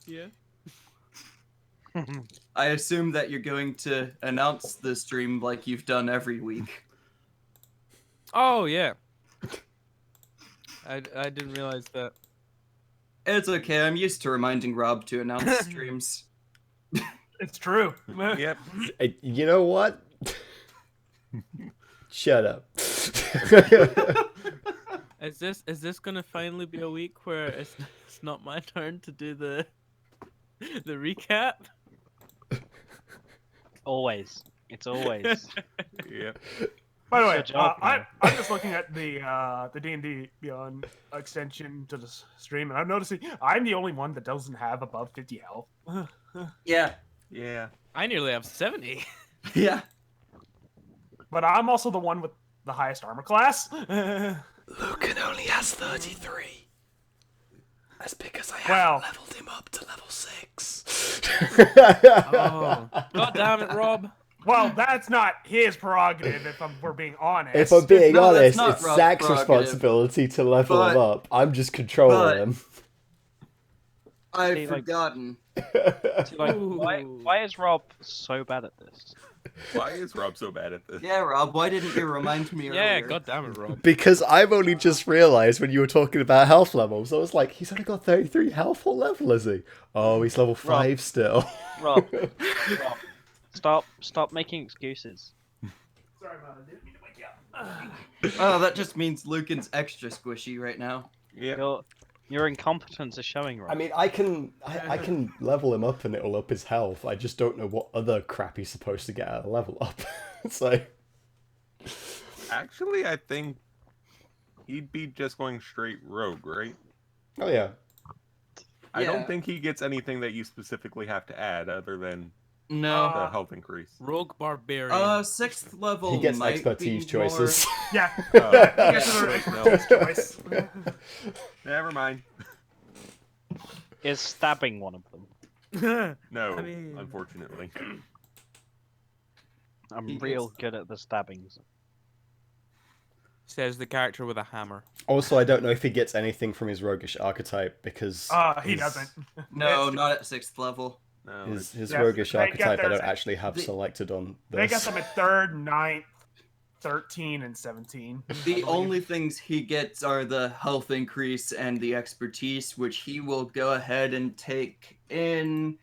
Yeah. I assume that you're going to announce the stream like you've done every week. Oh yeah. I didn't realize that. It's okay, I'm used to reminding Rob to announce streams. It's true. Yep. You know what? Shut up. Is this gonna finally be a week where it's not my turn to do the recap? Always. It's always. Yep. By the way, Good job, I'm just looking at the D&D Beyond extension to the stream, and I'm noticing I'm the only one that doesn't have above 50 health. Yeah. Yeah. I nearly have 70. Yeah. But I'm also the one with the highest armor class. Lucan only has 33. That's because I Well- haven't leveled him up to level 6. Oh, god damn it, Rob! Well, that's not his prerogative, if we're being honest. If I'm being No, that's honest, not it's Rob's Zach's prerogative. responsibility to level him But- up. I'm just controlling but- him. I've See, like- forgotten. See, like, why is Rob so bad at this? Why is Rob so bad at this? Yeah, Rob, why didn't you remind me Yeah, earlier? god damn it, Rob. Because I've only just realised when you were talking about health levels, I was like, he's only got 33 health. What level is he? Oh, he's level 5 still. Rob, stop making excuses. Sorry about it. Didn't mean to wake you up. Oh, that just means Lucan's extra squishy right now. Yeah. Your incompetence is showing, Rob. I mean, I can level him up and it'll up his health. I just don't know what other crap he's supposed to get out of level up. So, Actually, I think he'd be just going straight rogue, right? oh yeah. I Yeah. don't think he gets anything that you specifically have to add other than No. the health increase. Rogue barbarian. 6th level He gets might expertise be more- choices. Yeah. Oh, Yes, yeah, it's no. his choice. Never mind. Is stabbing one of them? No, I mean- unfortunately. I'm He real gets- good at the stabbings. Says the character with a hammer. Also, I don't know if he gets anything from his roguish archetype because He his- doesn't. No, not at 6th level. No, His Yeah, roguish they get archetype I theirs don't at- actually have the- selected on They got this. them at 3rd, 9th, 13, and 17. The only things he gets are the health increase and the expertise, which he will go ahead and take in.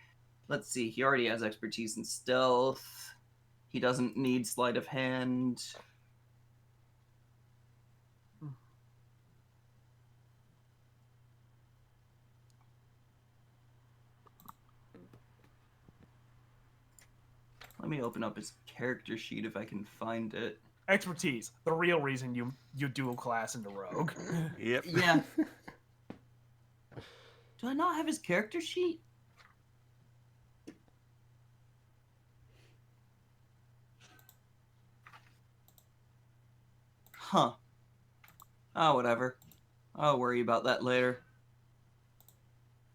Let's see, he already has expertise in stealth. He doesn't need sleight of hand. Let me open up his character sheet if I can find it. Expertise, the real reason you dual class into rogue. Yep. Yeah. Do I not have his character sheet? Huh. Oh, whatever. I'll worry about that later.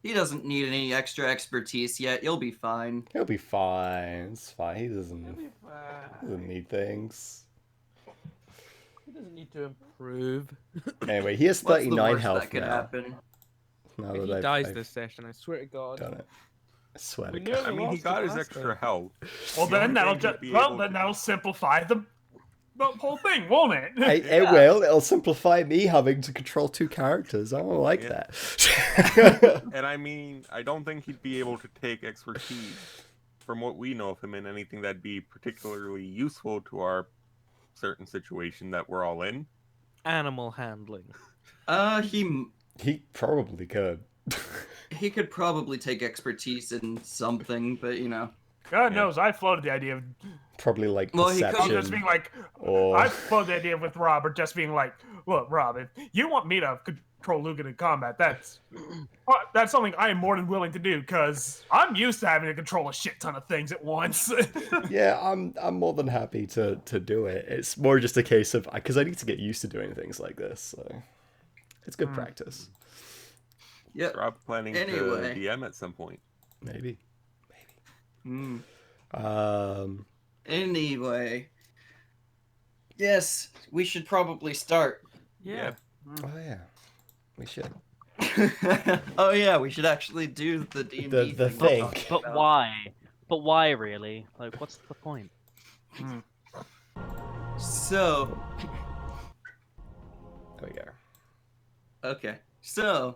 He doesn't need any extra expertise yet. You'll be fine. He'll be fine. It's fine. He doesn't He need things. doesn't need to improve. Anyway, he has What's the 39 worst health that could now. happen? Now If that he I've- dies I've this session, I swear to God. done it. I swear We to nearly God. I mean, he lost got it his last extra time. health. Well, The then only that'll thing just he'd be able to- that'll simplify the whole thing, won't it? It Yeah. will. It'll simplify me having to control 2 characters. I don't like that. And I mean, I don't think he'd be able to take expertise from what we know of him in anything that'd be particularly useful to our certain situation that we're all in. Animal handling. He probably could. He could probably take expertise in something, but you know. God Yeah. knows, I floated the idea of Probably like Well, he could just perception. being like, Or I floated the idea with Robert just being like, look, Rob, if you want me to control Lucan in combat, that's something I am more than willing to do because I'm used to having to control a shit ton of things at once. yeah, I'm more than happy to do it. It's more just a case of because I need to get used to doing things like this. So it's good practice. Yep. Rob planning Anyway. to DM at some point. Maybe. Hmm. Anyway. Yes, we should probably start. Yeah. Oh yeah, we should. Oh yeah, we should actually do the D&D The thing. thing. we're talking But about. why? But why really? Like, what's the point? So, There we go. okay. So,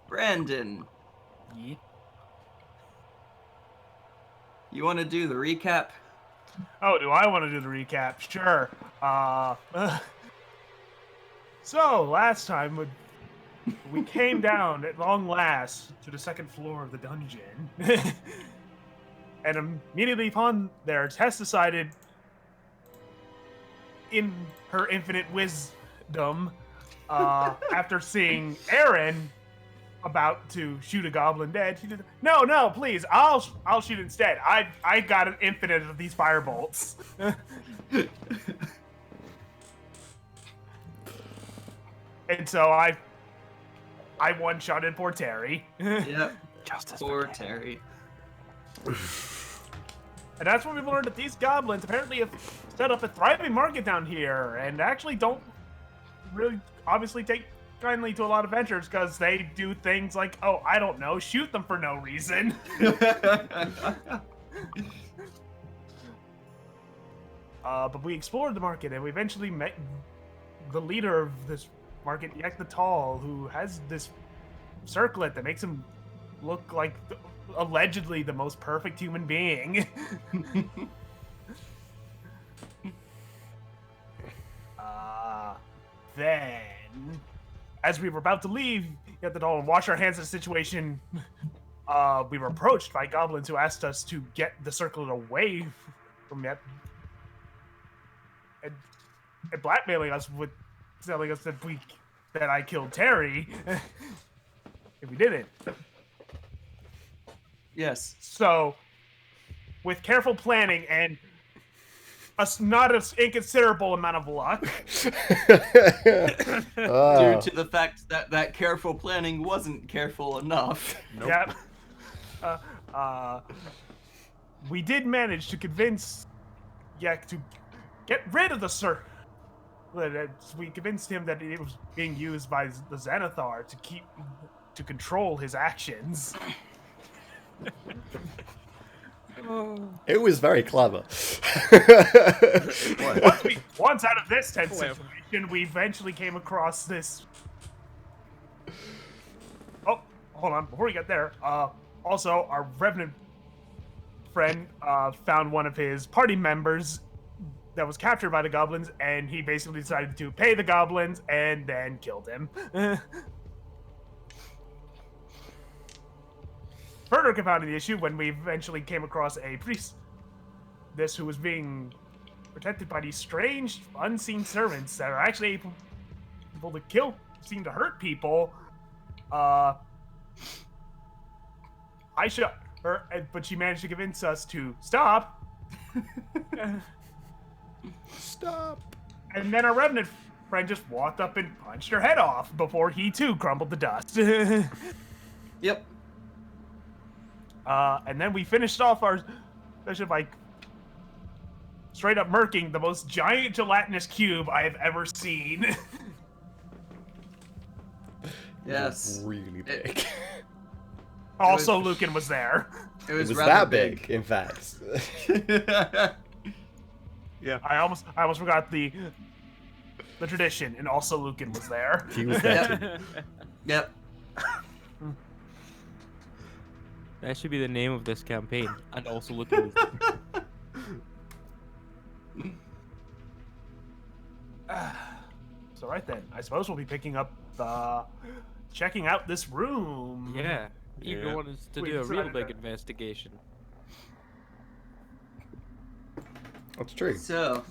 Brandon, Yeah. you want to do the recap? Oh, do I want to do the recap? Sure. So last time we came down at long last to the second floor of the dungeon, and immediately upon there, Tess decided, in her infinite wisdom, after seeing Aaron about to shoot a goblin dead, she did, no, please, I'll shoot instead. I got an infinite of these firebolts. And so I one-shotted poor Terry. Yep. Justice Poor Terry. And that's when we learned that these goblins apparently have set up a thriving market down here and actually don't really obviously take kindly to a lot of ventures because they do things like, oh, I don't know, shoot them for no reason. But we explored the market and we eventually met the leader of this market, Yak the Tall, who has this circlet that makes him look like allegedly the most perfect human being. Then, as we were about to leave Yak the Tall and wash our hands of the situation, we were approached by goblins who asked us to get the circlet away from Yak and blackmailing us with telling us that I killed Terry if we didn't. Yes. So, with careful planning and not an inconsiderable amount of luck, Due to the fact that that careful planning wasn't careful enough. yep, we did manage to convince Yak to get rid of the circlet. We convinced him that it was being used by the Xanathar to control his actions. It was very clever. Once out of this tense situation, we eventually came across this. Oh, hold on! Before we get there, also our revenant friend found one of his party members that was captured by the goblins, and he basically decided to pay the goblins and then killed him. Further confounding the issue when we eventually came across a priest who was being protected by these strange, unseen servants that are actually able to seem to hurt people. I shot her, but she managed to convince us to stop. Stop. And then our revenant friend just walked up and punched her head off before he too crumbled to dust. Yep. And then we finished off our session by straight up murking the most giant gelatinous cube I have ever seen. Yes. Really big. Also, Lucan was there. It It was was rather that big, in fact. Yeah. I almost forgot the tradition, and also Lucan was there. He was there too. Yep. That should be the name of this campaign. And also look at So right then, I suppose we'll be picking up checking out this room. Yeah. Eager Yeah. wants to We do a real decided big that. investigation. That's true. So,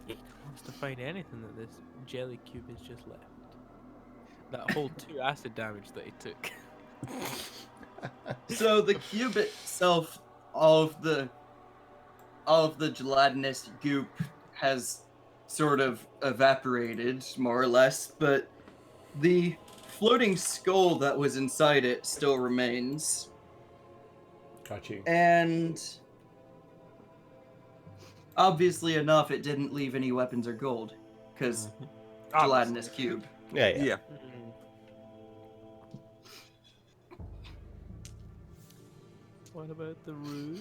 He wants to find anything that this jelly cube has just left. That whole 2 acid damage that he took. so the cube itself, all of the gelatinous goop has sort of evaporated, more or less, but the floating skull that was inside it still remains. Got you. And obviously enough, it didn't leave any weapons or gold, because gelatinous cube. Yeah, yeah. Yeah. Mm. What about the room?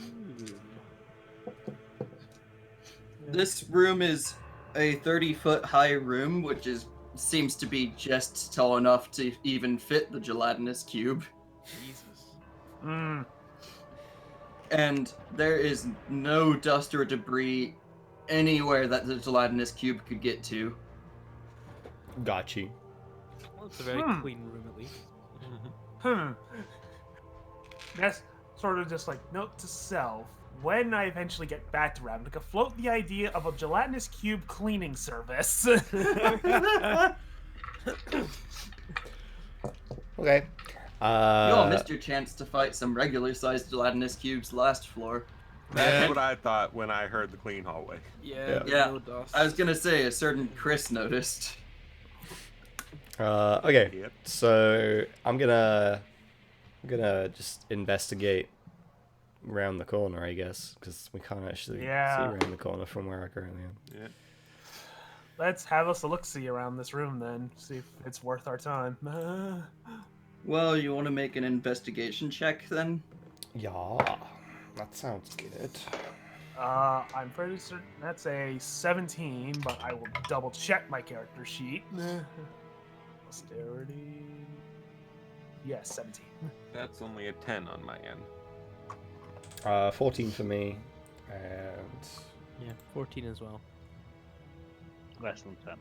This room is a 30-foot high room, which seems to be just tall enough to even fit the gelatinous cube. Jesus. Mm. And there is no dust or debris anywhere that the gelatinous cube could get to. Got you. Well, it's a very Hmm. clean room at least. That's sort of just like note to self. When I eventually get back to Ravnica, float the idea of a gelatinous cube cleaning service. Okay. You all missed your chance to fight some regular-sized gelatinous cubes last floor. That's what I thought when I heard the clean hallway. Yeah. Yeah. No dust. I was gonna say, a certain Chris noticed. Okay. Yep. So I'm gonna just investigate around the corner, I guess, because we can't actually see around the corner from where I currently am. Yeah. Let's have us a look-see around this room then. See if it's worth our time. Well, you want to make an investigation check then? Yeah, that sounds good. I'm pretty certain that's a 17, but I will double check my character sheet. Austerity. Yes, 17. That's only a 10 on my end. 14 for me, and Yeah, 14 as well. Less than 10.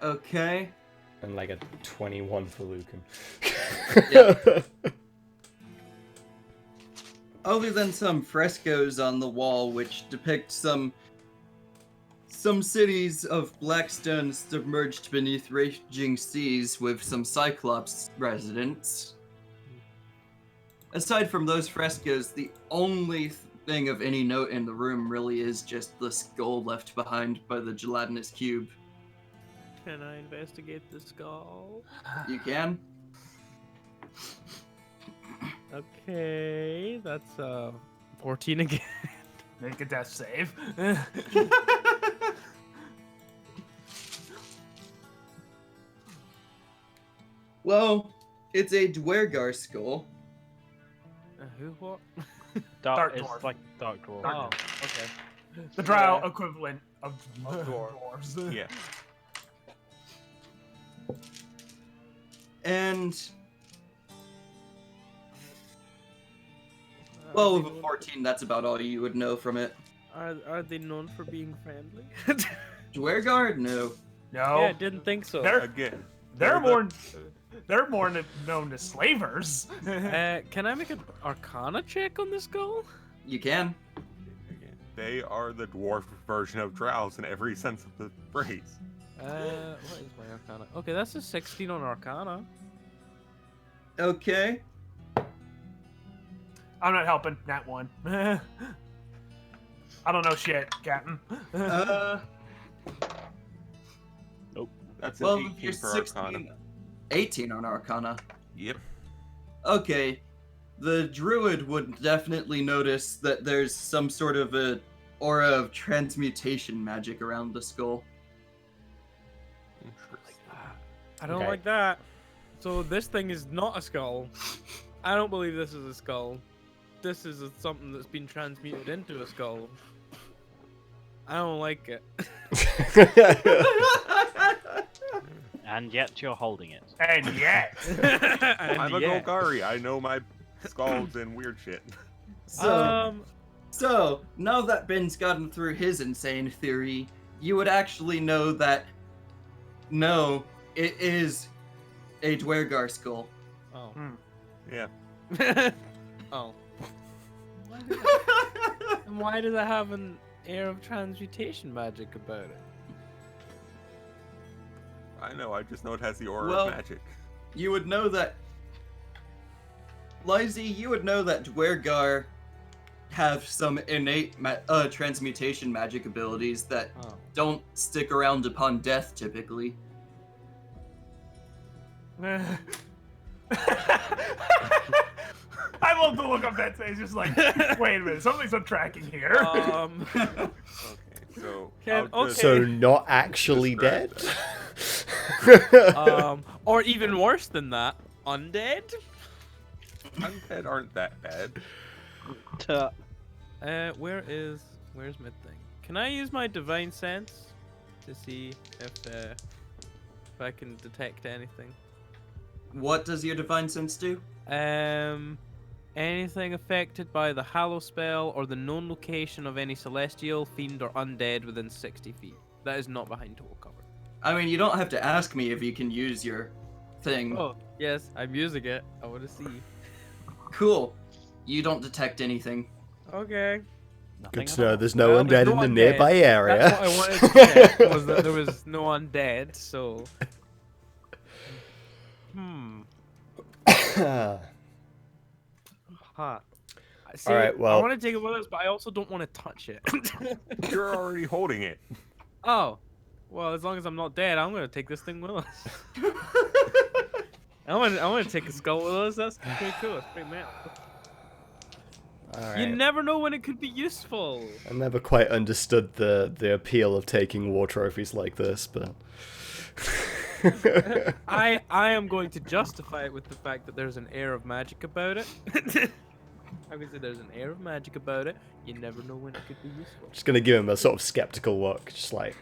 Okay. like a 21 for Lucan. Yeah. Other than some frescoes on the wall which depict some cities of black stone submerged beneath raging seas with some Cyclops residents. Aside from those frescoes, the only thing of any note in the room really is just the skull left behind by the gelatinous cube. Can I investigate the skull? You can? Okay, that's 14 again. Make a death save. Well, it's a Dwergar skull. Who? What? Dark It's dwarf. like dark dwarf. Oh, okay. The drow Yeah. equivalent of dwarves. Yeah. And well, with a 14, that's about all you would know from it. Are they known for being friendly? Dwergar? No. No, Yeah, didn't think so. Again. they're the- more known to slavers. Can I make an Arcana check on the skull? You can. They are the dwarf version of drows in every sense of the phrase. What is my Arcana? Okay, that's a 16 on Arcana. Okay. I'm not helping. Nat 1. I don't know shit, Captain. That's an Well, 18 you're for 16. Arcana. 18 on Arcana. Yep. Okay. The druid would definitely notice that there's some sort of a aura of transmutation magic around the skull. Interesting. I don't Okay. like that. So this thing is not a skull. I don't believe this is a skull. This is something that's been transmuted into a skull. I don't like it. And yet you're holding it. And yet, I'm a Golgari. I know my skulls and weird shit. So, now that Ben's gotten through his insane theory, you would actually know that no, it is a Dwergar skull. Oh. Yeah. Oh. And why does it have an air of transmutation magic about it? I know. I just know it has the aura Well- of magic. You would know that. Lizzie, you would know that Dwergar have some innate transmutation magic abilities that Oh. don't stick around upon death typically. I love the look on that face. Just like, wait a minute, something's on tracking here. Okay, so Can- I'll just So not actually dead? describe Or even worse than that, undead. undead aren't that bad. Where's my thing? Can I use my divine sense to see if I can detect anything? What does your divine sense do? Anything affected by the Hallow spell or the known location of any celestial, fiend, or undead within 60 feet. That is not behind total cover. I mean, you don't have to ask me if you can use your thing. Oh, yes, I'm using it. I want to see. Cool. You don't detect anything. Okay. Good to know there's no Well, there's undead no in the undead. nearby area. That's what I wanted to check, was that there was no undead, so... Huh. See, Alright, well- I want to take it with us, but I also don't want to touch it. You're already holding it. Oh. Well, as long as I'm not dead, I'm going to take this thing with us. I want to take a skull with us. That's pretty cool. It's pretty metal. Alright. You never know when it could be useful. I never quite understood the appeal of taking war trophies like this, but I am going to justify it with the fact that there's an air of magic about it. I'm gonna say there's an air of magic about it. You never know when it could be useful. just gonna give him a sort of skeptical look, just like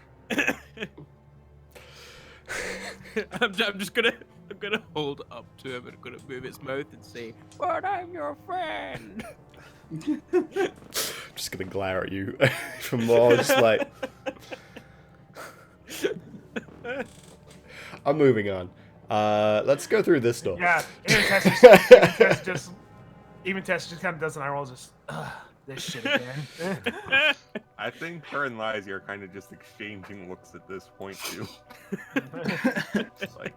I'm just gonna hold up to him and I'm gonna move its mouth and say, "But I'm your friend." just gonna glare at you from more, just like. I'm moving on. Let's go through this door. Yeah, even Tess just kind of does an eye roll, just this shit again. I think her and Liza are kind of just exchanging looks at this point too. Like,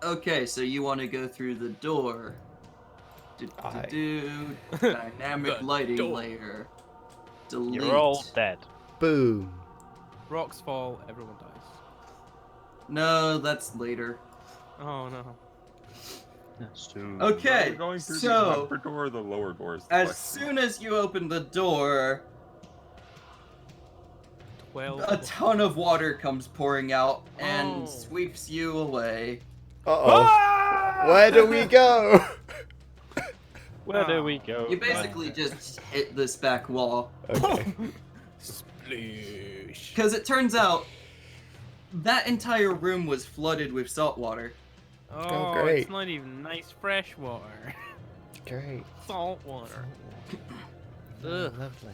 Okay, so you want to go through the door. Dynamic The lighting door. layer. Delete. You're all dead. Boom. Rocks fall, everyone dies. No, that's later. Oh no. Okay, are we going through the so upper door or the lower doors? the as question? soon as you open the door, 12. a ton of water comes pouring out and Oh. sweeps you away. Uh-oh. Ah! Where do we go? Where do we go? You basically just hit this back wall. Okay. Splish. Because it turns out that entire room was flooded with salt water. Oh, great. it's not even nice fresh water. Great. Salt water. Oh, Ugh. lovely.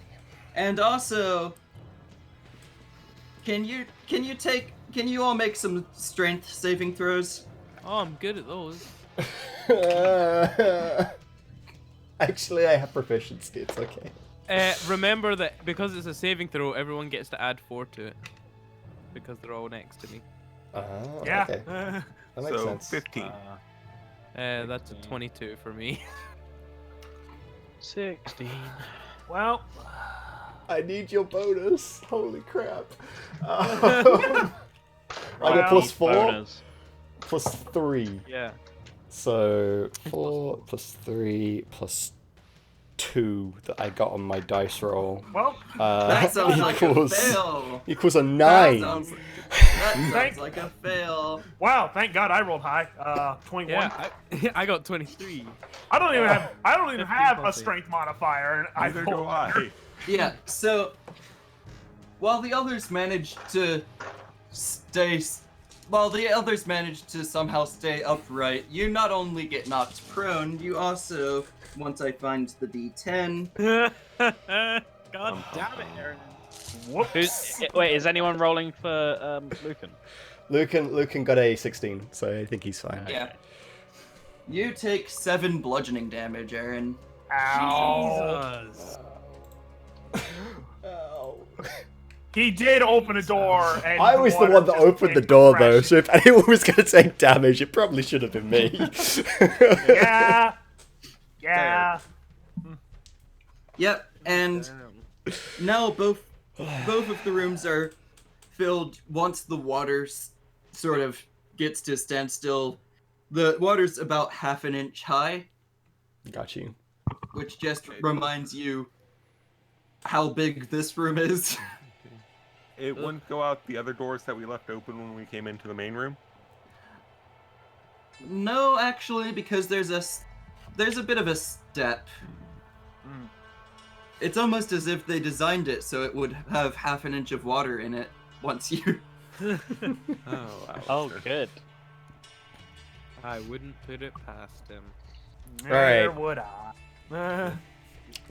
And also, can you all make some strength saving throws? Oh, I'm good at those. Actually, I have proficiency. It's okay. Remember that because it's a saving throw, everyone gets to add 4 to it. Because they're all next to me. Oh, Yeah. okay. That makes So sense. 15. That's a 22 for me. 16. Well, I need your bonus. Holy crap. I got plus 4, Bonus. plus 3. Yeah. So 4 plus 3 plus 2 that I got on my dice roll. well, That sounds like a equals, fail. equals a That 9. sounds like a fail. wow, thank God I rolled high. 21. Yeah, I got 23. I don't even have 15 a plus strength modifier, and I Neither do rolled. I. Yeah, so while the others managed to somehow stay upright, you not only get knocked prone, you also, once I find the D10, God damn it, Aaron. Whoops. Wait, is anyone rolling for Lucan? Lucan got a 16, so I think he's fine. yeah, you take 7 bludgeoning damage, Aaron. Ow. Jesus. Ow. He did open a door, and I was the water one that just opened the came door, though, crashing. so if anyone was going to take damage, it probably should have been me. Yeah. Yeah. Yep, and now both of the rooms are filled once the water sort of gets to a standstill. The water's about half an inch high, Got you. which just reminds you how big this room is. It wouldn't go out the other doors that we left open when we came into the main room. No, actually, because there's a bit of a step. It's almost as if they designed it so it would have half an inch of water in it once you. Oh, good. I wouldn't put it past him. Where Alright. would I?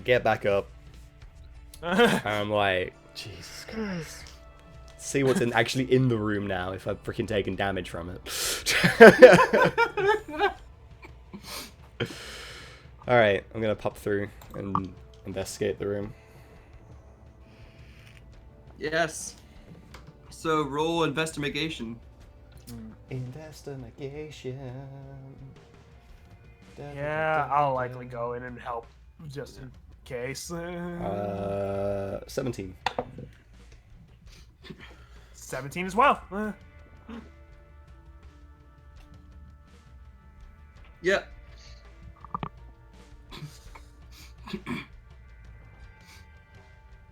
Get back up. I'm like, Jesus Christ. See what's actually in the room now if I've freaking taken damage from it. Alright, I'm gonna pop through and investigate the room. Yes. So roll investigation. Investigation. Yeah, I'll likely go in and help just in case. 17. 17 as well. Yep.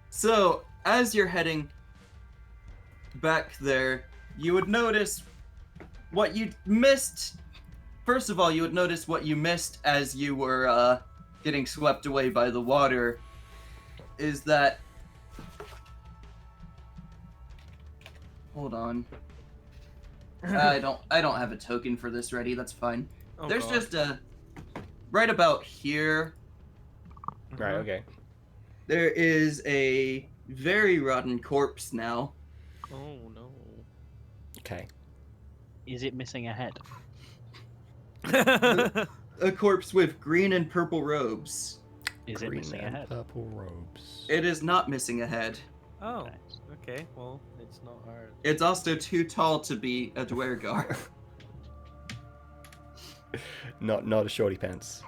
So, as you're heading back there, you would notice what you missed. First of all, you would notice what you missed as you were getting swept away by the water is that. Hold on. I don't have a token for this ready. That's fine. Oh, There's God. just a right about here. Right, okay. There is a very rotten corpse now. Oh no. Okay. Is it missing a head? A corpse with green and purple robes. Is it Green missing a and head? purple robes. It is not missing a head. Oh, Nice. okay. Well, it's not hard. It's also too tall to be a Dwergar. Not a shorty pants.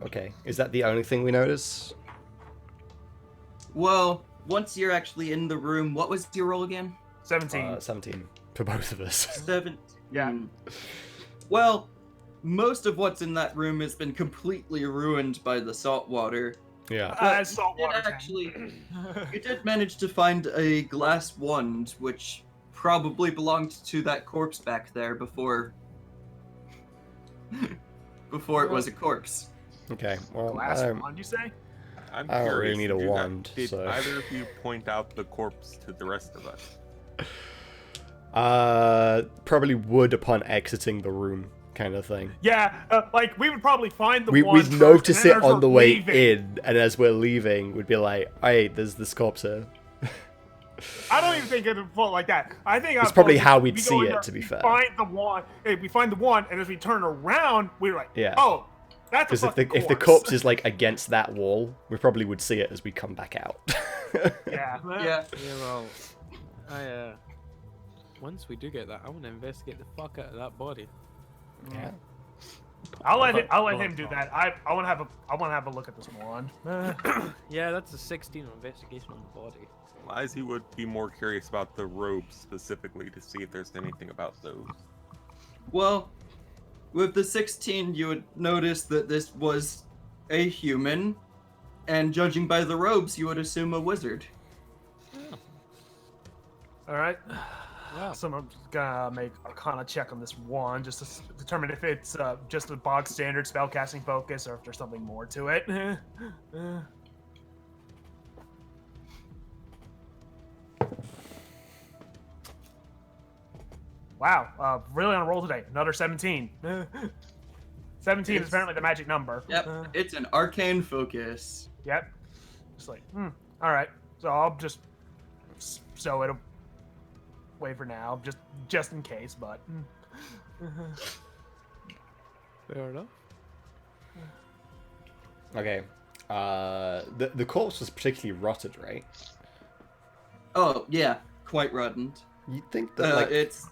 Okay. Is that the only thing we notice? Well, once you're actually in the room, what was your roll again? 17. 17 for both of us. 7. Yeah. Well, most of what's in that room has been completely ruined by the salt water. Yeah. But Salt you did water tank. actually, you did manage to find a glass wand, which probably belonged to that corpse back there before it was a corpse. Okay. Well, Glass wand, you say? I'm I don't curious, really need a did you guys- wand, Did so- either of you point out the corpse to the rest of us? probably would upon exiting the room, kind of thing. Yeah, like we would probably find the We'd one first, notice and then it as on we're the way leaving- in, and as we're leaving, we'd be like, "Hey, there's this corpse here." I don't even think it'd fall like that. I think It's I'd probably probably how we'd we see go in it, there, to be we fair. Find the one. Hey, we find the one, and as we turn around, we're like, Yeah. oh, that's a Because fucking if the corpse is like against that wall, we probably would see it as we come back out. yeah, Yeah. Yeah, well, once we do get that, I want to investigate the fuck out of that body. Yeah. I'll let him do that. I want to have a look at this one. Yeah, that's a 16 on investigation on the body. Lizzie would be more curious about the robes specifically to see if there's anything about those. Well, with the 16, you would notice that this was a human, and judging by the robes, you would assume a wizard. All right. Wow. So I'm just gonna make a Arcana check on this one, just to determine if it's just a bog standard spellcasting focus or if there's something more to it. Wow, really on a roll today. Another 17. 17 is It's- apparently the magic number. Yep, it's an arcane focus. Yep. Just like, all right. So I'll just stow it away for now, just in case. But Fair enough. Okay. The corpse was particularly rotted, right? Oh, yeah, quite rotten. You'd think that, like, It's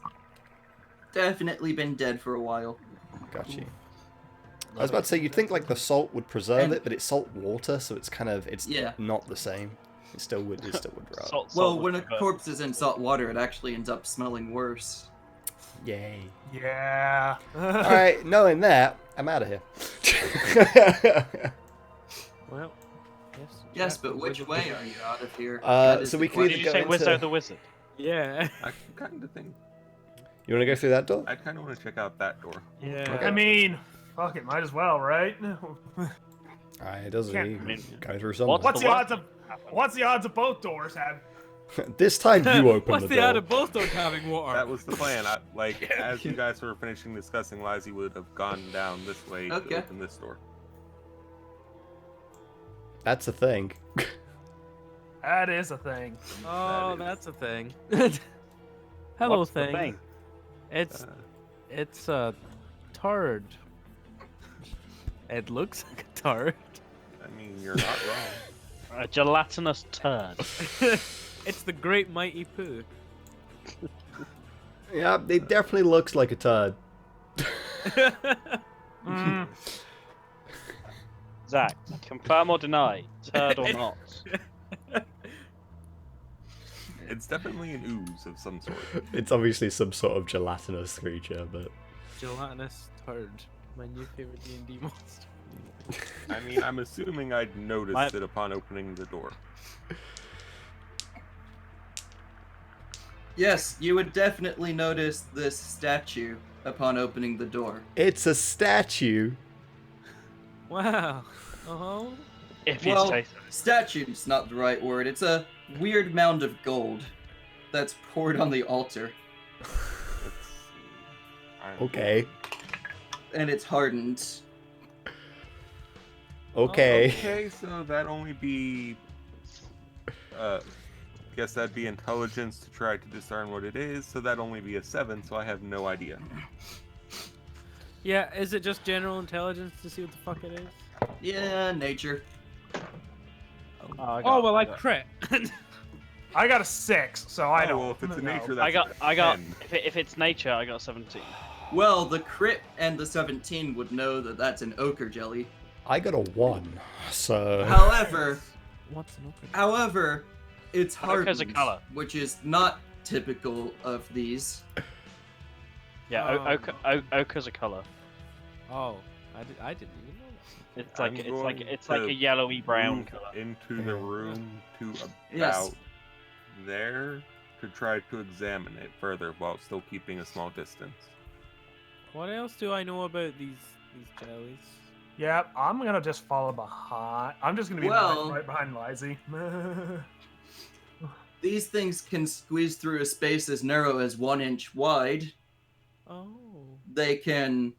definitely been dead for a while. got you. I was about to say, you'd think like the salt would preserve And- it, but it's salt water, so it's kind of Yeah. not the same. It still would rot. Salt Well, when a would hurt. corpse is in salt water, it actually ends up smelling worse. Yay. Yeah. Alright, knowing that, I'm out of here. Well, Yes, but which way are you out of here? Uh, That is so the we can Did either you go say into- Wizzo the Wizard? Yeah. I kind of think You want to go through that door? I kind of want to check out that door. Yeah. I mean, fuck it, might as well, right? Alright, it doesn't Can't- even go through somewhere. What's the worst odds of both doors have? This time you open What's the the door. out of both don't having water? That was the plan. As you guys were finishing discussing, Lizzie would have gone down this way Okay. to open this door. That's a thing. That is a thing. Oh, That is- that's a thing. Hello, What's the thing. It's Uh, it's a turd. It looks like a turd. I mean, you're not wrong. A gelatinous turd. It's the great mighty poo. Yeah, it definitely looks like a turd. Mm, Zach, confirm or deny, turd or not? It's definitely an ooze of some sort. It's obviously some sort of gelatinous creature, but Gelatinous turd. My new favorite D&D monster. I mean, I'm assuming I'd noticed My- it upon opening the door. Yes, you would definitely notice this statue upon opening the door. it's a statue. Wow. Uh-huh. If you Well, say so. statue's not the right word. It's a weird mound of gold that's poured on the altar, Let's see. Okay. and it's hardened. Okay. Okay, so that'd only be. Guess that'd be intelligence to try to discern what it is. So that'd only be a 7. So I have no idea. Yeah, is it just general intelligence to see what the fuck it is? Yeah, nature. Oh, well, I crit. I got a 6, so I don't. Well, if it's a know. nature, that's I got. 10. If it's nature, I got 17. Well, the crit and the 17 would know that that's an ochre jelly. I got a 1, so... However, What's an open? however, it's Ochre's a hardened, colour. which is not typical of these. Yeah, ochre's a color. Oh, I didn't even know It's like I'm going it's like to a yellowy brown Move color. into the room to about Yes. there to try to examine it further while still keeping a small distance. that. What else do I know about these jellies? Yeah, I'm gonna just follow behind. I'm just gonna be Well- right behind Lizzie. These things can squeeze through a space as narrow as 1 inch wide. Oh. They can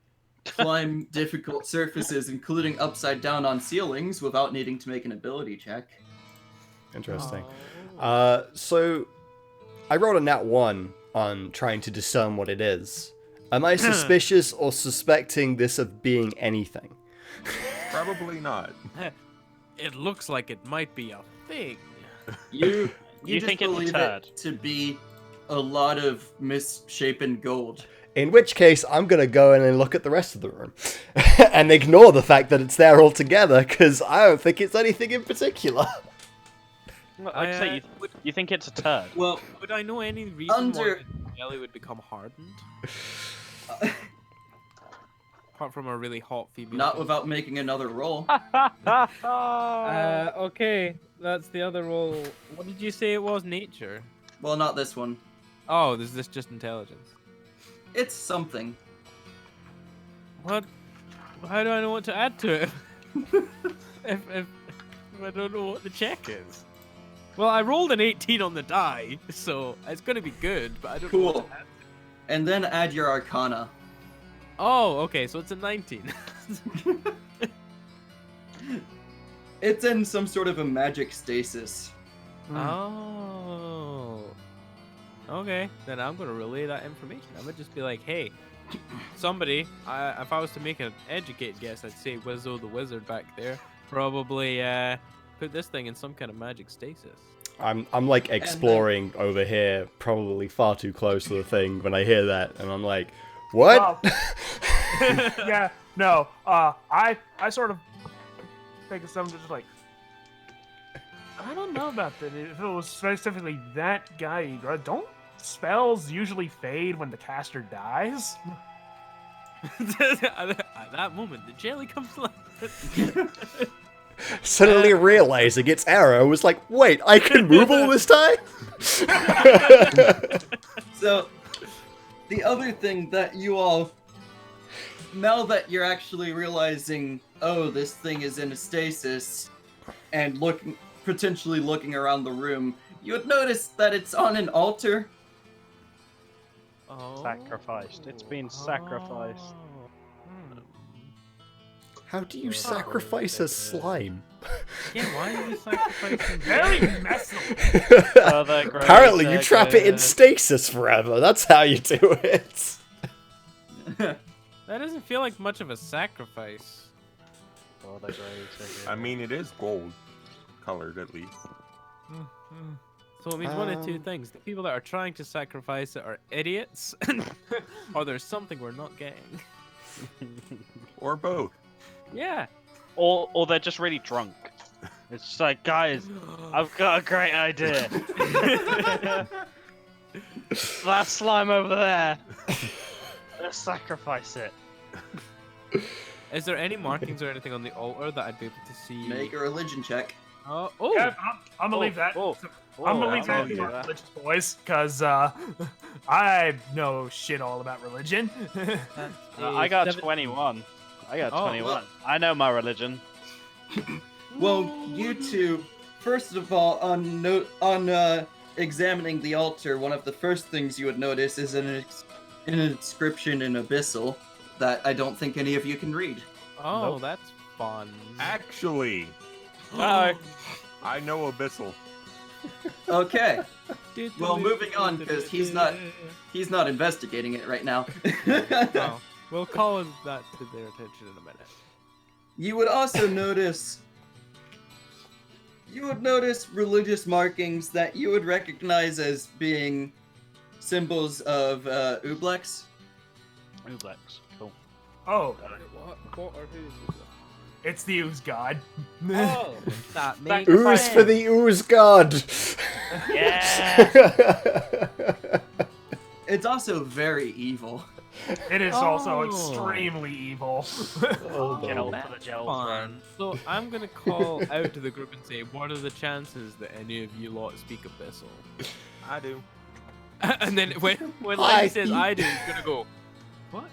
climb difficult surfaces, including upside down on ceilings, without needing to make an ability check. Interesting. Oh. So I rolled a nat 1 on trying to discern what it is. Am I suspicious or suspecting this of being anything? Probably not. It looks like it might be a thing. You You just think it's a believe turd? it to be a lot of misshapen gold. In which case, I'm going to go in and look at the rest of the room. and ignore the fact that it's there altogether, because I don't think it's anything in particular. I'd say you think it's a turd. Well, Would I know any reason Under- why the jelly would become hardened? Apart from a really hot female. not without making another roll. Okay, that's the other roll. What did you say it was? Nature. Well, not this one. Oh, is this just intelligence? It's something. What? How do I know what to add to it? if I don't know what the check is. Well, I rolled an 18 on the die, so it's gonna be good, but I don't know what Cool. to add. And then add your arcana. Oh, okay, so it's a 19. It's in some sort of a magic stasis. Oh. Okay, then I'm gonna relay that information. I'm gonna just be like, hey, somebody, if I was to make an educated guess, I'd say Wizzo the Wizard back there probably put this thing in some kind of magic stasis. I'm like exploring over here, probably far too close to the thing when I hear that, and I'm like, what? Yeah, no. I sort of think of something just like I don't know about that. If it was specifically that guy, don't spells usually fade when the caster dies? At that moment, the jelly comes to life. Suddenly realizing its arrow was like, wait, I can move all this time? So, the other thing that you all, now that you're actually realizing, oh, this thing is in a stasis, and potentially looking around the room, you would notice that it's on an altar. Oh. Sacrificed. It's been sacrificed. Oh. How do you sacrifice a slime? Yeah, why are you sacrificing? Very messy. Apparently you trap it in stasis forever. That's how you do it. That doesn't feel like much of a sacrifice. I mean, it is gold colored at least. So it means one of two things: the people that are trying to sacrifice it are idiots, or there's something we're not getting. Or both. Yeah. Or they're just really drunk. It's just like, guys, I've got a great idea. That slime over there. Let's sacrifice it. Is there any markings or anything on the altar that I'd be able to see? Make a religion check. Oh. Yeah, I'm gonna leave that. I'm gonna leave that to our religious boys, because I know shit all about religion. I got 21. I got 21. well. I know my religion. Well, you two, first of all, on examining the altar, one of the first things you would notice is an inscription in Abyssal that I don't think any of you can read. Oh, Nope. that's fun. Actually, Oh, I know Abyssal. Okay, well, moving on, because he's not investigating it right now. Oh, we'll call that to their attention in a minute. You would also notice religious markings that you would recognize as being symbols of Ublex. Ublex. Cool. Oh, What are who's? it's the ooze god. Oh, that makes Ooze for the ooze god! Yeah. It's also very evil. It is also Oh. extremely evil. Gel that's for the gels, fun. So I'm gonna call out to the group and say, what are the chances that any of you lot speak Abyssal? I do. And then when I- Lenny says I do, he's gonna go, what?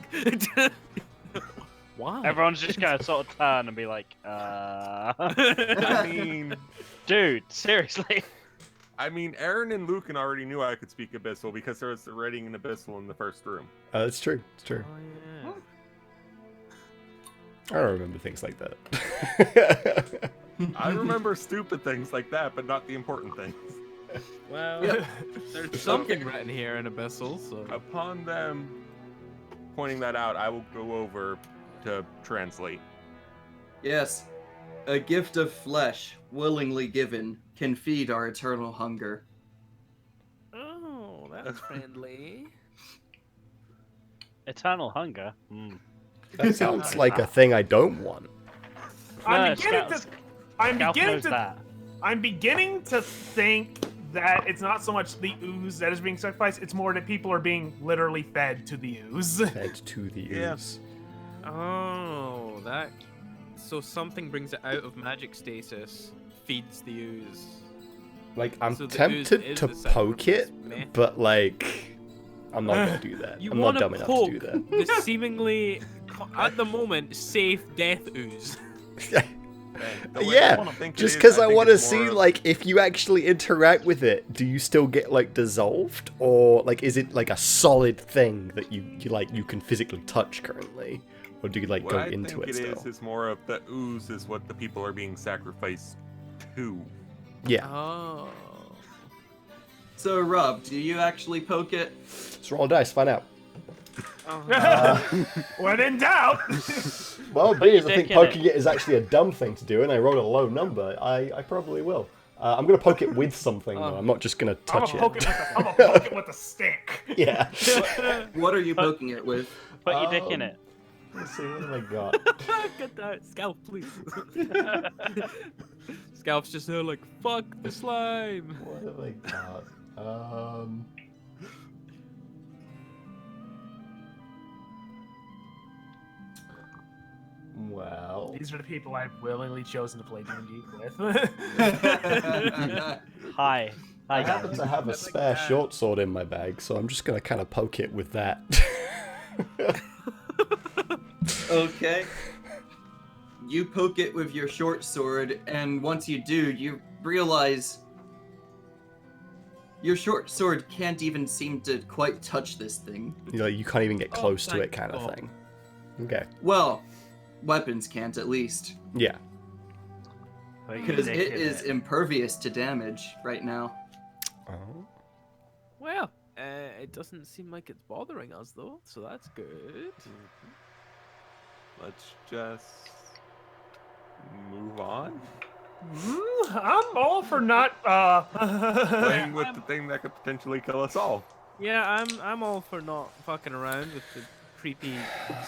Why? Everyone's just gonna sort of turn and be like, I mean, dude, seriously. Aaron and Lucan already knew I could speak Abyssal because there was writing an Abyssal in the first room. It's true. It's true. Oh, yeah. I don't remember things like that. I remember stupid things like that, but not the important things. Well, there's So- something written here in Abyssal, so. Upon them pointing that out, I will go over to translate. Yes, a gift of flesh, willingly given, can feed our eternal hunger. Oh, that's friendly. Eternal hunger. That sounds like a thing I don't want. I'm No, beginning Scout- to. I'm Scout beginning knows to. that. I'm beginning to think that it's not so much the ooze that is being sacrificed; it's more that people are being literally fed to the ooze. Fed to the Yeah. ooze. Oh, that. So something brings it out of magic stasis, feeds the ooze. Like, I'm So the ooze tempted is to the poke it, sacrifice method. but like, I'm not gonna do that. You I'm not want to dumb enough to do poke that. the seemingly, at the moment, safe death ooze. The way I Yeah, wanna think it just is, because I think want to it's more see, of- like, if you actually interact with it, do you still get, like, dissolved? Or, like, is it, like, a solid thing that you can physically touch currently? Or do you, like, what go I into think it still? is more of the ooze is what the people are being sacrificed to. Yeah. Oh. So, Rob, do you actually poke it? Let's roll a dice, find out. When in doubt. Well, Put your being I think dick in poking it is actually a dumb thing to do, and I rolled a low number, I probably will. I'm going to poke it with something, though. I'm not just going to I'm touch gonna it. poke it with a stick. Yeah. What are you poking it with? Put your dick in it. Let's see, what have I got? Get that scalp, please. Scalp's just there like, fuck the slime. What have I got? Well, These are the people I've willingly chosen to play D&D with. Hi. I Hi, happen guys. to have a Like spare that. short sword in my bag, so I'm just gonna kind of poke it with that. Okay. You poke it with your short sword, and once you do, you realize your short sword can't even seem to quite touch this thing. You know, you can't even get Oh, close to thank it, kind of God. thing. Okay. Well, weapons can't, at least. Yeah. Because it is impervious to damage right now. Oh. Well, it doesn't seem like it's bothering us though, so that's good. Let's just move on. I'm all for not Playing with the thing that could potentially kill us all. Yeah, I'm all for not fucking around with the creepy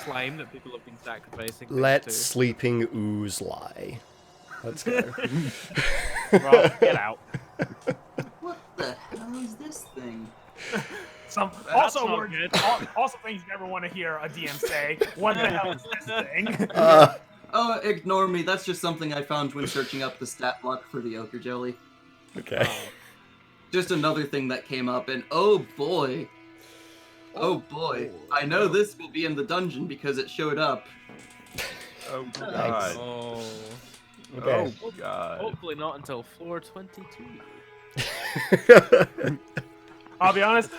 slime that people have been sacrificing. things Let to. sleeping ooze lie. Let's go. Rob, get out. What the hell is this thing? Some That's also not words, good. also things you never want to hear a DM say. What the hell is this thing? Oh, ignore me. That's just something I found when searching up the stat block for the ochre jelly. Okay. Just another thing that came up, and oh boy. Oh boy. I know this will be in the dungeon because it showed up. Oh Thanks. god. Oh. Okay. Oh god. Hopefully not until floor 22. I'll be honest,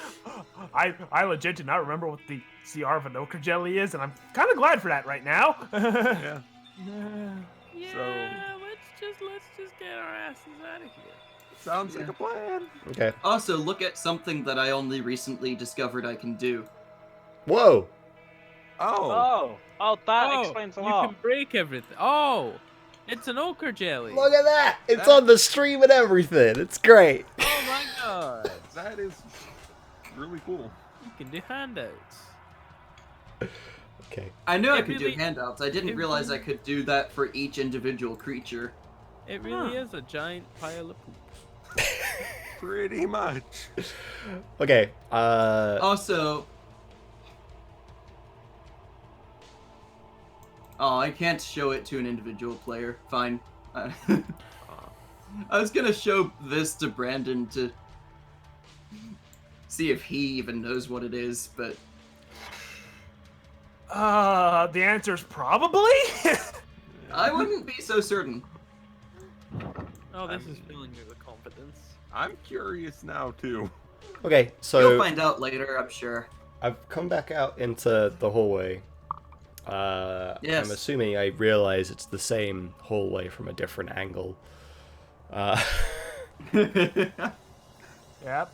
I legit do not remember what the CR of an ochre jelly is, and I'm kind of glad for that right now. Yeah. Yeah, let's just get our asses out of here. Sounds like a plan. Okay. Also, look at something that I only recently discovered I can do. Whoa. Oh. Oh, that Oh, explains a you lot. can break everything. Oh, it's an ochre jelly. Look at that! It's on the stream and everything. It's great. Oh my god. That is really cool. You can do handouts. Okay. I knew I It could really- do handouts. I didn't it realize I really- could do that for each individual creature. It really is a giant pile of poop. Pretty much. Okay. Also... Oh, I can't show it to an individual player. Fine. I was gonna show this to Brandon to see if he even knows what it is, but The answer's probably. I wouldn't be so certain. Oh, this is filling me with confidence. I'm curious now too. Okay. So You'll find out later, I'm sure. I've come back out into the hallway. Yes. I'm assuming I realize it's the same hallway from a different angle. Yep.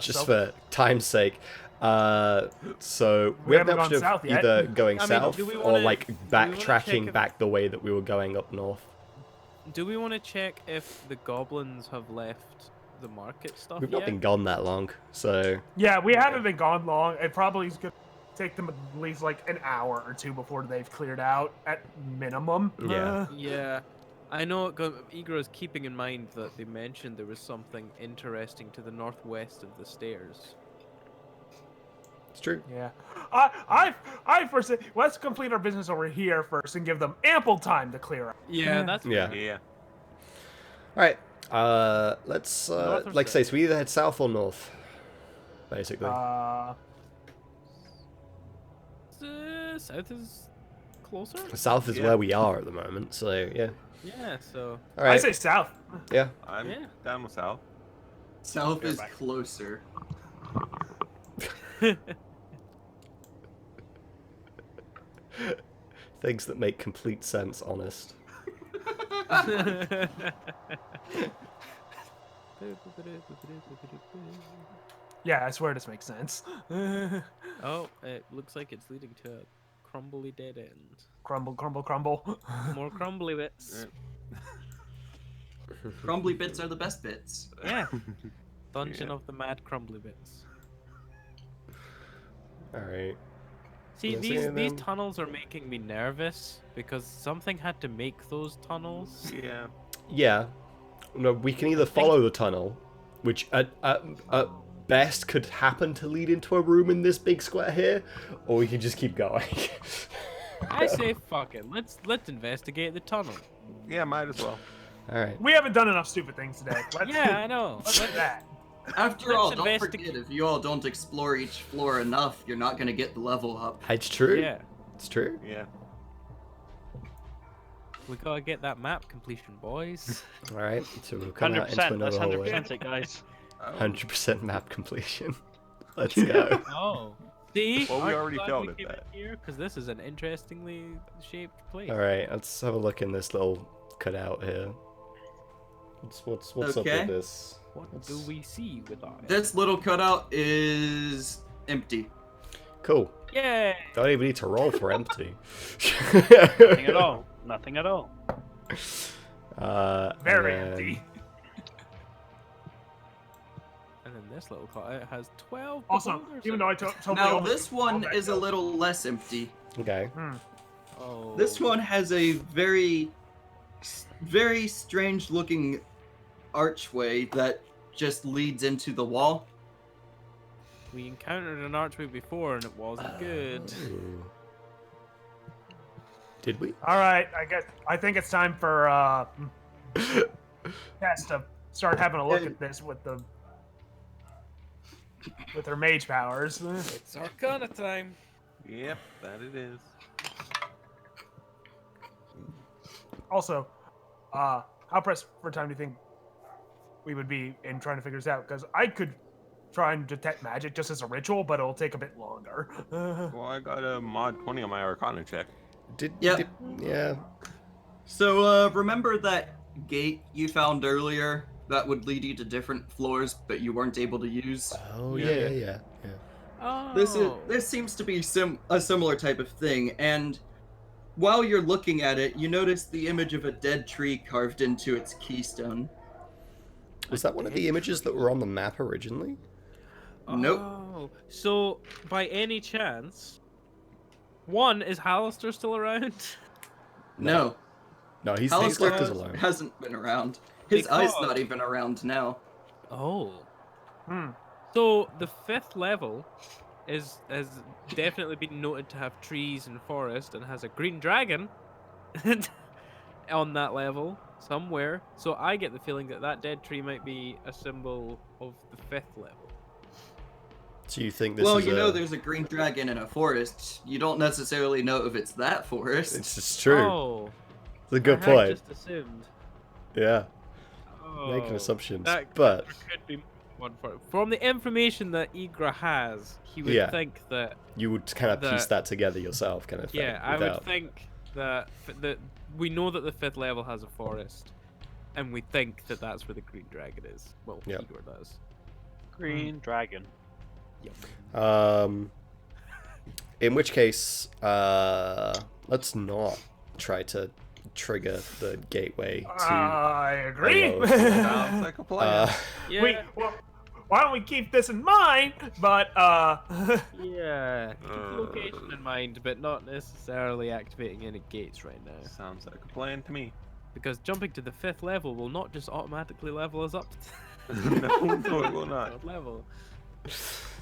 Just So- for time's sake. So We we have the haven't option gone of south yet. either going I mean, south do we or wanna- like do we wanna check backtracking if- back the way that we were going up north. Do we want to check if the goblins have left the market stuff We've yet? not been gone that long, so Yeah, we haven't been gone long. It probably is gonna take them at least like an hour or two before they've cleared out at minimum. Yeah. Yeah. I know Igor is keeping in mind that they mentioned there was something interesting to the northwest of the stairs. it's true. Yeah. I first say, let's complete our business over here first and give them ample time to clear out. Yeah, that's Yeah. Yeah. All right. Let's North or like I say, south? so we either head south or north, basically. South is closer. South is yeah. where we are at the moment, so yeah. Yeah, so All right. I say south. Yeah. I'm Yeah. down with South. South Fair is back. closer. Things that make complete sense, honest. Yeah, I swear this makes sense. Oh, it looks like it's leading to a crumbly dead end. Crumble, crumble, crumble. More crumbly bits. Crumbly bits are the best bits. Yeah. Dungeon Yeah. of the Mad Crumbly Bits. All right. See, Let's these see these them. tunnels are making me nervous because something had to make those tunnels. Yeah. Yeah. No, we can either follow the tunnel, which at best could happen to lead into a room in this big square here, or we can just keep going. I say fuck it. Let's investigate the tunnel. Yeah, might as well. All right. We haven't done enough stupid things today. Yeah, I know. Let's do that. After Let's all, don't investigate- forget, if you all don't explore each floor enough, you're not gonna get the level up. It's true. Yeah, It's true. Yeah. we gotta get that map completion, boys. All right. So we'll come out into 100%. That's another hallway. 100% it, guys. 100% map completion. Let's go. Oh, see? Well, we Aren't you already glad failed we at came that. in here? Because this is an interestingly shaped place. All right. Let's have a look in this little cutout here. What's up Okay. with this? What do we see with our This little cutout is empty. Cool. Yay! Don't even need to roll for empty. Nothing at all. Nothing at all. Very and then- empty. And then this little cutout has 12. Also, beholders even in though I it. totally Now, owned this all one that is a stuff. little less empty. Okay. Oh. This one has a very strange looking archway that just leads into the wall. We encountered an archway before and it wasn't good. Ooh. Did we? All right, I think it's time for Tess to start having a look at this with her mage powers. It's Arcana time. Yep, that it is. Also, how pressed for time do you think we would be in trying to figure this out? Because I could try and detect magic just as a ritual, but it'll take a bit longer. Well, I got a mod 20 on my Arcana check. Yeah. Yeah. So, remember that gate you found earlier that would lead you to different floors, but you weren't able to use? Oh Yeah. yeah. Oh. This seems to be a similar type of thing, and while you're looking at it, you notice the image of a dead tree carved into its keystone. Was that one of the images that were on the map originally? Nope. Oh, so by any chance, one is Hallister still around? No, No, he's Alistair left us alone. hasn't been around. His eye's Because- not even around now. Oh. Hmm. So the 5th level has definitely been noted to have trees and forest and has a green dragon on that level somewhere. So I get the feeling that that dead tree might be a symbol of the 5th level. So you think this Well, is you know there's a green dragon in a forest. You don't necessarily know if it's that forest. It's just true. Oh, It's a good I had point. just assumed. Yeah. Oh, Making assumptions. that But could be one for from the information that Igra has, he would Yeah. think that you would kind of piece the- that together yourself, kind of thing. yeah, I without- would think that we know that the 5th level has a forest, and we think that that's where the green dragon is. Well, Yep. Igor does. Green dragon. In which case, let's not try to trigger the gateway to. I agree. Hello. Sounds like a plan. Yeah, Why don't we keep this in mind? But yeah. Keep the location in mind, but not necessarily activating any gates right now. Sounds like a plan to me. Because jumping to the 5th level will not just automatically level us up to No, it will not. 3rd level.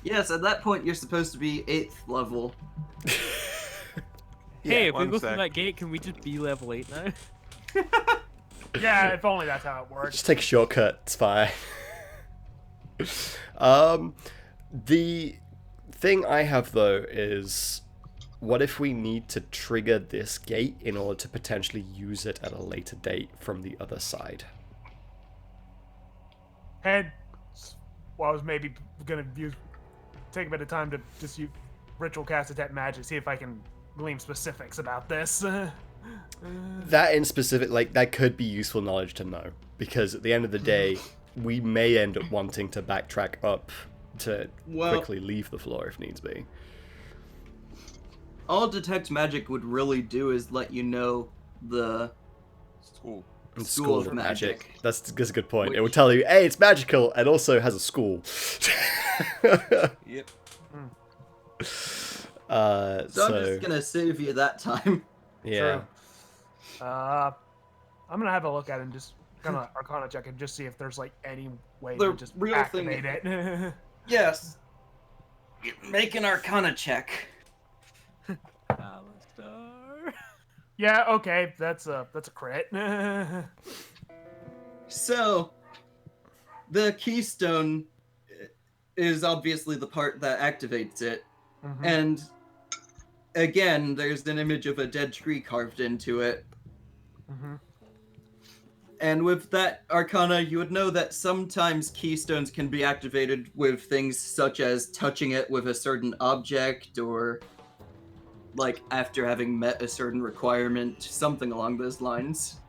Yes, at that point you're supposed to be 8th level. Hey, if we one go sec. through that gate, can we just be level 8 now? yeah, if only that's how it works. Just take a shortcut. It's fine. The thing I have though is, what if we need to trigger this gate in order to potentially use it at a later date from the other side? And well, I was maybe gonna take a bit of time to just use ritual cast detect magic, see if I can glean specifics about this. That in specific, like, that could be useful knowledge to know, because at the end of the day, we may end up wanting to backtrack up to Well- quickly leave the floor if needs be. All detect magic would really do is let you know the School. And School of Magic. That's a good point. It would Which- tell you, hey, it's magical, and also has a school. Yep. So I'm just gonna save you that time. yeah. True. I'm gonna have a look at it and just Arcana check and just see if there's like any way The to just real thing- activate it. Yes. Make an Arcana check. Alistar. Yeah, okay, that's a crit. So, the keystone is obviously the part that activates it. Mhm. And again, there's an image of a dead tree carved into it. Mhm. And with that Arcana, you would know that sometimes keystones can be activated with things such as touching it with a certain object or like after having met a certain requirement, something along those lines.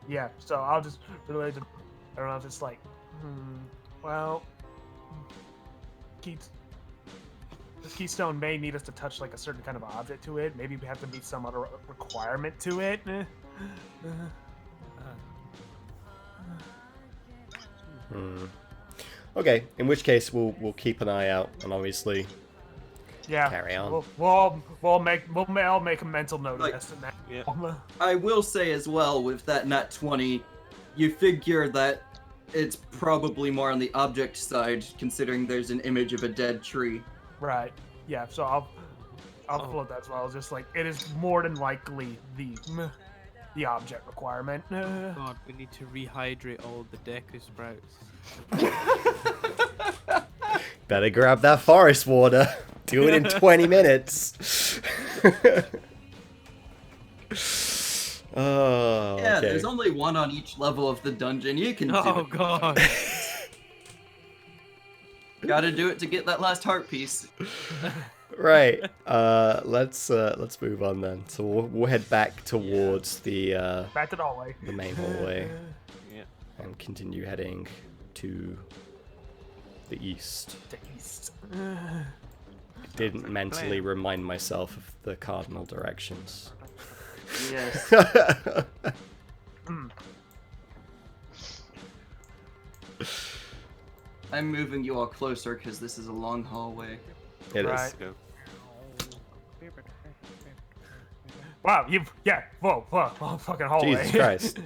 Yeah, so I'll just relate to. I don't know if it's like, well, the keystone may need us to touch like a certain kind of object to it. Maybe we have to meet some other requirement to it. Okay, in which case we'll keep an eye out and obviously Yeah, carry on. We'll all make a mental note Like- of this and that. Yeah. I will say as well, with that nat 20, you figure that it's probably more on the object side, considering there's an image of a dead tree. Right. Yeah. So I'll float that as well. Just like it is more than likely the object requirement. God, we need to rehydrate all the Deku sprouts. Better grab that forest water. Do it in 20 minutes. Oh, Yeah, okay. there's only one on each level of the dungeon. You can do Oh it. God. Gotta do it to get that last heart piece. Right. Let's move on then. So we'll head back towards the Back to the hallway. main hallway Yeah. and continue heading to the east. To east. Didn't mentally remind myself of the cardinal directions. Yes. I'm moving you all closer because this is a long hallway. It is. Right. Let's go. Wow. Whoa, fucking hallway. Jesus Christ.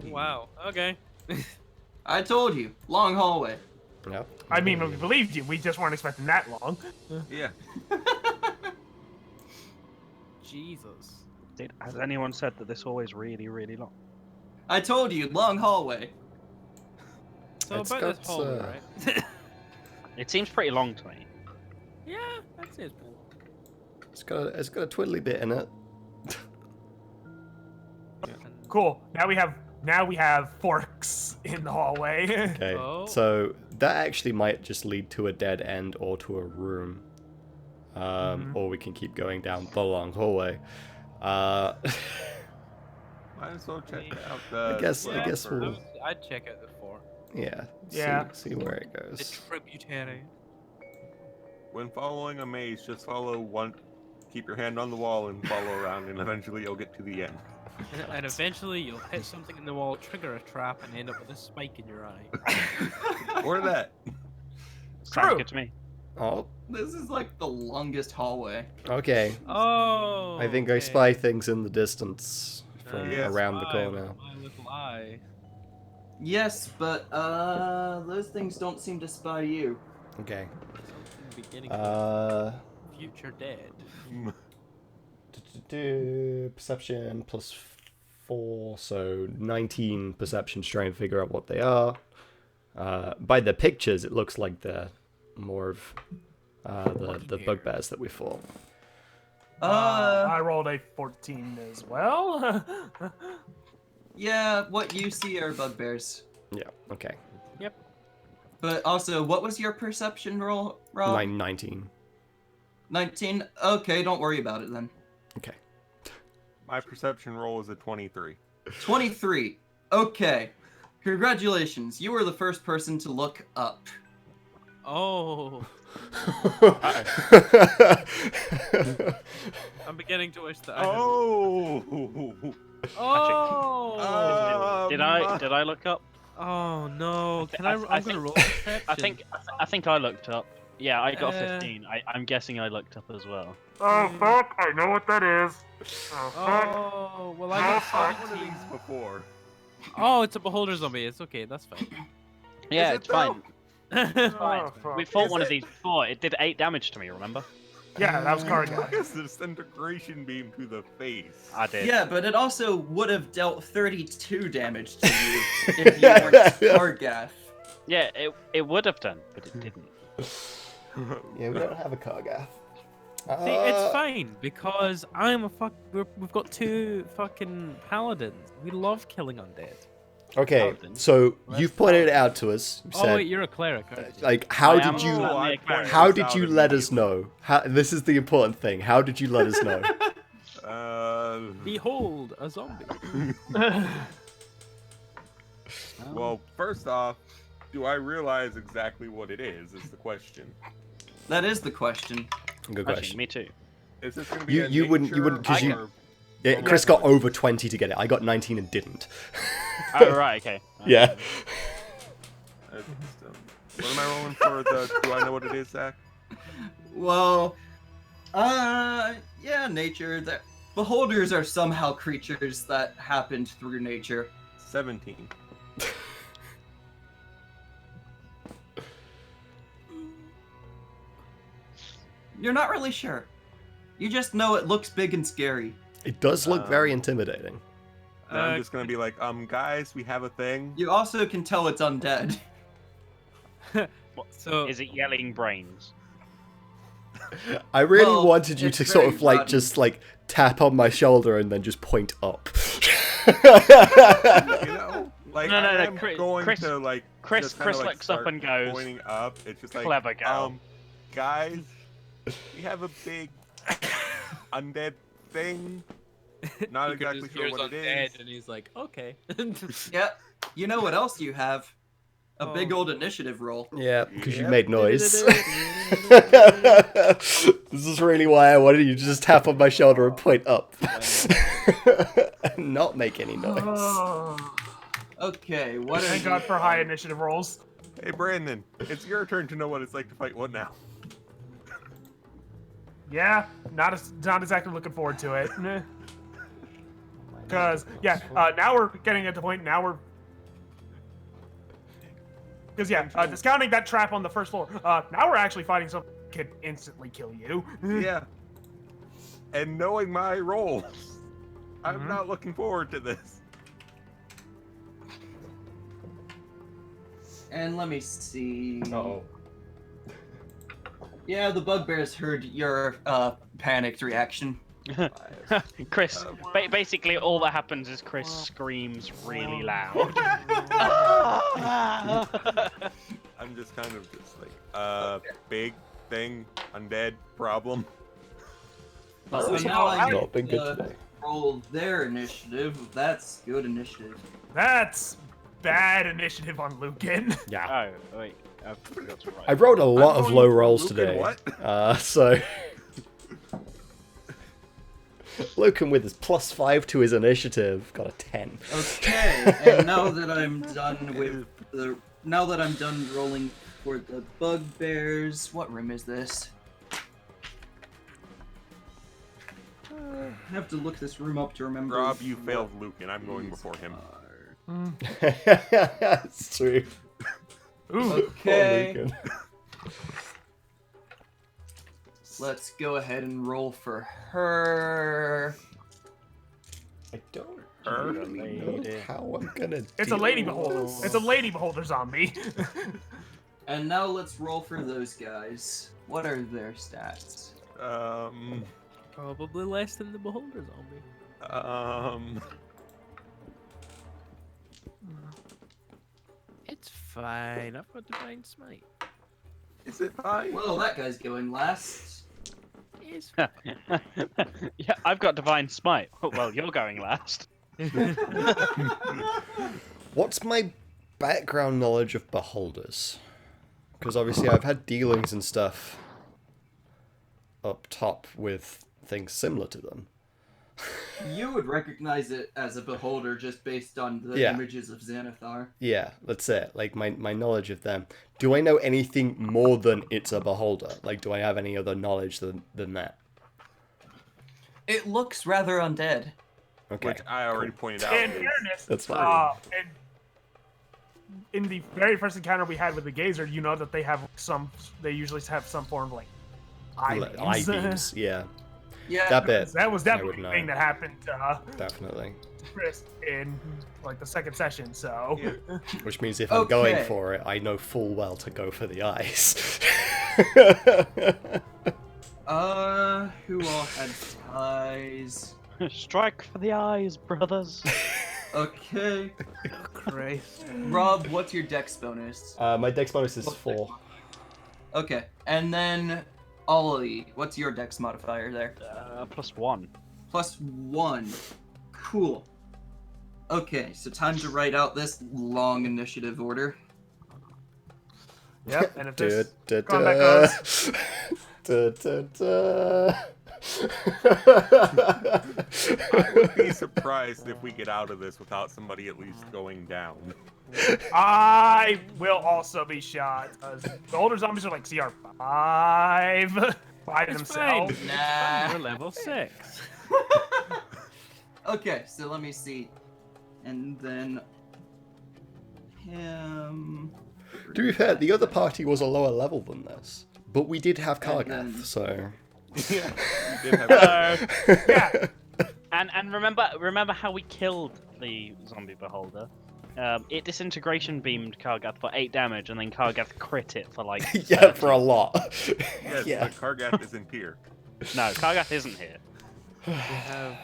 Wow. Okay. I told you, long hallway. Yep. I mean, we believed you. We just weren't expecting that long. Yeah. Jesus. Has anyone said that this hallway is really, really long? I told you, long hallway. So It's about got, this hallway, right? It seems pretty long to me. Yeah, I'd say it's pretty long. It's got a twiddly bit in it. Cool. Now we have forks in the hallway. Okay. Oh. So that actually might just lead to a dead end or to a room. Or we can keep going down the long hallway. Might as well check out the. I guess first. we'll I'd check out the fort. yeah. Yeah. See where it The goes. tributary. When following a maze, just follow one. Keep your hand on the wall and follow around, and eventually you'll get to the end. And eventually you'll hit something in the wall, trigger a trap, and end up with a spike in your eye. Or that. Sounds True. good to me. Oh, This is like the longest hallway. okay. Oh. I think I okay. spy things in the distance from Yes. around the Spy corner. with my little eye. Yes, but those things don't seem to spy you. Okay. Something beginning future dead. Perception plus 4, so 19 perception to try and figure out what they are. By the pictures, it looks like they're more of the bugbears that we fought. I rolled a 14 as well. Yeah, what you see are bugbears. Yeah, okay. But also, what was your perception roll, Rob? 19. 19? Okay, don't worry about it then. Okay. My perception roll is a 23. 23. Okay. Congratulations, you were the first person to look up. Oh. I'm beginning to wish that I had... Oh! Oh! Did I look up? Oh no! Can I I'm gonna roll perception. I think I looked up. Yeah, I got Uh, 15. I'm guessing I looked up as well. Oh fuck! I know what that is. Oh fuck! Oh, well, I Oh, got fuck. One of 17. these before. Oh, it's a beholder zombie. It's okay. That's fine. Yeah, Is it it's fine. It's Oh, fine. fuck. We fought Is one of it? these before. It did 8 damage to me, remember? Yeah, that was What Karga. is the disintegration beam to the face? I did. Yeah, but it also would have dealt 32 damage to you if you weren't Scargath. Yeah, it would have done, but it didn't. Yeah, we don't have a Kargath. See, it's fine because we've got 2 fucking paladins. We love killing undead. Okay, Paladin. so Let's you've pointed it out to us. You Oh said, wait, you're a cleric, aren't you? like, how I did am you? certainly I a cleric. How pointed did this you out let us immediately. know? This is the important thing. How did you let us know? Behold, a zombie. Well, first off, do I realize exactly what it is the question. That is the question. Good Actually, question. me too. Is this going to be You wouldn't 'cause you- or- Yeah, Chris got over 20 to get it. I got 19 and didn't. Oh, right, okay. Yeah. What am I rolling for? Do I know what it is, Zach? Well, yeah, nature. The beholders are somehow creatures that happened through nature. 17. You're not really sure. You just know it looks big and scary. It does look very intimidating. And I'm just going to be like, guys, we have a thing. You also can tell it's undead. So Is it yelling brains? I really Well, wanted you it's to sort very of like rotten. just like tap on my shoulder and then just point up. You know? Like, No, no, no, I'm Chris- going Chris- to, like, Chris just kinda, like, looks up start and goes, pointing up. It's just like, "Clever girl." Guys, we have a big undead thing. Not he could exactly just sure hear what it undead, is. and he's like, okay. Yeah. You know what else you have? A big Oh. old initiative roll. Yeah, because you Yep. made noise. This is really why I wanted you to just tap on my shoulder and point up. And not make any noise. Oh, Okay, what are thank you- God for high initiative rolls. Hey, Brandon, it's your turn to know what it's like to fight what now? Yeah, not exactly looking forward to it. Because now we're getting at the point. Now we're discounting that trap on the first floor. Now we're actually fighting something that could instantly kill you. Yeah. And knowing my roles, I'm Mhm. not looking forward to this. And let me see. Oh. Yeah, the bugbears heard your panicked reaction. Chris, basically all that happens is Chris screams really loud. I'm just kind of just like, big thing, undead problem. So so now I how- get Not been good to today. roll their initiative. That's good initiative. That's bad initiative on Lucan. Yeah. Oh, wait. I forgot to write. I rolled a lot I'm of going low for rolls Lucan today. what? So Lucan with his +5 to his initiative got a 10. Okay, and now that I'm done with now that I'm done rolling for the bugbears, what room is this? I have to look this room up to remember. Rob, you what failed Lucan. I'm going these before him. are. That's true. Ooh, Okay, Poor Lucan. let's go ahead and roll for her. I don't Her? really know how I'm gonna. it's a lady deal beholder. with It's a lady beholder zombie. And now let's roll for those guys. What are their stats? Probably less than the beholder zombie. It's fine. I've got divine smite. Is it fine? Well, that guy's going last. It's Yeah, I've got divine smite. Well, you're going last. What's my background knowledge of beholders? Because obviously I've had dealings and stuff up top with things similar to them. You would recognize it as a beholder just based on the Yeah. images of Xanathar. Yeah, that's it. Like my knowledge of them. Do I know anything more than it's a beholder? Like, do I have any other knowledge than that? It looks rather undead. Okay. Which I already pointed out. In is- fairness, That's fine. and in the very first encounter we had with the Gazer, you know that they have they usually have some form of like eye beams, yeah. Yeah. That bit. That was I definitely would the thing know. that happened to Definitely. Chris in like the second session. So Yeah. Which means if I'm going Okay. for it, I know full well to go for the eyes. Who all had ties? Strike for the eyes, brothers. Okay. Christ. Rob, what's your dex bonus? My dex bonus is What 4. Okay. And then Ollie, what's your dex modifier there? +1. +1. Cool. Okay, so time to write out this long initiative order. yep. And if Da, this da, combat da. goes, Da, da, da. I would be surprised if we get out of this without somebody at least going down. I will also be shot. 'Cause the older zombies are like CR 5 by It's themselves. fine. Nah. We're level 6. Okay, so let me see. And then him. To be fair, the other party was a lower level than this. But we did have And then- Kargath, so... Yeah, we did have Yeah. And remember how we killed the zombie beholder? It disintegration beamed Kargath for 8 damage, and then Kargath crit it for like. yeah, 30. for a lot. Yes, yeah. but Kargath isn't here. No, Kargath isn't here. We have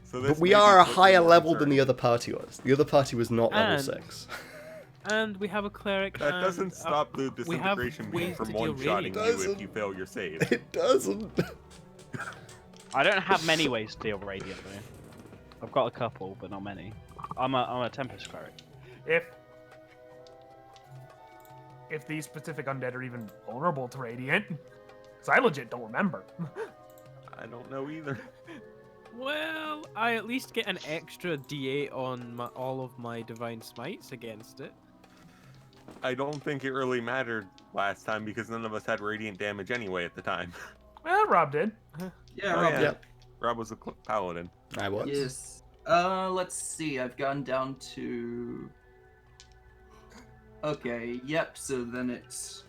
So this But we may be are a put higher in level than reserve. the other party was. The other party was not level And- 6. and we have a cleric. That and, doesn't stop the we have disintegration beam ways from to deal one-shotting you radiant. if you fail your save. It doesn't. I don't have many ways to deal radiant though. I've got a couple, but not many. I'm a Tempest cleric. If these specific undead are even vulnerable to radiant, because I legit don't remember. I don't know either. Well, I at least get an extra D8 on all of my divine smites against it. I don't think it really mattered last time because none of us had radiant damage anyway at the time. Well, Rob did. Yeah, Oh, Rob. yeah. Yep. Rob was a paladin. I was. Yes. Let's see. I've gone down to. Okay. Yep. So then it's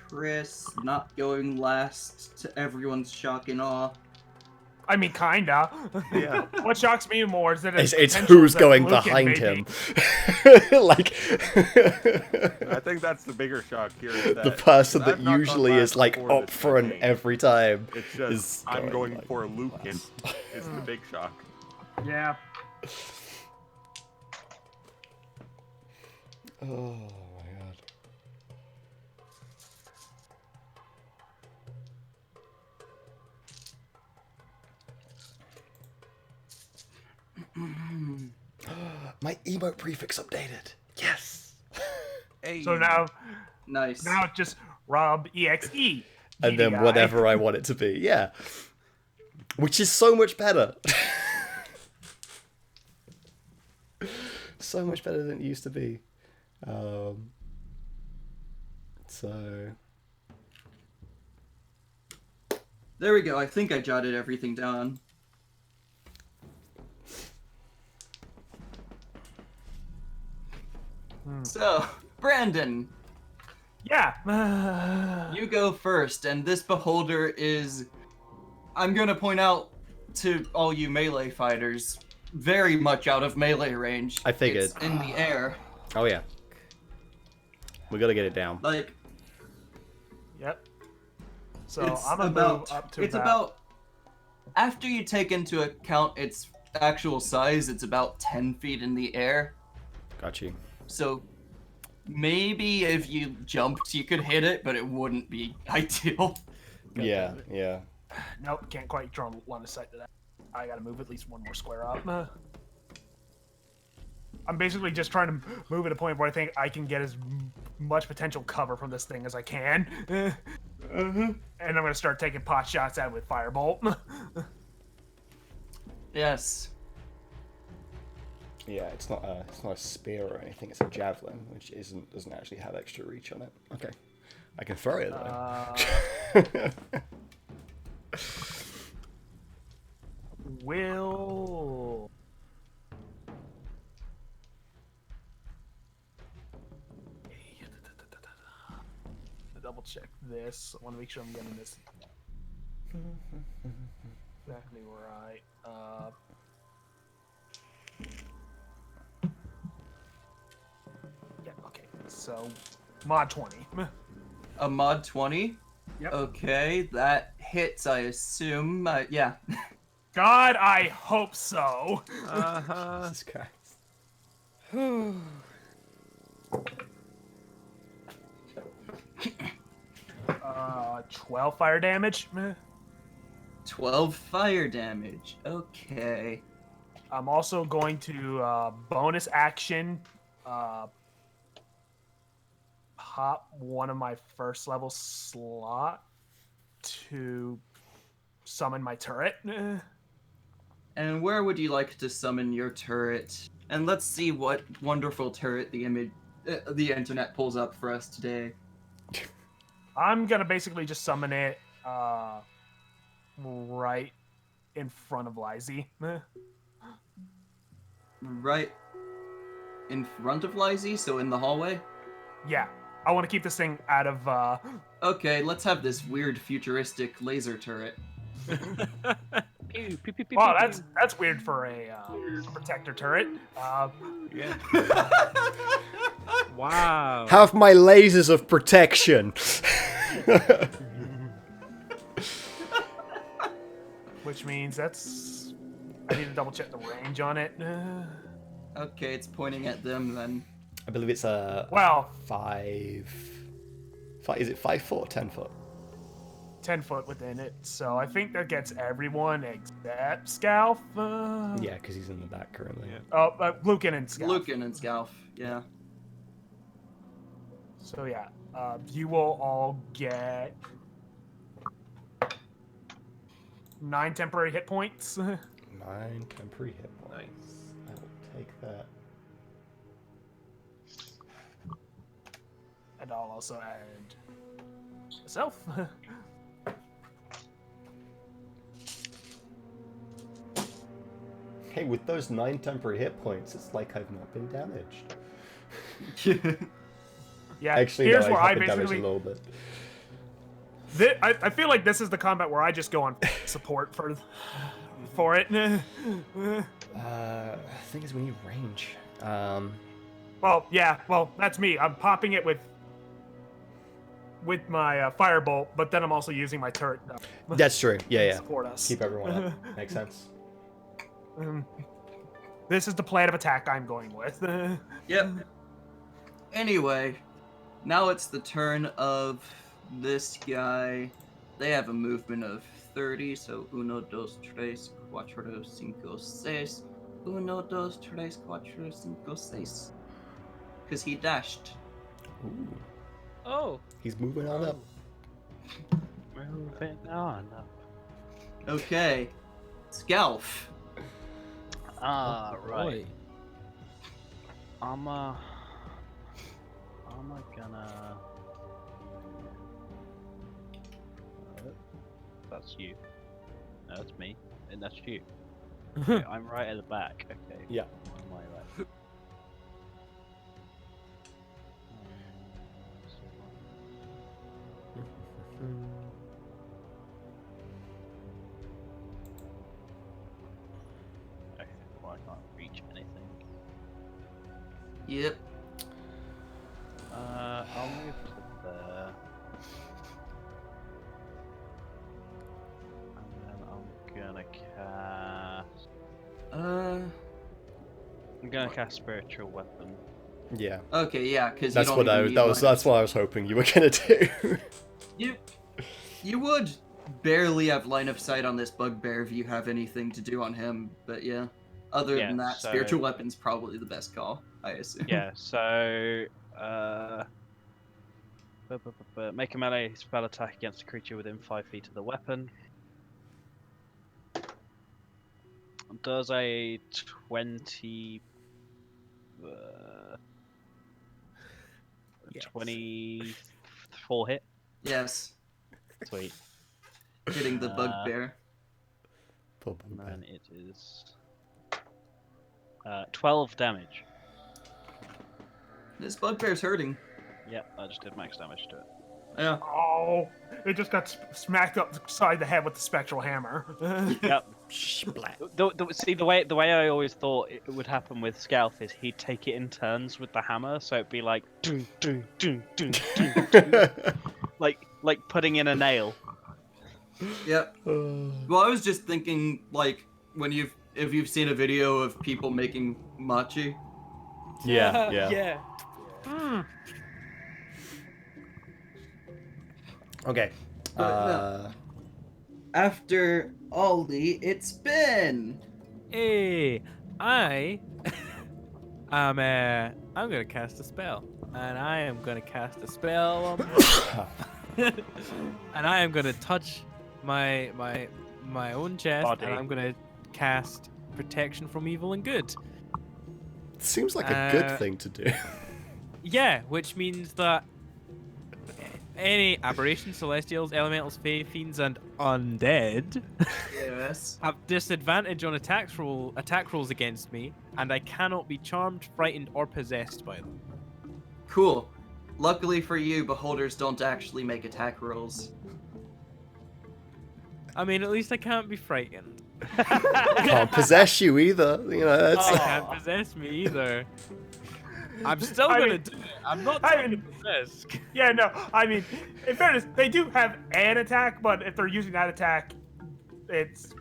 Chris not going last to everyone's shock and awe. I mean, kinda. Yeah. What shocks me more is that It's potential who's that going Lucan behind may him. be- like I think that's the bigger shock here. Is that the person I've that not gone usually last is like before up this front campaign. every time. It's is just I'm going, going like, for Lucan. last. It's the big shock. Yeah. Oh my god. My emote prefix updated. Yes. Hey. So now Nice. it's just Rob EXE. And then GDI. whatever I want it to be. Yeah. Which is so much better. So much better than it used to be. So There we go. I think I jotted everything down. So, Brandon, Yeah. you go first, and this beholder is. I'm gonna point out to all you melee fighters, very much out of melee range. I figured. It's in the air. oh yeah. We gotta get it down. Like, Yep. So it's I'm gonna about. move up to It's about. After you take into account its actual size, it's about 10 feet in the air. Got you. So maybe if you jumped, you could hit it, but it wouldn't be ideal. Yeah, yeah. Nope, can't quite draw line of sight to that. I gotta move at least one more square up. I'm basically just trying to move at a point where I think I can get as much potential cover from this thing as I can. And I'm gonna start taking pot shots at it with firebolt. Yes. Yeah, it's not a spear or anything, it's a javelin, which doesn't actually have extra reach on it. Okay. I can throw it though. will. Double check this. I want to make sure I'm getting this exactly right. Yeah, okay. So, mod 20. A mod 20? Yep. Okay, that hits, I assume. Yeah. God, I hope so. Uh-huh. Jesus Christ. 12 fire damage. 12 fire damage. Okay. I'm also going to bonus action pop one of my first level slot to summon my turret. And where would you like to summon your turret? And let's see what wonderful turret the internet pulls up for us today. I'm gonna basically just summon it right in front of Lizzie. Right in front of Lizzie, so in the hallway? Yeah, I want to keep this thing out of. Okay, let's have this weird futuristic laser turret. Pew, pew, pew, pew, Wow, pew, that's weird for a protector turret. Yeah. Wow. Have my lasers of protection. Which means that's. I need to double check the range on it. Okay, it's pointing at them then. I believe it's a Well, 5. Is it 5 foot or 10 foot? 10 foot within it, so I think that gets everyone except Scalf. Yeah, because he's in the back currently. Yeah. Oh, Lucan and Scalf. Lucan and Scalf, yeah. So yeah, you will all get 9 temporary hit points. 9 temporary hit points. I will take that. And I'll also add myself. Hey, with those 9 temporary hit points, it's like I've not been damaged. Yeah, Actually, here's no, where I I have been damaged a basically. little bit. I feel like this is the combat where I just go on support for it. Thing is, we need range. Well, yeah, well that's me. I'm popping it with my firebolt, but then I'm also using my turret. That's true. Yeah, to yeah. Support us. Keep everyone up. Makes sense. This is the plan of attack I'm going with. Yep. Anyway, now it's the turn of this guy. They have a movement of 30, so 1, 2, 3, 4, 5, 6. 1, 2, 3, 4, 5, 6. Because he dashed. Ooh, Oh. he's moving on up. Moving on up. Okay. Scalf. Ah, Oh, right. boy. I'm gonna. That's you. No, that's me. And that's you. Okay, I'm right at the back. Okay. Yeah. On my right. Okay, well, I can't reach anything. Yep. I'll move to there. And then I'm gonna cast. I'm gonna cast spiritual weapon. Yeah. Okay, yeah, because That's you what don't I even that need was. one. That's what I was hoping you were gonna do. You would barely have line of sight on this bugbear if you have anything to do on him, but yeah. Other Yeah, than that, so- spiritual weapon's probably the best call, I assume. Yeah, so make a melee spell attack against a creature within 5 feet of the weapon. Does a 20 Yes. 24 hit? Yes, Sweet. hitting the Uh, bugbear. Poor And bugbear. then it is 12 damage. This bugbear's hurting. Yep, I just did max damage to it. Yeah. Oh, it just got smacked upside the head with the spectral hammer. Yep. Splat. See, the way I always thought it would happen with Scalf is he'd take it in turns with the hammer, so it'd be like dun, dun, dun, dun, dun, dun, like putting in a nail. Yep. Well, I was just thinking, like, if you've seen a video of people making matcha. Yeah. Yeah. Okay. But no. After Aldi, it's Ben. Hey, I'm gonna cast a spell, and I am gonna cast a spell on and I am gonna touch my own chest, Body. and I'm gonna cast protection from evil and good. Seems like a good Uh, thing to do. Yeah, which means that any aberrations, celestials, elementals, fae, fiends, and undead Yes. have disadvantage on attack rolls against me, and I cannot be charmed, frightened, or possessed by them. Cool. Luckily for you, beholders don't actually make attack rolls. I mean, at least I can't be frightened. Can't possess you either. You know, that's. They can't possess me either. I'm still I gonna mean- do it. I'm not I trying to mean- possess. Yeah, no, I mean, in fairness, they do have an attack, but if they're using that attack, it's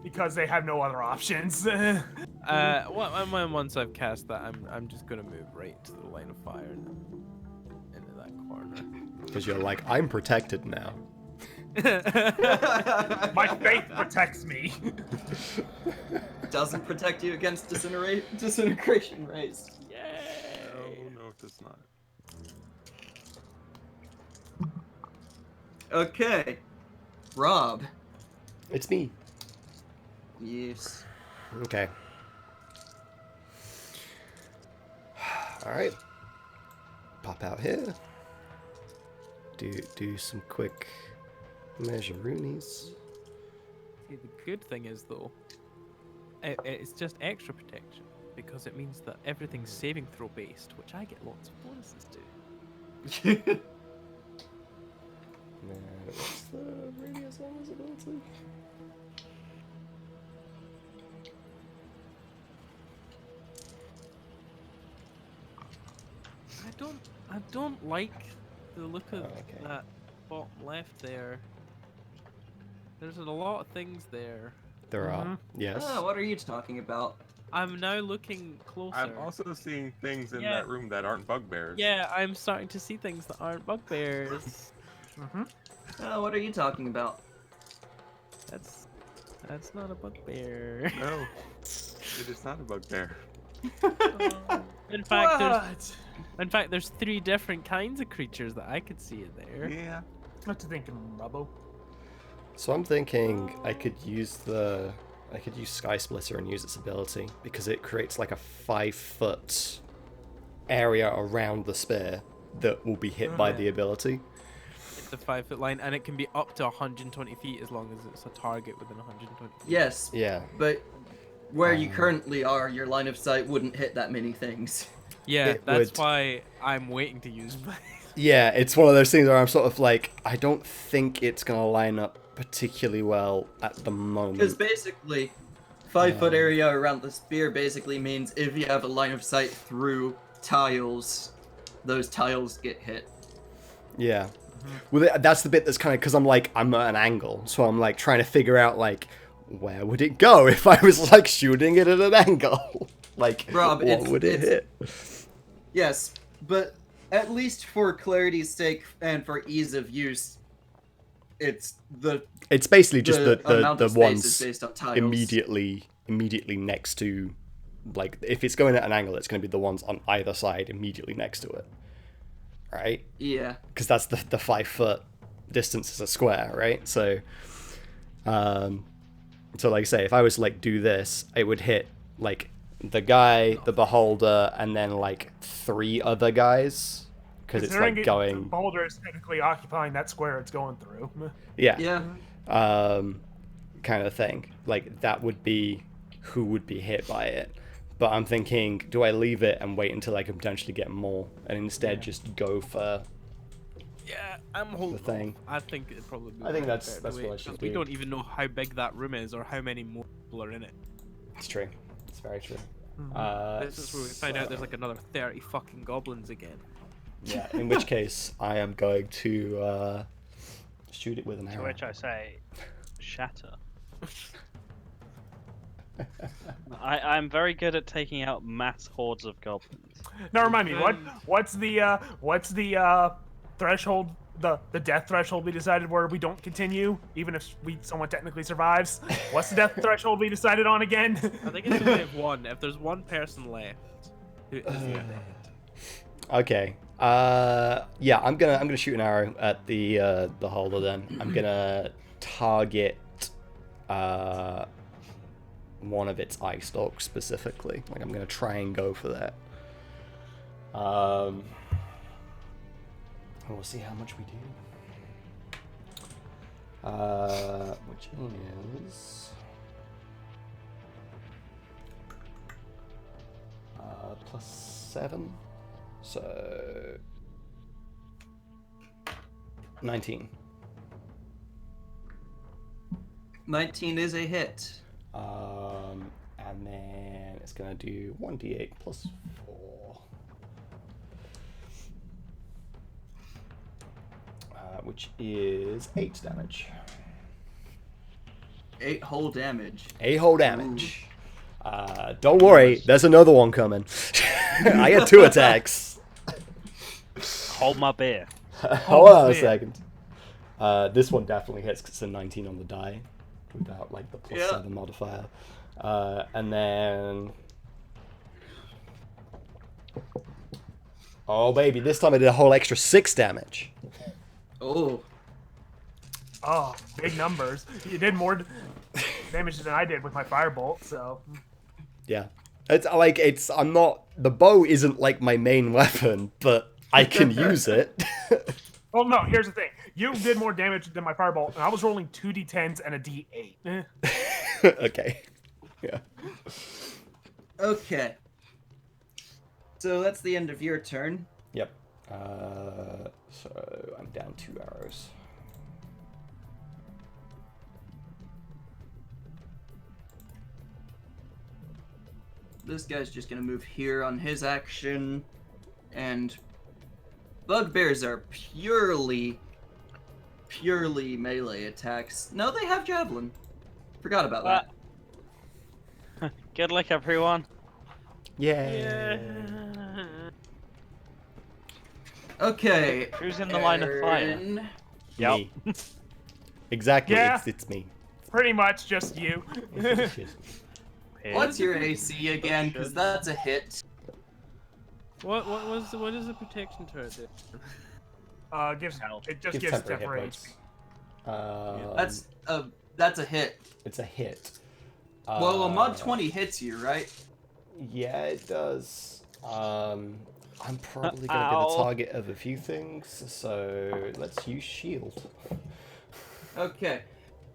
because they have no other options. Once I've cast that, I'm just gonna move right to the line of fire and into that corner. Because you're like, I'm protected now. My faith protects me. Doesn't protect you against disintegration rays. No, it does not. Okay. Rob. It's me. Yes. Okay. Alright. Pop out here. Do some quick measuroonies. See, the good thing is though, it's just extra protection because it means that everything's saving throw based, which I get lots of bonuses to. What's the radius on this ability? I don't like the look of Okay. that bottom left there. There's a lot of things there. There are. Yes. Ah, what are you talking about? I'm now looking closer. I'm also seeing things in Yeah. that room that aren't bugbears. Yeah, I'm starting to see things that aren't bugbears. Ah, what are you talking about? That's not a bugbear. No, it is not a bugbear. In fact, there's 3 different kinds of creatures that I could see in there. Yeah. What you thinking, Rubbo? So I'm thinking I could use Sky Splitter and use its ability because it creates like a 5-foot area around the spear that will be hit by the ability. It's a 5-foot line, and it can be up to 120 feet as long as it's a target within 120 feet. Yes, Yeah. but where you currently are, your line of sight wouldn't hit that many things. Yeah, It that's would- why I'm waiting to use my. Yeah, it's one of those things where I'm sort of like, I don't think it's gonna line up particularly well at the Because moment. basically, 5-foot area around the spear basically means if you have a line of sight through tiles, those tiles get hit. Yeah. Well, that's the bit that's kind of because I'm like, I'm at an angle, so I'm like trying to figure out like, where would it go if I was like shooting it at an angle? Like, Rob, what would it hit? Yes, but at least for clarity's sake and for ease of use, it's It's basically just the amount of space is ones based on tiles. immediately next to, like, if it's going at an angle, it's going to be the ones on either side immediately next to it, right? Yeah. Because that's the 5-foot distance is a square, right? So like I say, if I was to, like, do this, it would hit like the guy, the beholder, and then like 3 other guys, because it's like The going. boulder is technically occupying that square it's going through. Yeah. Yeah. kind of thing. Like, that would be who would be hit by it. But I'm thinking, do I leave it and wait until I can potentially get more, and instead just go for Yeah, I'm holding. the thing? I think it'd probably be. I think better that's to what I wait, should 'cause we do. don't even know how big that room is or how many more people are in it. It's true. It's very true. This is where we find out there's like another 30 fucking goblins again. Yeah, in which case I am going to shoot it with an To arrow. which I say, shatter. I'm very good at taking out mass hordes of goblins. Now remind me, what's the threshold, the death threshold we decided where we don't continue, even if someone technically survives? What's the death threshold we decided on again? I think it's only one. If there's one person left, who is dead. Okay. Yeah, I'm gonna shoot an arrow at the holder then. I'm gonna target one of its eye stalks specifically. Like, I'm gonna try and go for that. And we'll see how much we do. Which is +7, so 19. 19 is a hit. And then it's gonna do 1d8 +4. Which is 8 damage. 8 whole damage. 8 whole damage. Don't worry, there's another one coming. I get 2 attacks. Hold my beer. Hold on a beer. second. This one definitely hits because it's a 19 on the die, without like the +7 modifier. And then, oh baby, this time I did a whole extra 6 damage. Oh. Oh, big numbers. You did more damage than I did with my firebolt, so. Yeah, I'm not, the bow isn't like my main weapon, but I can use it. Well, no, here's the thing. You did more damage than my firebolt, and I was rolling 2d10s and a d8. Okay. Yeah. Okay. So that's the end of your turn. Yep. So I'm down 2 arrows. This guy's just gonna move here on his action, and bugbears are purely melee attacks. No, they have javelin. Forgot about that. Good luck, everyone. Yeah. Okay. Who's in the line of fire? Aaron. Yep. Me. Exactly. Yeah. It's me. Pretty much just you. What's your AC again? Because that's a hit. What is the protection turret do? It just Gives gives temporary hit temporary points. HP. That's a hit. It's a hit. Well, a mod 20 hits you, right? Yeah, it does. I'm probably gonna be Ow. the target of a few things, so let's use shield. Okay.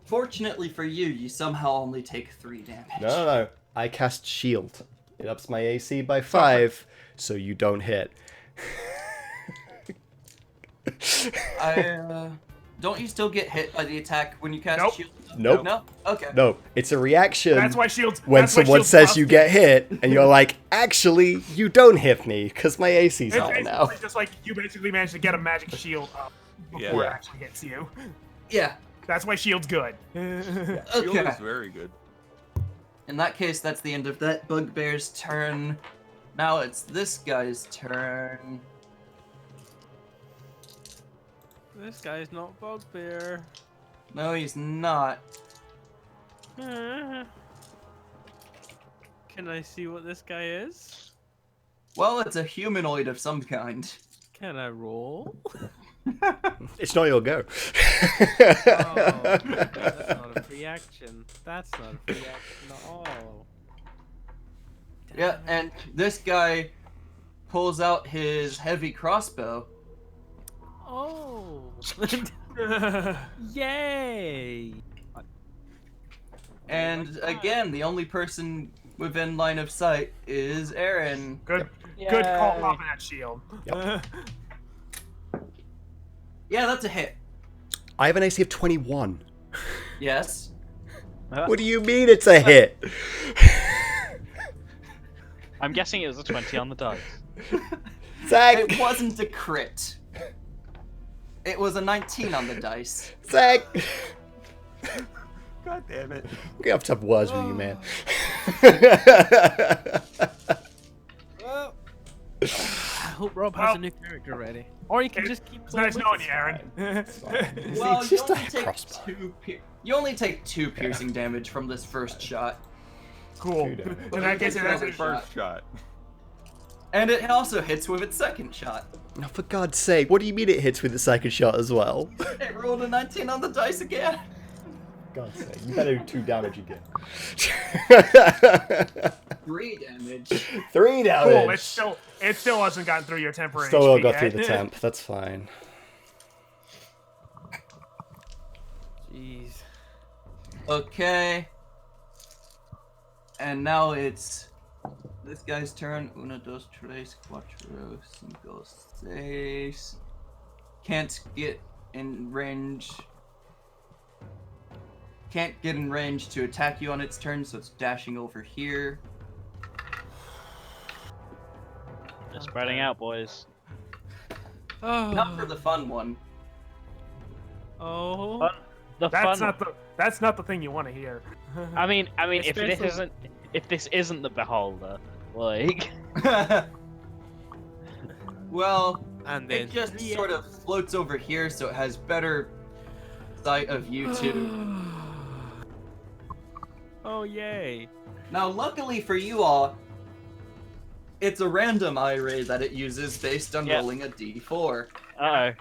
Fortunately for you, you somehow only take 3 damage. No. I cast shield. It ups my AC by 5, so you don't hit. Don't you still get hit by the attack when you cast Nope. shield? Nope. No? Okay. No, it's a reaction. That's why shields. when that's why someone shields says buff you get hit, and you're like, actually, you don't hit me, because my AC's It's high now. basically just like you basically managed to get a magic shield up before it Yeah. actually hits you. Yeah. That's why shield's good. Shield Okay. is very good. In that case, that's the end of that bugbear's turn. Now it's this guy's turn. This guy's not bugbear. No, he's not. Can I see what this guy is? Well, it's a humanoid of some kind. Can I roll? It's not your go. Oh, that's not a free action. That's not a free action at all. Yeah, and this guy pulls out his heavy crossbow. Oh! Yay! And again, the only person within line of sight is Aaron. Good call Yay. popping that shield. Yep. Yeah, that's a hit. I have an AC of 21. Yes. What do you mean it's a hit? I'm guessing it was a 20 on the dice. Zach! It wasn't a crit. It was a 19 on the dice. Zach! God damn it. We have to have words with you, man. Well, I hope Rob has a new character ready. Or you can just keep It's nice playing knowing with you, Aaron. Well, It's you just a only take crossbow. you only take 2 piercing damage from this first shot. Cool. Dude, In that case, But that's you a take First shot. And it also hits with its second shot. Oh, for God's sake, what do you mean it hits with the second shot as well? It rolled a 19 on the dice again. God's sake, you better do 2 damage again. 3 damage. 3 damage! cool. It still hasn't gotten through your temporary. Still will HP go yet. through the temp, that's fine. Jeez. Okay. And now it's this guy's turn. Uno, dos, tres, cuatro, cinco, seis. Can't get in range. Can't get in range to attack you on its turn, so it's dashing over here. They're spreading out, boys. Oh. Not for the fun one. Oh. Fun. The That's fun. not the thing you want to hear. I mean, Especially- if this isn't the beholder, like, Well, And then it just sort of floats over here, so it has better sight of you two. Oh yay. Now, luckily for you all, it's a random eye ray that it uses based on Yeah. rolling a d4. uh-oh.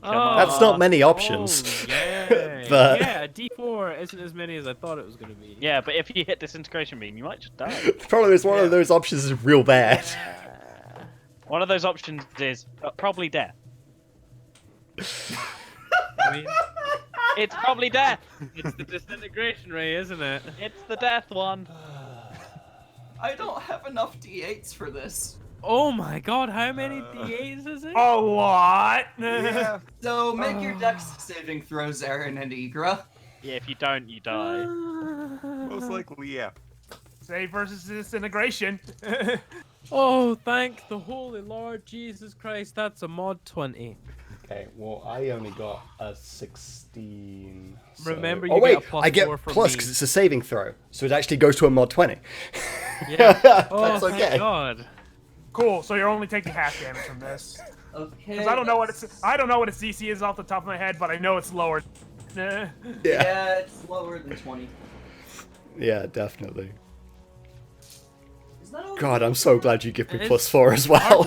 Come Oh. on. That's not many options. Oh, yay. But- Yeah, D4 isn't as many as I thought it was going to be. Yeah, but if you hit disintegration beam, you might just die. The problem is one of those options is real bad. One of those options is probably death. I mean, It's probably death. it's the disintegration ray, isn't it? It's the death one. I don't have enough d8s for this. Oh my god, how many D8s is it? A lot. Yeah. So make your dex saving throws, Aaron and Igra. Yeah, if you don't, you die. Most likely, yeah. Save versus disintegration. Oh, thank the holy Lord Jesus Christ, that's a mod 20. Okay, well, I only got a 16. so- Remember, you oh, wait, get a plus I get 4 from plus me. because it's a saving throw, so it actually goes to a mod 20. Yeah. Oh, That's thank okay. God. Cool. So you're only taking half damage from this. Okay. 'Cause I don't know what its DC is off the top of my head, but I know it's lower. Yeah. Yeah, it's lower than 20. Yeah, definitely. Is that all? God, I'm so glad you give me Is- plus 4 as Our well.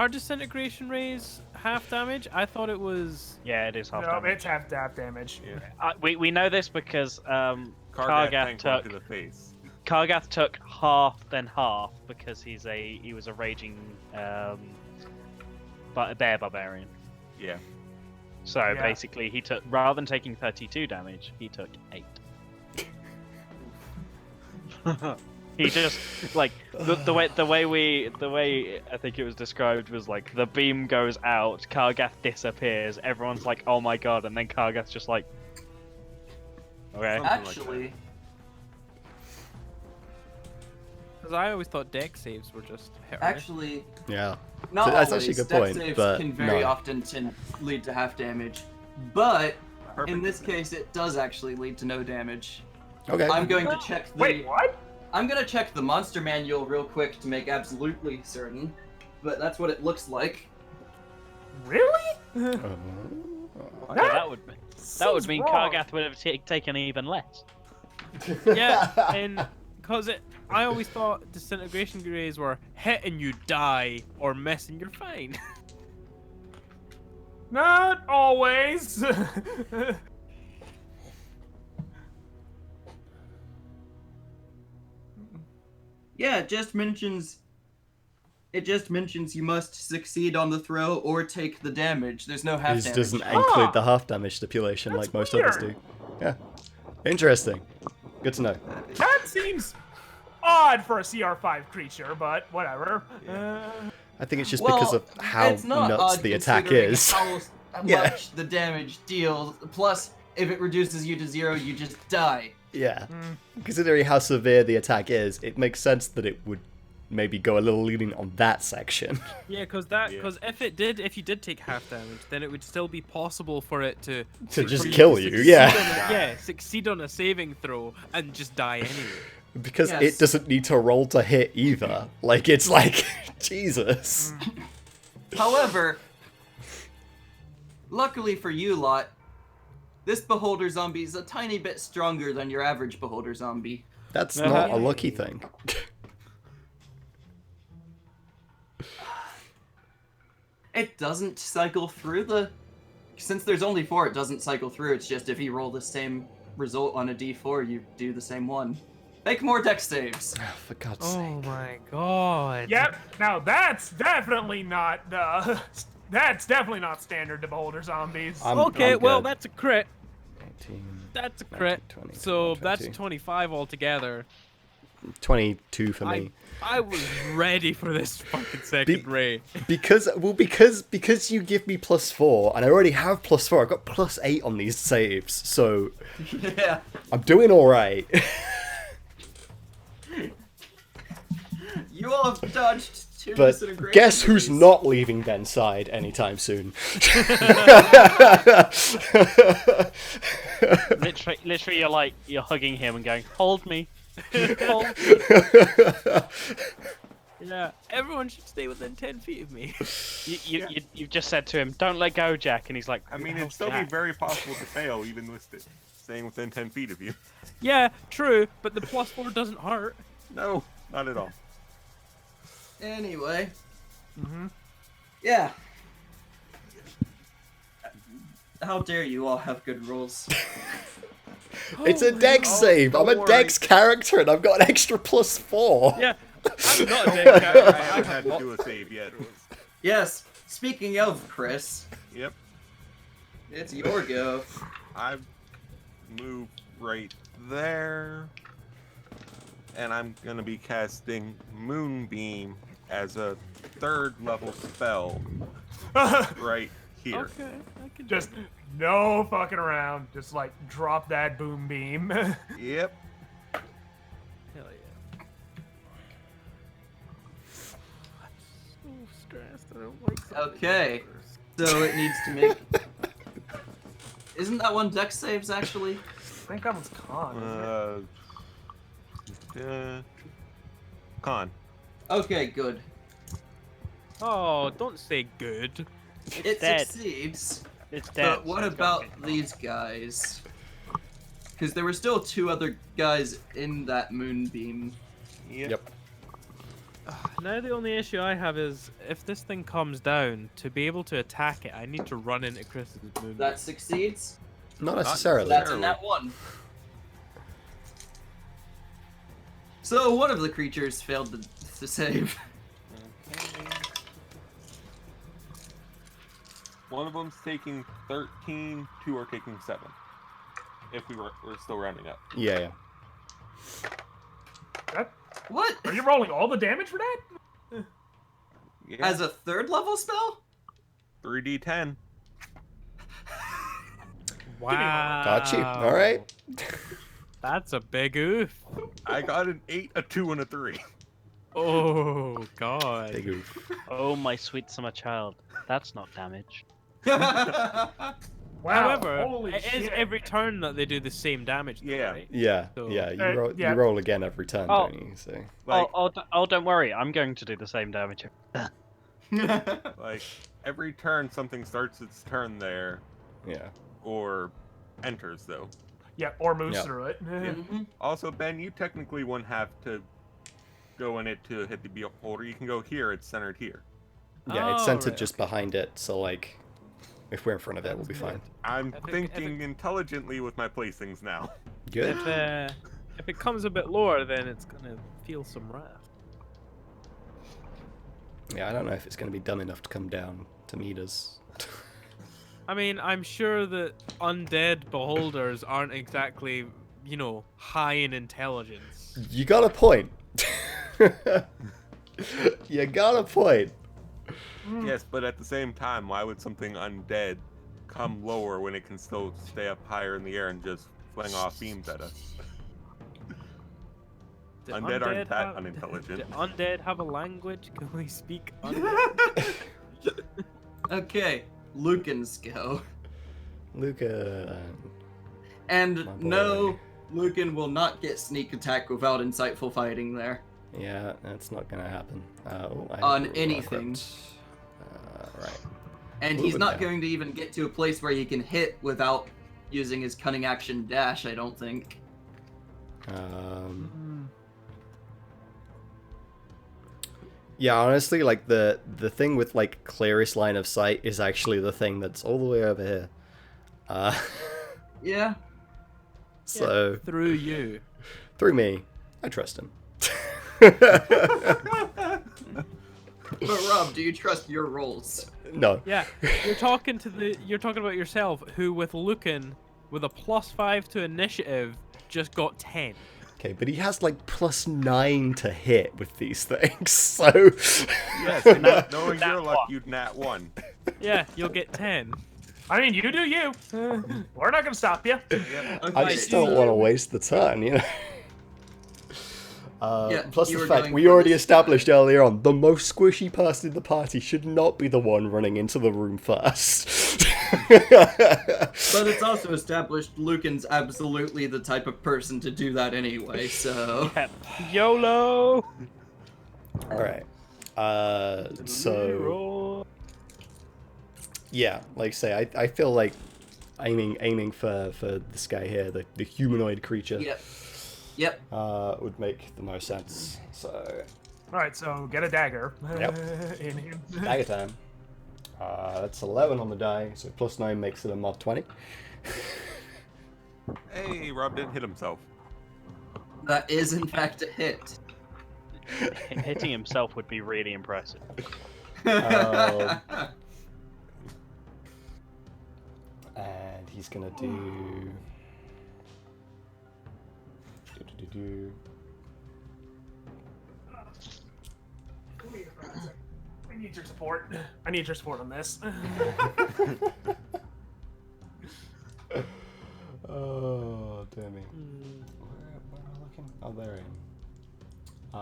disintegration rays half damage? I thought it was... Yeah, it is half No, damage. it's half damage. We know this because Kargath Kargath tanked one took to the face. Kargath took half then half because he was a raging bear barbarian. Yeah. So Yeah. basically, he took rather than taking 32 damage, he took 8. He just like the way I think it was described was like the beam goes out, Kargath disappears, everyone's like, oh my god, and then Kargath's just like, okay. Actually, Because I always thought deck saves were just hit or miss. actually, Yeah. not That's always. actually a good Dex point, saves but can very no. often lead to half damage. But Perfect. in this case, it does actually lead to no damage. Okay. I'm going to check the. Wait, what? I'm gonna check the monster manual real quick to make absolutely certain, but that's what it looks like. Really? Okay, that would mean wrong. Kargath would have taken even less. Yeah, and because I always thought disintegration rays were hit and you die, or miss and you're fine. Not always. Yeah, it just mentions you must succeed on the throw or take the damage. There's no half It damage. doesn't Ah! include the half damage stipulation That's like most others do. weird. Yeah. Interesting. Good to know. That seems odd for a CR5 creature, but whatever. I think it's just because of how it's not nuts odd the attack considering is. How Yeah. much the damage deals. Plus, if it reduces you to 0, you just die. Yeah. Considering how severe the attack is, it makes sense that it would maybe go a little lenient on that section. Yeah, because if you did take half damage, then it would still be possible for it to just for kill to you, succeed yeah. on succeed on a saving throw and just die anyway. Because Yes. it doesn't need to roll to hit either. Like, it's like, Jesus. However, luckily for you lot, this Beholder Zombie is a tiny bit stronger than your average Beholder Zombie. That's not a lucky thing. It doesn't cycle through the... Since there's only 4, it doesn't cycle through. It's just if you roll the same result on a d4, you do the same one. Make more dex saves. Oh, for God's Oh sake. my god. Yep. Now that's definitely not that's definitely not standard to Beholder Zombies. Okay, I'm well good. that's a crit. 18, That's a crit. 19, 20, So 21, that's 22. 25 altogether. 22 for me. I was ready for this fucking second ray. Because you give me +4, and I already have +4, I've got +8 on these saves, so Yeah. I'm doing alright. You all have dodged 2 But disintegration guess who's rays. not leaving Ben's side anytime soon? Literally, you're hugging him and going, "Hold me, hold me." Yeah, everyone should stay within 10 feet of me. You've just said to him, "Don't let go, Jack," and he's like, I mean, "Who the it'd hell's still be Jack?" very possible to fail, even with staying within 10 feet of you. Yeah, true, but the +4 doesn't hurt. No, not at all. Anyway. Yeah. How dare you all have good rolls? It's a dex save! I'm a don't dex character and I've got an extra +4! Yeah, I'm not a dead character. I haven't had to do a save yet. Yes, speaking of Chris, Yep, it's your go. I've moved right there. And I'm going to be casting Moonbeam as a 3rd level spell right here. Okay, I can Just no fucking around. Just like drop that boom beam. Yep. Hell yeah. I'm so stressed. I don't like something Okay. So it needs to make... Isn't that one dex saves, actually? I think that one's con. Isn't it? Con. Okay, good. Oh, don't say good. It dead. succeeds. It's dead. But what about these guys? Because there were still 2 other guys in that moonbeam. Yep. Now the only issue I have is if this thing comes down, to be able to attack it, I need to run into Chris's moon. That succeeds. Not necessarily. That's in that one. So one of the creatures failed to save. Okay. One of them's taking 13, 2 are taking 7. If we're still rounding up. Yeah. What? Are you rolling all the damage for that? Yeah. As a 3rd level spell? 3d10. Wow. Got you. Alright. That's a big oof. I got an 8, a 2, and a 3. Oh god. Big oof. Oh, my sweet summer child. That's not damage. Wow. However, holy it is shit. every turn that they do the same damage. Though, Yeah. Right? Yeah, So- yeah. yeah. You roll again every turn, Oh. don't you? So. Like, Oh, don't worry. I'm going to do the same damage. like every turn something starts its turn there, Yeah. or enters though. Yeah, or moves Yeah. through it. Mhm. Also, Ben, you technically wouldn't have to go in it to hit the beholder. You can go here. It's centered here. Yeah, it's Oh, centered right, just behind it, so like, if we're in front of it, we'll be fine. I'm If it- thinking intelligently with my placings now. Good. If it comes a bit lower, then it's gonna feel some wrath. Yeah, I don't know if it's going to be dumb enough to come down to meet us. I mean, I'm sure that undead beholders aren't exactly high in intelligence. You got a point. You got a point. Yes, but at the same time, why would something undead come lower when it can still stay up higher in the air and just fling off beams at us? Do Undead aren't that have- unintelligent. Do undead have a language? Can we speak undead? Okay, Lucan's go. Luca. And My boy. no, Lucan will not get sneak attack without insightful fighting there. Yeah, that's not gonna happen. On anything. Right. And Ooh, he's not okay. going to even get to a place where he can hit without using his cunning action dash, I don't think. Yeah, honestly, like the thing with like clearest line of sight is actually the thing that's all the way over here. Yeah. So Through you. through me, I trust him. But Rob, do you trust your rolls? No. Yeah, you're talking about yourself, who with Lucan with a +5 to initiative just got 10. Okay, but he has like +9 to hit with these things, so. Yes, and knowing your luck, you'd nat 1. Yeah, you'll get 10. I mean, you do you. We're not gonna stop you. I just don't want to waste the turn, you know. Yeah, Plus you the were fact going we for already this- established earlier on, the most squishy person in the party should not be the one running into the room first. But it's also established Lucan's absolutely the type of person to do that anyway, so... YOLO. Alright. So... Yeah, like I say, I feel like aiming for this guy here, the humanoid creature, Yep. would make the most sense. So, All right, so get a dagger. Yep. In him. dagger time. That's 11 on the die, so +9 makes it a mod 20. Hey, Rob didn't hit himself. That is in fact a hit. Hitting himself would be really impressive. Um, and he's gonna do. I need your support. I need your support on this. Oh, dear me. Where am I looking? Oh, there I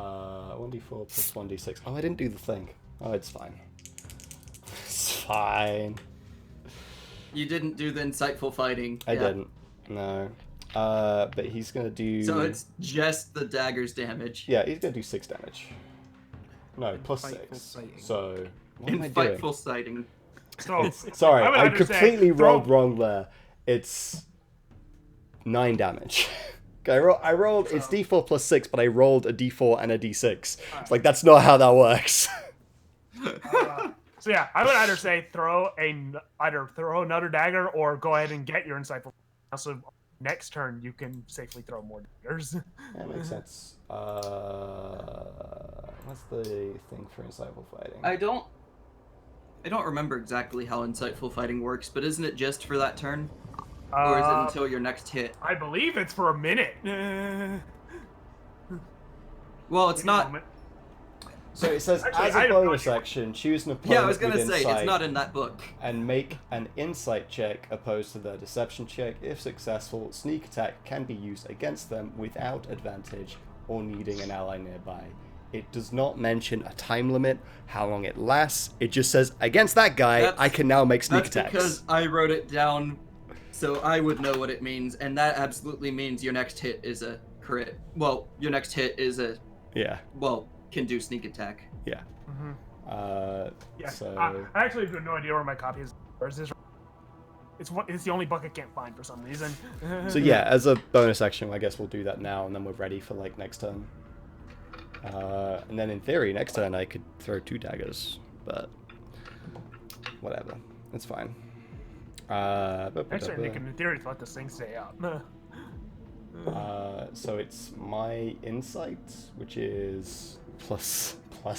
am. 1d4 plus 1d6. Oh, I didn't do the thing. Oh, it's fine. It's fine. You didn't do the insightful fighting. I Yeah. didn't. No. But he's gonna do. So it's just the dagger's damage. Yeah, he's gonna do 6 damage. No, plus Fightful 6. sighting. So. What In am I doing? fightful sighting. So, Sorry, I would I either say completely throw- rolled wrong there. It's 9 damage. Okay, I rolled. It's D4 plus 6, but I rolled a D4 and a D6. It's like that's not how that works. So yeah, I would either say either throw another dagger or go ahead and get your insightful. Also, next turn you can safely throw more daggers. That makes sense. What's the thing for insightful fighting? I don't remember exactly how insightful fighting works, but isn't it just for that turn? Or is it until your next hit? I believe it's for a minute. Well, it's not. So it says, Actually, as I a have no bonus idea. action, choose an opponent Yeah, I was gonna with say, insight it's not in that book. and make an insight check opposed to their deception check. If successful, sneak attack can be used against them without advantage or needing an ally nearby. It does not mention a time limit, how long it lasts. It just says, against that guy, That's- I can now make sneak That's attacks. because I wrote it down, so I would know what it means, and that absolutely means your next hit is a crit. Well, your next hit is can do sneak attack. Yeah. Yeah, So I actually have no idea where my copy is. Where is this? It's the only book I can't find for some reason. So yeah, as a bonus action, I guess we'll do that now, and then we're ready for like next turn. And then in theory, next turn I could throw 2 daggers, but whatever, it's fine. Actually, I think in theory, let this thing stay up. So it's my insight, which is plus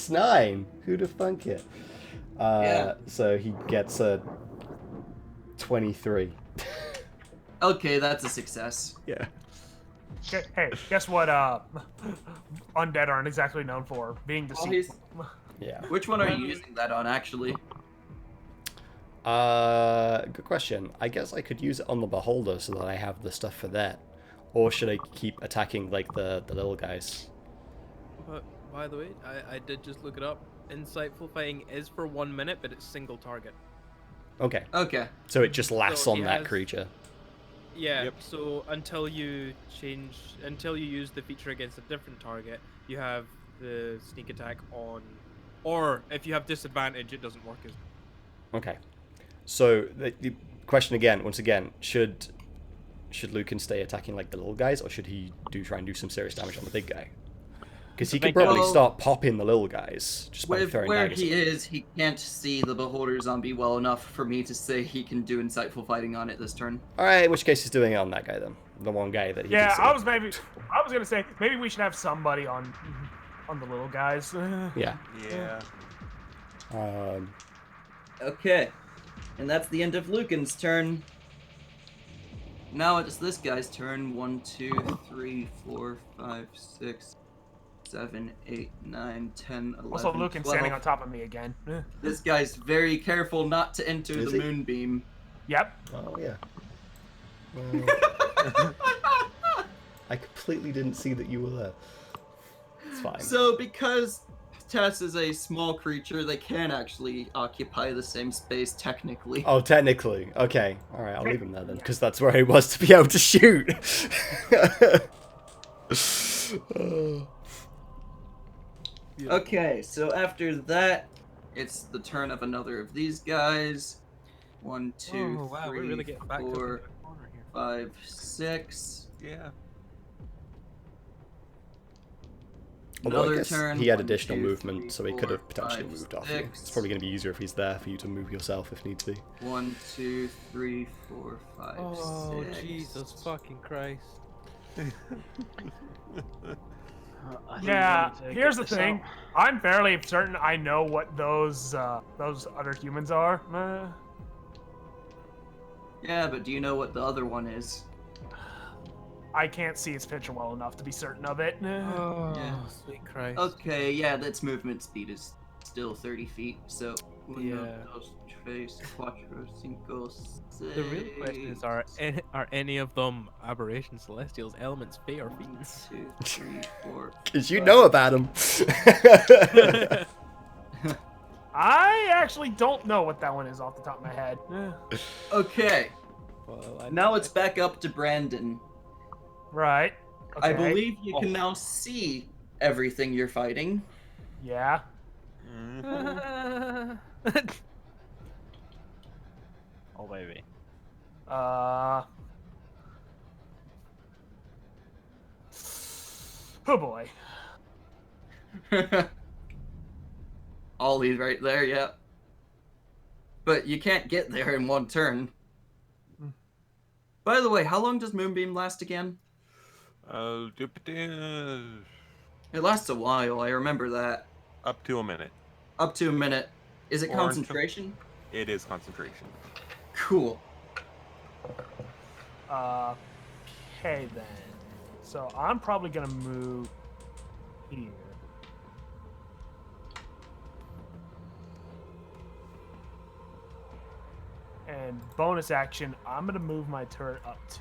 9. Who'd have thunk it? Yeah. So he gets a 23. Okay, that's a success. Yeah. Hey, guess what? Undead aren't exactly known for being Oh, deceitful. Yeah. Which one are you using that on, actually? Good question. I guess I could use it on the beholder so that I have the stuff for that. Or should I keep attacking like the little guys? But by the way, I did just look it up. Insightful fighting is for 1 minute, but it's single target. Okay. Okay. So it just lasts So on he that has- creature. Yeah. Yep. So until you use the feature against a different target, you have the sneak attack on, or if you have disadvantage, it doesn't work as. Okay. So the question again, once again, should Lucan stay attacking like the little guys, or should he try and do some serious damage on the big guy? Because he The could big probably guy- start popping the little guys just by With throwing where daggers. he is, he can't see the Beholder Zombie well enough for me to say he can do insightful fighting on it this turn. All right, in which case he's doing it on that guy then, the one guy that he. Yeah, can see. I was gonna say maybe we should have somebody on the little guys. Yeah. Yeah. Okay. And that's the end of Lucan's turn. Now it's this guy's turn. 1, 2, 3, 4, 5, 6, 7, 8, 9, 10, 11, Also, Lucan's 12. standing on top of me again. This guy's very careful not to enter Is the he? moonbeam. Yep. Oh yeah. I completely didn't see that you were there. It's fine. So, because Tess is a small creature, they can actually occupy the same space technically. Oh, technically. Okay. All right, I'll leave him there then, because that's where he was to be able to shoot. Okay, so after that, it's the turn of another of these guys. 1, 2, Oh wow, we're 3, really getting backed up 4, into the corner here. 5, 6. Yeah. Although I Another guess turn. he had 1, additional 2, movement, 3, so he 4, could have potentially 5, moved off you. 6. It's probably going to be easier if he's there for you to move yourself if need be. 1, 2, 3, 4, 5, Oh 6. Jesus fucking Christ! I think Yeah. we need to Here's get the this thing. out. I'm fairly certain I know what those other humans are. Yeah, but do you know what the other one is? I can't see its picture well enough to be certain of it. Oh, Yeah. sweet Christ! Okay, yeah, that's movement speed is still 30 feet, so... uno, Yeah. dos, tres, cuatro, cinco, seis, The real question is, are any of them aberrations, celestials, elements, fey, or 1, fiends? 2, 3, 4, Because you 5. know about him. I actually don't know what that one is off the top of my head. Okay, Well, now it's back up to Brandon. Right. Okay. I believe you can Oh. now see everything you're fighting. Yeah. Mhm. Oh baby. Oh boy. Ollie's right there, yeah. But you can't get there in one turn. By the way, how long does Moonbeam last again? It lasts a while, I remember that. Up to a minute. Up to a minute. Is it Or until- concentration? It is concentration. Cool. Okay then. So I'm probably gonna move here. And bonus action, I'm gonna move my turret up to.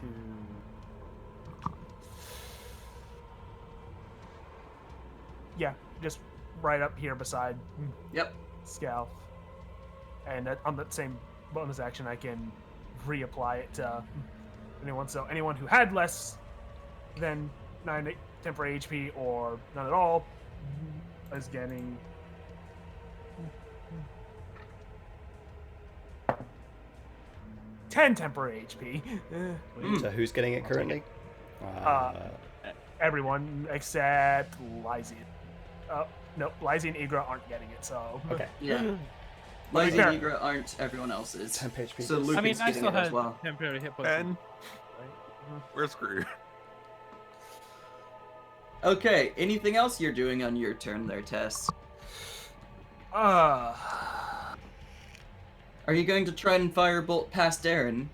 Yeah, just right up here beside Yep. Scal. And on that same bonus action, I can reapply it to anyone. So anyone who had less than 9 temporary HP or none at all is getting. Ten temporary HP. So who's getting it currently? Everyone except Lysian. No, Lysian and Igra aren't getting it. So Okay. Yeah. Lazy fair. Negra aren't everyone else's. 10 HP. So Lucan's I mean, I getting still it as had well. temporary hit points. And we're screwed. Okay, anything else you're doing on your turn there, Tess? Uh, Are you going to try and firebolt past Aaron?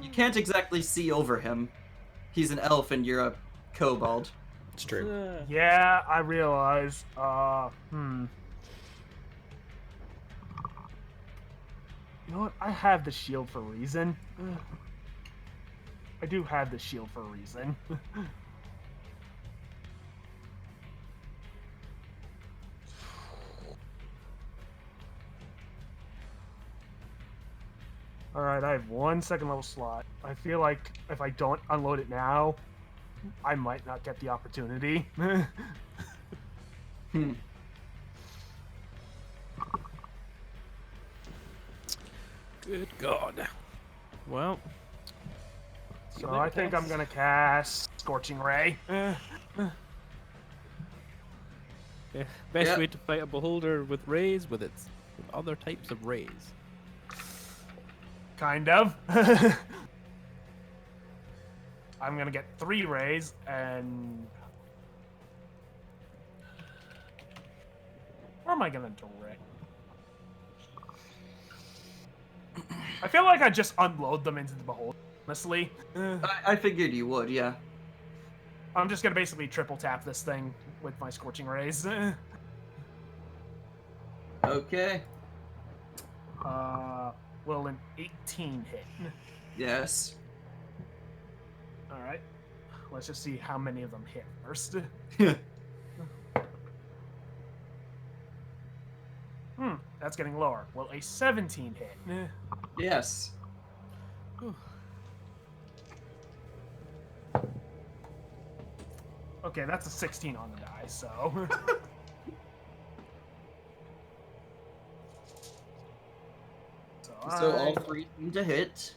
You can't exactly see over him. He's an elf and you're a kobold. It's true. Yeah, I realize. You know what? I have the shield for a reason. I do have the shield for a reason. Alright, I have 1 second level slot. I feel like if I don't unload it now, I might not get the opportunity. Hmm. Good God. Well. So I think I'm gonna cast Scorching Ray. Best Yep. way to fight a beholder with rays with other types of rays. Kind of. I'm gonna get 3 rays and. Where am I gonna direct? I feel like I just unload them into the beholder. Honestly, I figured you would, yeah. I'm just gonna basically triple tap this thing with my Scorching Rays. Okay. Will an 18 hit? Yes. All right. Let's just see how many of them hit first. That's getting lower. Will a 17 hit? Yes. Okay, that's a 16 on the die, so. So all 3 seem to hit.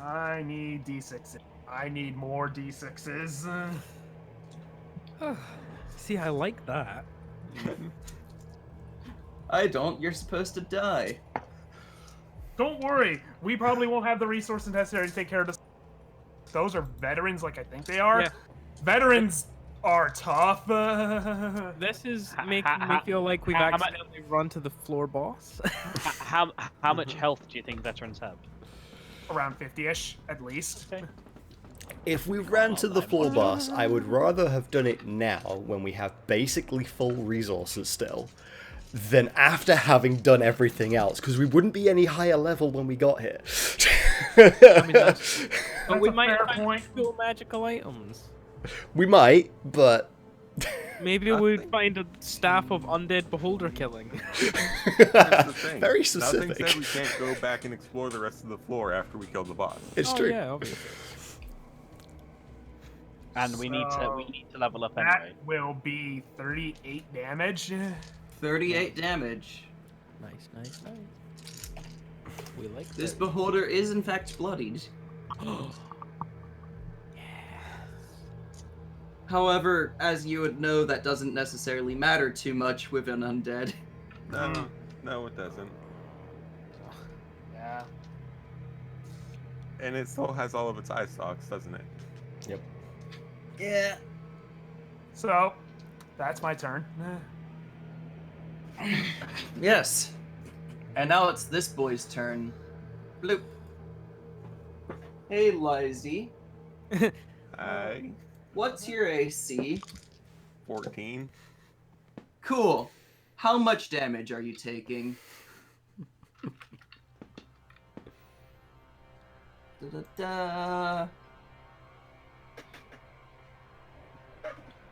I need d6s. I need more d6s. See, I like that. I don't. You're supposed to die. Don't worry, we probably won't have the resources necessary to take care of this. Those are veterans, like I think they are. Yeah. Veterans are tough. This is Ha- making ha- me ha- feel like we've how much- accidentally run to the floor boss. How much health do you think veterans have? Around 50-ish, at least. Okay. If we ran to the floor boss, I would rather have done it now when we have basically full resources still, than after having done everything else, because we wouldn't be any higher level when we got here. I mean, that's, but we a might fair find point. cool magical items. We might, but Maybe we'd find a staff of undead beholder killing. That's the thing. very Nothing specific. said we can't go back and explore the rest of the floor after we kill the boss. It's Oh, true. yeah, obviously. And we need to level up That anyway. will be 38 damage. 38 damage. Nice. We like This that. beholder is in fact bloodied. However, as you would know, that doesn't necessarily matter too much with an undead. No, it doesn't. Yeah. And it still has all of its eye stalks, doesn't it? Yeah. So, that's my turn. Yes. And now it's this boy's turn. Bloop. Hey, Lizzie. I What's your AC? 14. Cool. How much damage are you taking? Da-da-da.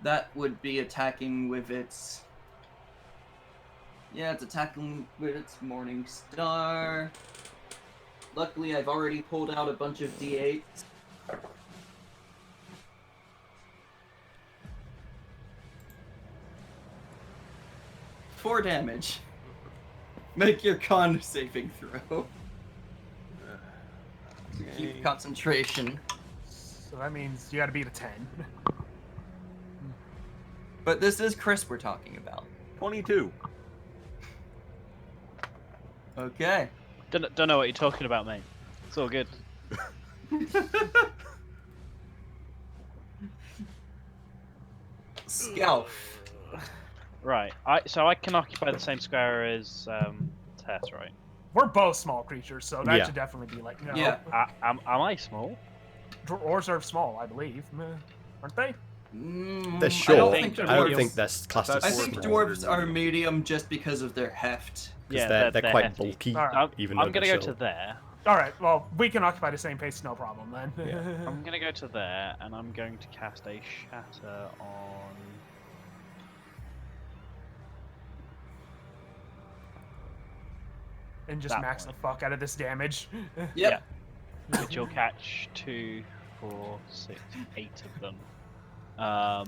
That would be attacking with its... Yeah, it's attacking with its Morning Star. Luckily, I've already pulled out a bunch of D8s. Four damage. Make your con saving throw. Keep Okay. concentration. So that means you gotta beat a 10. But this is Chris we're talking about. 22. Okay. Don't know what you're talking about, mate. It's all good. Scalp. Right. So I can occupy the same square as Tess, right? We're both small creatures, so that Yeah. should definitely be like, Yeah. Am I small? Dwarves are small, I believe. Aren't they? They're I short. don't think they're I don't medium. think that's classed as I That's think small. small. dwarves are medium just because of their heft. Because Yeah, they're quite hefty. bulky, Alright. even I'm though gonna they're go to short. there. Alright, well, we can occupy the same pace, no problem then. Yeah. I'm gonna go to there, and I'm going to cast a shatter on. And just That max one. the fuck out of this damage. Yep. Which you'll catch 2, 4, 6, 8 of them.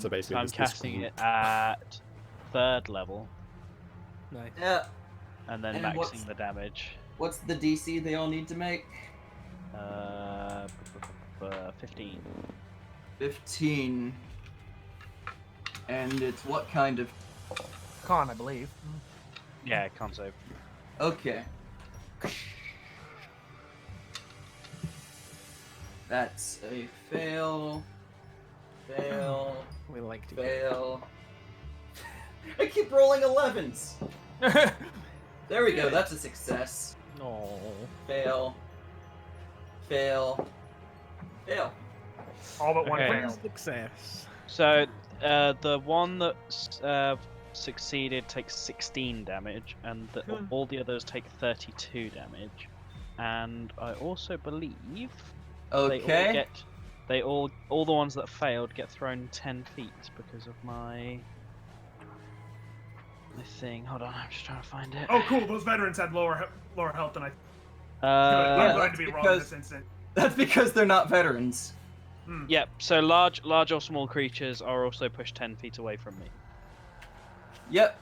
So basically I'm this casting group. it at 3rd level, Nice. Yeah. and then And what's- maxing the damage. What's the DC they all need to make? 15. 15. And it's what kind of... Con, I believe. Yeah, can't save. Okay. That's a fail. Fail. We like to. Fail. I keep rolling 11s. There we go. That's a success. No. Fail. Fail. Fail. All but one Okay. failed. Success. So, the one that succeeded takes 16 damage, and all the others take 32 damage. And I also believe Okay. all the ones that failed get thrown 10 feet because of my thing. Hold on, I'm just trying to find it. Oh, cool. Those veterans had lower health than I. I'm Uh, going to be that's wrong in because- this instant. That's because they're not veterans. yep. So large or small creatures are also pushed 10 feet away from me. Yep.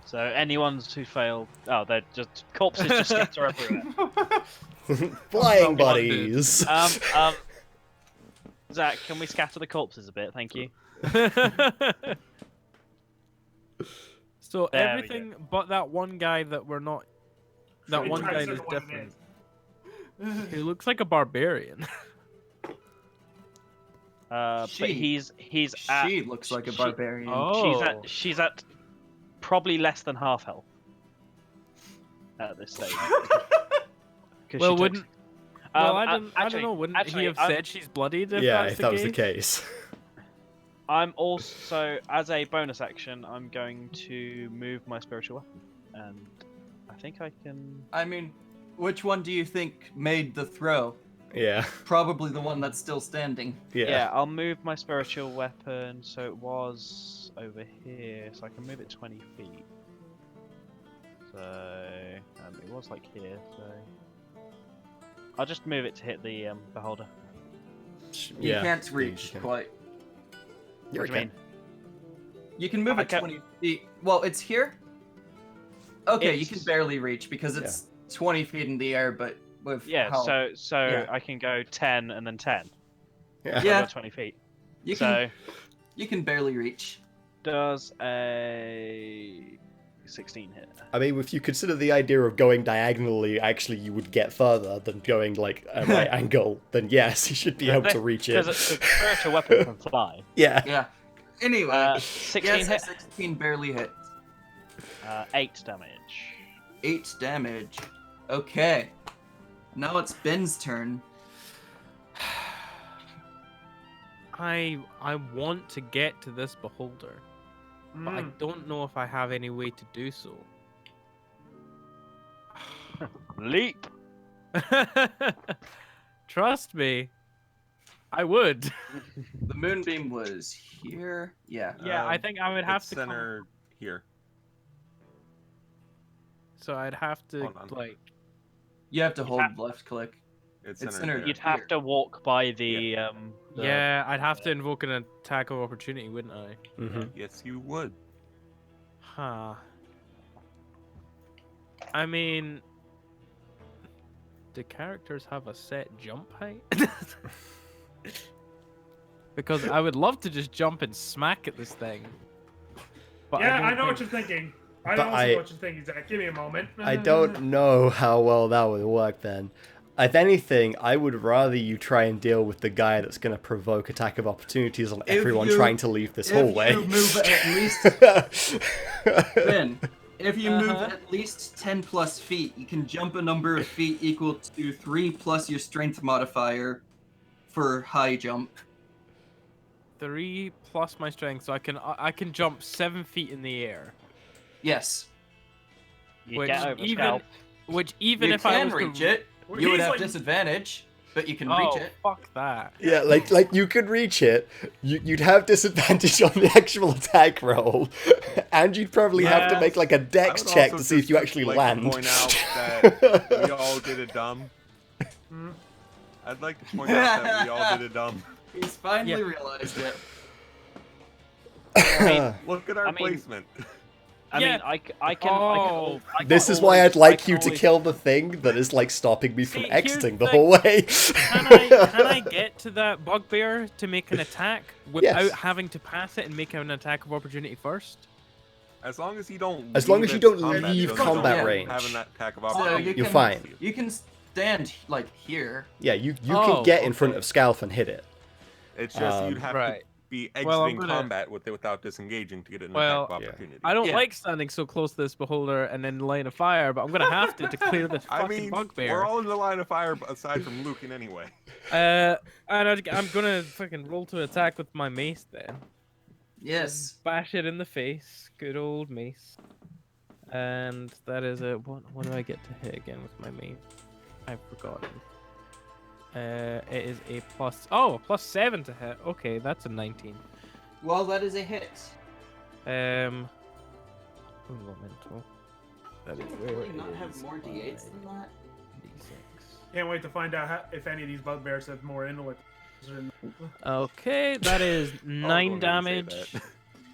So anyone who failed, they're just corpses just scatter everywhere. Flying buddies! Zach, can we scatter the corpses a bit? Thank you. So There we everything but that one guy that we're not. That Should we one try to guy circle is what it different. is? He looks like a barbarian. But She- he's at, She looks like a she- barbarian. Oh. she's at probably less than half health at this stage. 'Cause Well, she took- wouldn't. Well, I don't actually- know. Wouldn't actually, he have I'm- said she's bloodied? If Yeah, that's if the that was case? the case. I'm also, as a bonus action, I'm going to move my spiritual weapon, and I think I can. I mean, which one do you think made the throw? Yeah. Probably the one that's still standing. Yeah. I'll move my spiritual weapon. So it was over here, so I can move it 20 feet. So it was like here. So I'll just move it to hit the beholder. You Yeah, can't you reach can. quite. Yeah, What do you mean? You can move I it can't- 20 feet. Well, it's here? Okay, you can It's- barely reach because it's 20 feet in the air, but with Yeah. how... So yeah. I can go 10 and then 10. Yeah. Yeah. Another 20 feet. you So can barely reach. does a 16 hit? I mean, if you consider the idea of going diagonally, actually you would get further than going like a right angle, then yes, you should be able to reach it. Because a spiritual weapon can fly. Yeah. Yeah. Anyway, 16 yes, hit. 16 barely hit. 8 damage. 8 damage. Okay. Now it's Ben's turn. I want to get to this beholder, but I don't know if I have any way to do so. Leap. Trust me, I would. The moonbeam was here. Yeah. Yeah, I think I would have It's to. Come, center here. so I'd have to Hold on. like. You have to You'd hold have- left click. It's It's center center- there. You'd have Here. to walk by the Yeah, I'd have to invoke an attack of opportunity, wouldn't I? hmm Yes, you would. Huh. I mean, do characters have a set jump height? Because I would love to just jump and smack at this thing. But Yeah, don't I know what think- you're thinking. I But know I- what you're thinking, Zach. Give me a moment. I don't know how well that would work then. If anything, I would rather you try and deal with the guy that's going to provoke attack of opportunities on If everyone you- trying to leave this If hallway. you move at least Ben, If you move Uh-huh. at least 10 plus feet, you can jump a number of feet equal to 3 plus your strength modifier for high jump. 3 plus my strength, so I can jump 7 feet in the air. Yes. You Which get over even scalp. even You if I can was reach to... it. You would He's have like- disadvantage, but you can Oh, reach it. fuck that. Yeah, like you could reach it. You'd have disadvantage on the actual attack roll, and you'd probably have to Yeah. make like a I dex would check also to see if just you actually like land. To point out that we all did a dumb. Hmm? I'd like to point out that we all did a dumb. He's finally Yeah. realized it. Look at our I mean- placement. I Yeah. mean, I can. Oh, This is why I'd like you to kill the thing that is like stopping me from See, here's exiting the the whole way. Can I get to that bugbear to make an attack without Yes. having to pass it and make an attack of opportunity first? As long as you don't. As long leave as you its don't combat leave zone, combat don't range. Have an attack of So opportunity. You're fine. You can stand like here. Yeah, you can Oh, get in front okay. of Scalf and hit it. It's just you'd Um, have right. to be Well, I'm exiting gonna- combat with it without disengaging to get an Well, attack of yeah. opportunity. I don't Yeah. like standing so close to this beholder and then line of fire, but I'm gonna have to clear this I fucking mean, bugbear. we're all in the line of fire aside from Lucan anyway. And I'm gonna fucking roll to attack with my mace then. Yes. Bash it in the face. Good old mace. And that is a what do I get to hit again with my mace? I've forgotten. It is a +7 to hit. Okay, that's a 19. Well, that is a hit. Elemental. That is Really where not it have is. more d8s than that? D6. Can't wait to find out if any of these bugbears have more intellect. Okay, that is Oh, 9 don't even say damage. that.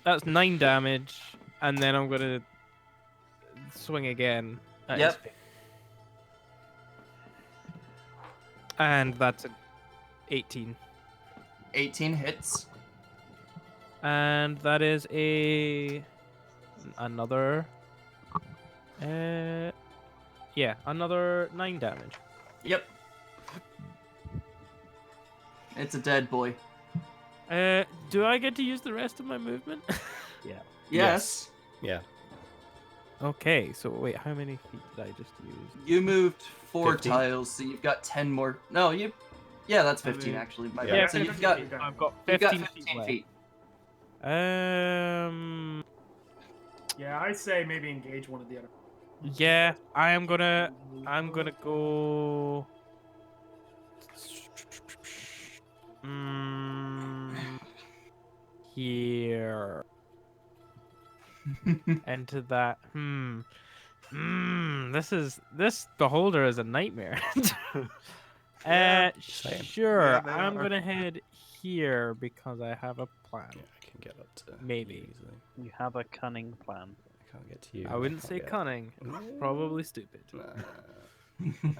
That's 9 damage, and then I'm gonna swing again. At his Yep. face. And that's a 18. 18 hits. And that is another another 9 damage. Yep. It's a dead boy. Do I get to use the rest of my movement? Yes. Yeah. Okay, so wait, how many feet did I just use? You moved 4 15. tiles, so you've got 10 more. No, you. Yeah, that's I 15 mean- actually. My Yeah. bad. So you've got I've got you've got 15 15 left. feet. Yeah, I say maybe engage one of the other. Yeah, I'm gonna go. Here. Into that. This beholder is a nightmare. Yeah, same. Sure. Yeah, they I'm are. gonna head here because I have a plan. Yeah, I can get up to Maybe. you easily. You have a cunning plan. I can't get to you. I wouldn't can't say get- cunning. Mm, Probably stupid. nah.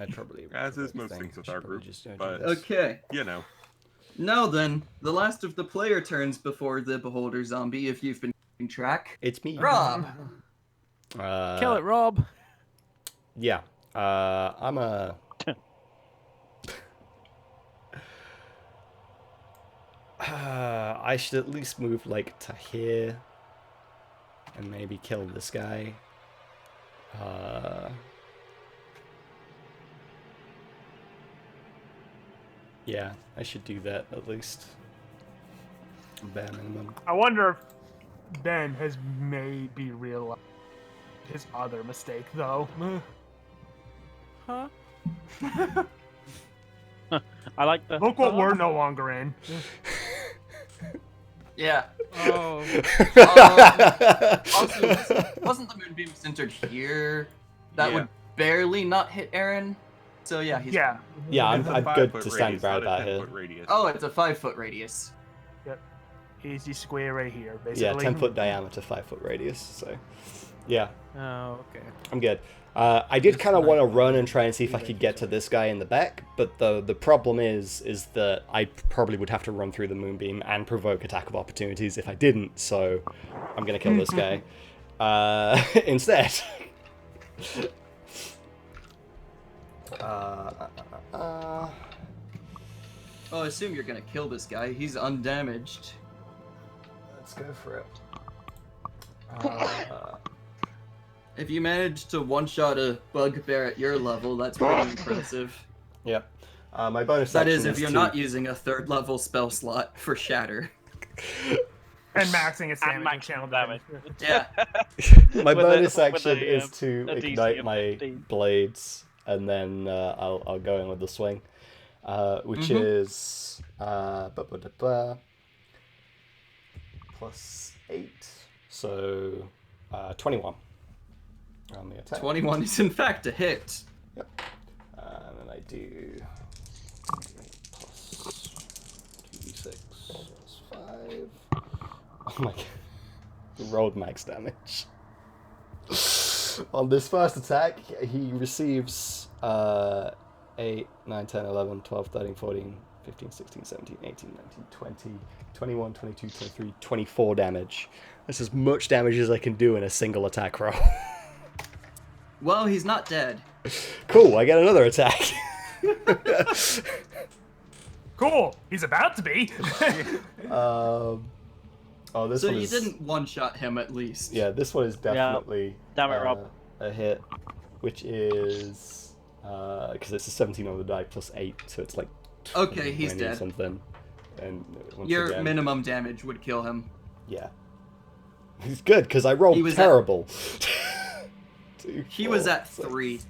I'd probably. As is provoke most thing. things with I should our probably group, just, do but- this. Okay. You know. Now then, the last of the player turns before the beholder zombie. If you've been keeping track, It's me. Rob. Kill it, Rob. Yeah. I'm a. I should at least move like to here, and maybe kill this guy. Yeah, I should do that at least. Bare minimum. I wonder if Ben has maybe realized his other mistake, though. Huh? I like the. Look what we're no longer in. Yeah. Oh. Also, wasn't the moonbeam centered here? That Yeah. would barely not hit Aaron. So yeah, he's. Yeah. Yeah, It's a I'm 5 good foot to stand radius, by not a that 10 here. foot radius. Oh, it's a 5-foot radius. Easy square right here, Yeah, basically. 10-foot diameter, 5-foot radius. So, yeah, Oh, okay. I'm good. I did kind of want to run and try and see if I could get to this guy in the back, but the problem is that I probably would have to run through the moonbeam and provoke attack of opportunities if I didn't. So I'm gonna kill this guy instead. Oh, I assume you're gonna kill this guy. He's undamaged. Let's go for it. If you manage to one-shot a bugbear at your level, that's pretty impressive. Yep. My bonus That action is, if you're to... not using a 3rd level spell slot for Shatter. And maxing its And damage maxing with channel damage. Yeah. My With a- bonus with action a, is to a DC ignite of my 15. blades, and then I'll go in with the swing, which Mhm. is plus 8, so 21 on the attack. 21 is in fact a hit. And then I do plus 2d6 plus 5. Oh my god. Rolled max damage. On this first attack, he receives 8, 9, 10, 11, 12, 13, 14, 15, 16, 17, 18, 19, 20, 21, 22, 23, 24 damage. That's as much damage as I can do in a single attack roll. Well, he's not dead. Cool, I get another attack. Cool. He's about to be. Oh, this So one you is... didn't one-shot him at least. Yeah, this one is definitely Damn it, Rob. a hit, which is because it's a 17 on the die plus 8, so it's like Okay, he's 20 or dead. something. And once Your again, minimum damage would kill him. yeah, he's good because I rolled He was at- terrible. He was at 3.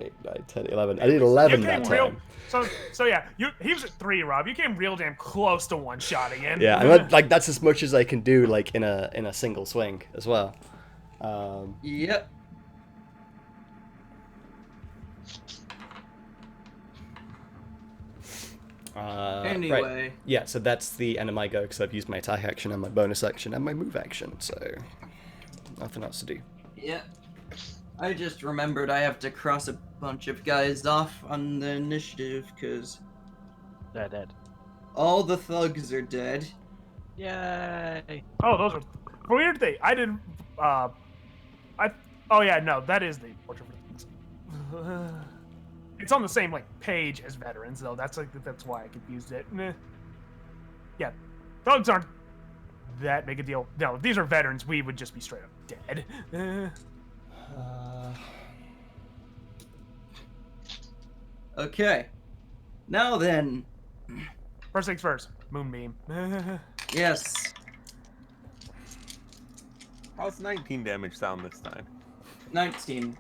8, 9, 10, 11. I did 11 You that came real. time. So yeah, he was at 3, Rob. You came real damn close to one-shotting him. Yeah, and like that's as much as I can do like in a single swing as well. Yep. Anyway. Right. Yeah, so that's the end of my go because I've used my attack action and my bonus action and my move action, so nothing else to do. Yeah. I just remembered I have to cross a bunch of guys off on the initiative because They're dead. all the thugs are dead. Yay! Oh, those are weird thing. I didn't. Oh yeah, no, that is the portrait. It's on the same like page as veterans though. That's why I confused it. Meh. Yeah, thugs aren't that big a deal. No, if these are veterans. We would just be straight up dead. Okay. Now then. First things first. Moonbeam. Yes. How's 19 damage sound this time? 19.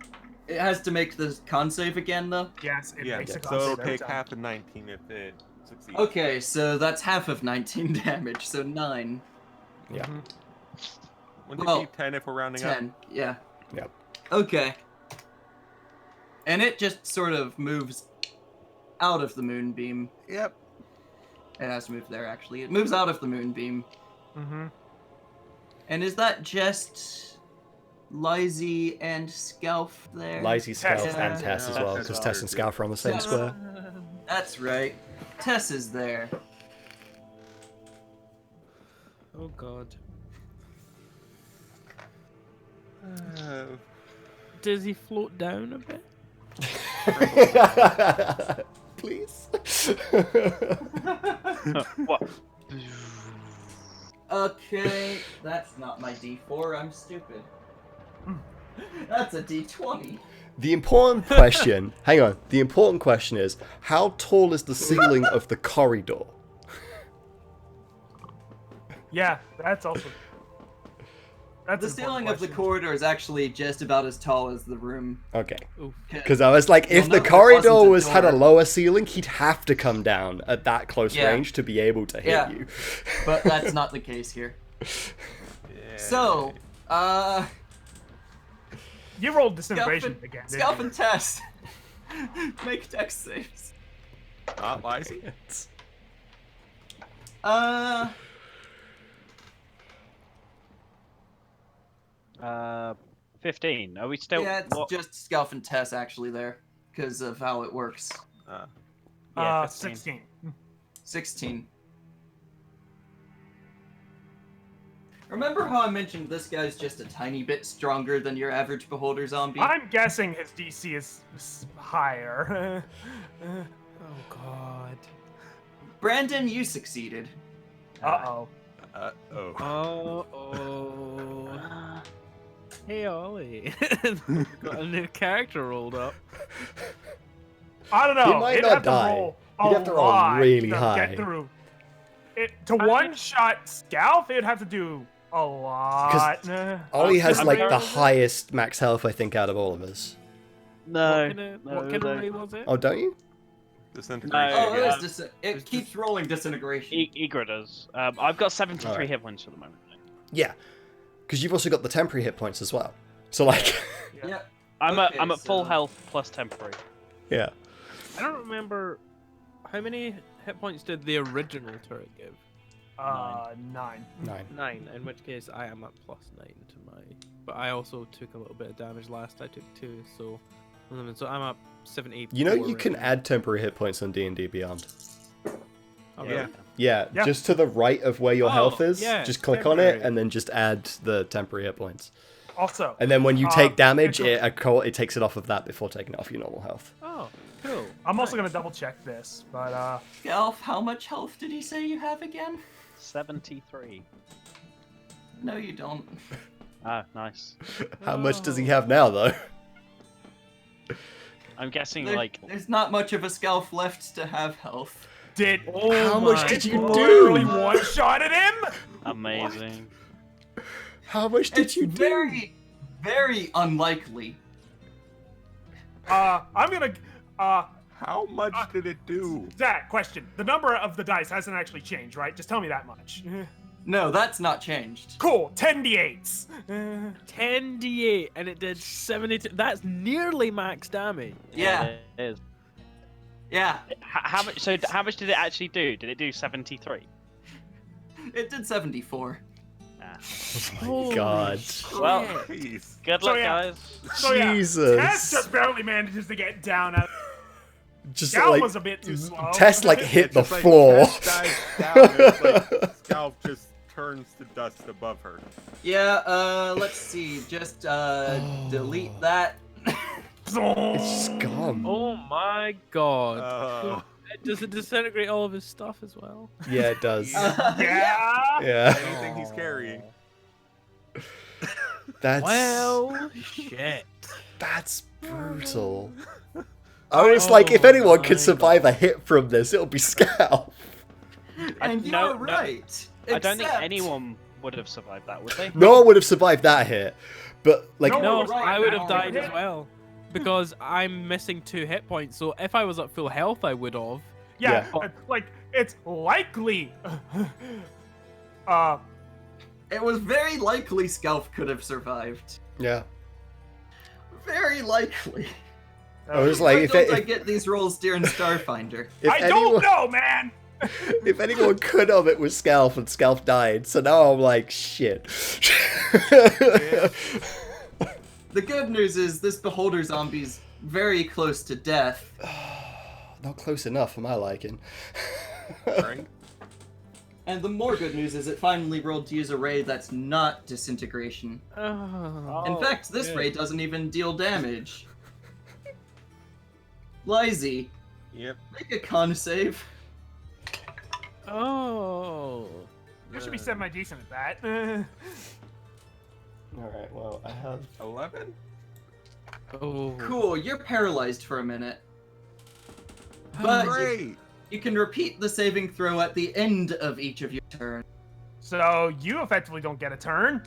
It has to make the con save again though. Yes, it Yeah, makes a so con it'll save every take time. half of 19 if it succeeds. Okay, so that's half of 19 damage, so 9. Yeah. Wouldn't it well, be 10 if we're rounding up? 10, yeah. Yep. Okay. And it just sort of moves out of the moonbeam. Yep. It has to move there, actually. It moves out of the moonbeam. Mm-hmm. And is that just Lizzie and Scalf there? Lizzie, Scalf, Tess. and Tess as well, Tess because as Tess well. and Scalf are on the same Tess. square. That's right. Tess is there. Oh god. Does he float down a bit? Please. What? Okay, that's not my D4, I'm stupid. That's a D20. The important question, hang on, the important question is, how tall is the ceiling of the corridor? Yeah, that's also. That's The an important ceiling of the question. corridor is actually just about as tall as the room. Okay. Oof. Because I was like, if You'll the note there corridor wasn't a had a door. lower ceiling, he'd have to come down at that close Yeah. range to be able to hit Yeah. you. But that's not the case here. So, You rolled disintegration again. didn't Scalp you? and Test. Make dex saves. Not Lizzie. 15. Are we still? Yeah, it's what? just Scalp and Tess actually there, because of how it works. Yeah, 15. 16. 16. Remember how I mentioned this guy's just a tiny bit stronger than your average beholder zombie? I'm guessing his DC is higher. Oh god. Brandon, you succeeded. Uh-oh. Oh. Oh. Hey Ollie, got a new character rolled up. I don't know. He might It'd not have die. to roll He'd a have to roll lot really to high. get through. To one-shot Scalp, it'd have to do a lot. Ollie has I'm like very- the highest max health I think out of all of us. No. What kind of ray was it? Oh, don't you? Disintegration. Oh, yeah. it keeps rolling disintegration. Igra does. I've got 73 Alright. hit points at the moment. Yeah, because you've also got the temporary hit points as well. So like, Yeah. I'm Okay, at full so- health plus temporary. yeah. I don't remember how many hit points did the original turret give. 9. 9. In which case, I am at +9 to my. But I also took a little bit of damage last. I took 2, so I'm up 78. You know you can add temporary hit points on D&D Beyond. Oh, Yeah. really? Yeah, Yeah. just to the right of where your Oh, health is. yeah, Just click on it temporary. and then just add the temporary hit points. Also, And then when you take damage, it's it takes it off of that before taking it off your normal health. Oh, cool. I'm also Nice. gonna double check this, but Gelf, how much health did he say you have again? 73. No, you don't. Ah, nice. How much does he Oh. have now, though? I'm guessing There- like there's not much of a Scalf left to have health. did How much my did you God. literally do? one-shotted him? amazing. How much did It's you do? very, very unlikely. I'm gonna How much did it do? Zach, question. The number of the dice hasn't actually changed, right? Just tell me that much. No, that's not changed. Cool, 10 d8s. 10d8, and it did 72. That's nearly max damage. Yeah, It is. yeah. How much? So how much did it actually do? Did it do 73? It did 74. Ah. Oh my god. Well, Jeez. good So, luck, yeah. guys. So yeah, Jesus. Tess just barely manages to get down. Just Gal like was a bit too slow. Tess like hit the It's like floor. Tess dives down, and it's like Scalp just turns to dust above her. Yeah, let's see. Just delete that. It's just gone. Oh my god. Oh. Does it disintegrate all of his stuff as well? Yeah, it does. Yeah. Yeah. Anything he's carrying. That's Well, shit. that's brutal. I was like, if anyone could survive a hit from this, it'll be Scout. And no, you're no. right. I don't think except- anyone would have survived that, would they? No one would have survived that hit. But like, No, No, right, I would now. have died as well. Because I'm missing 2 hit points, so if I was at full health, I would have. Yeah, Yeah. like it's likely. It was very likely Scalf could have survived. yeah. Very likely. I was like, Why if, don't I if, get these rolls during Starfinder? if I anyone, don't know, man. if anyone could have, it was Scalf, and Scalf died. So now I'm like, shit. The good news is this Beholder zombie's very close to death. Not close enough for my liking. Right? And the more good news is it finally rolled to use a ray that's not disintegration. Oh. In fact, this ray doesn't even deal damage. Lizy, Yep. make a con save. Oh. You should be semi-decent at that. Alright, well, I have 11? Oh. Cool, you're paralyzed for a minute. But Great! you can repeat the saving throw at the end of each of your turns. So you effectively don't get a turn.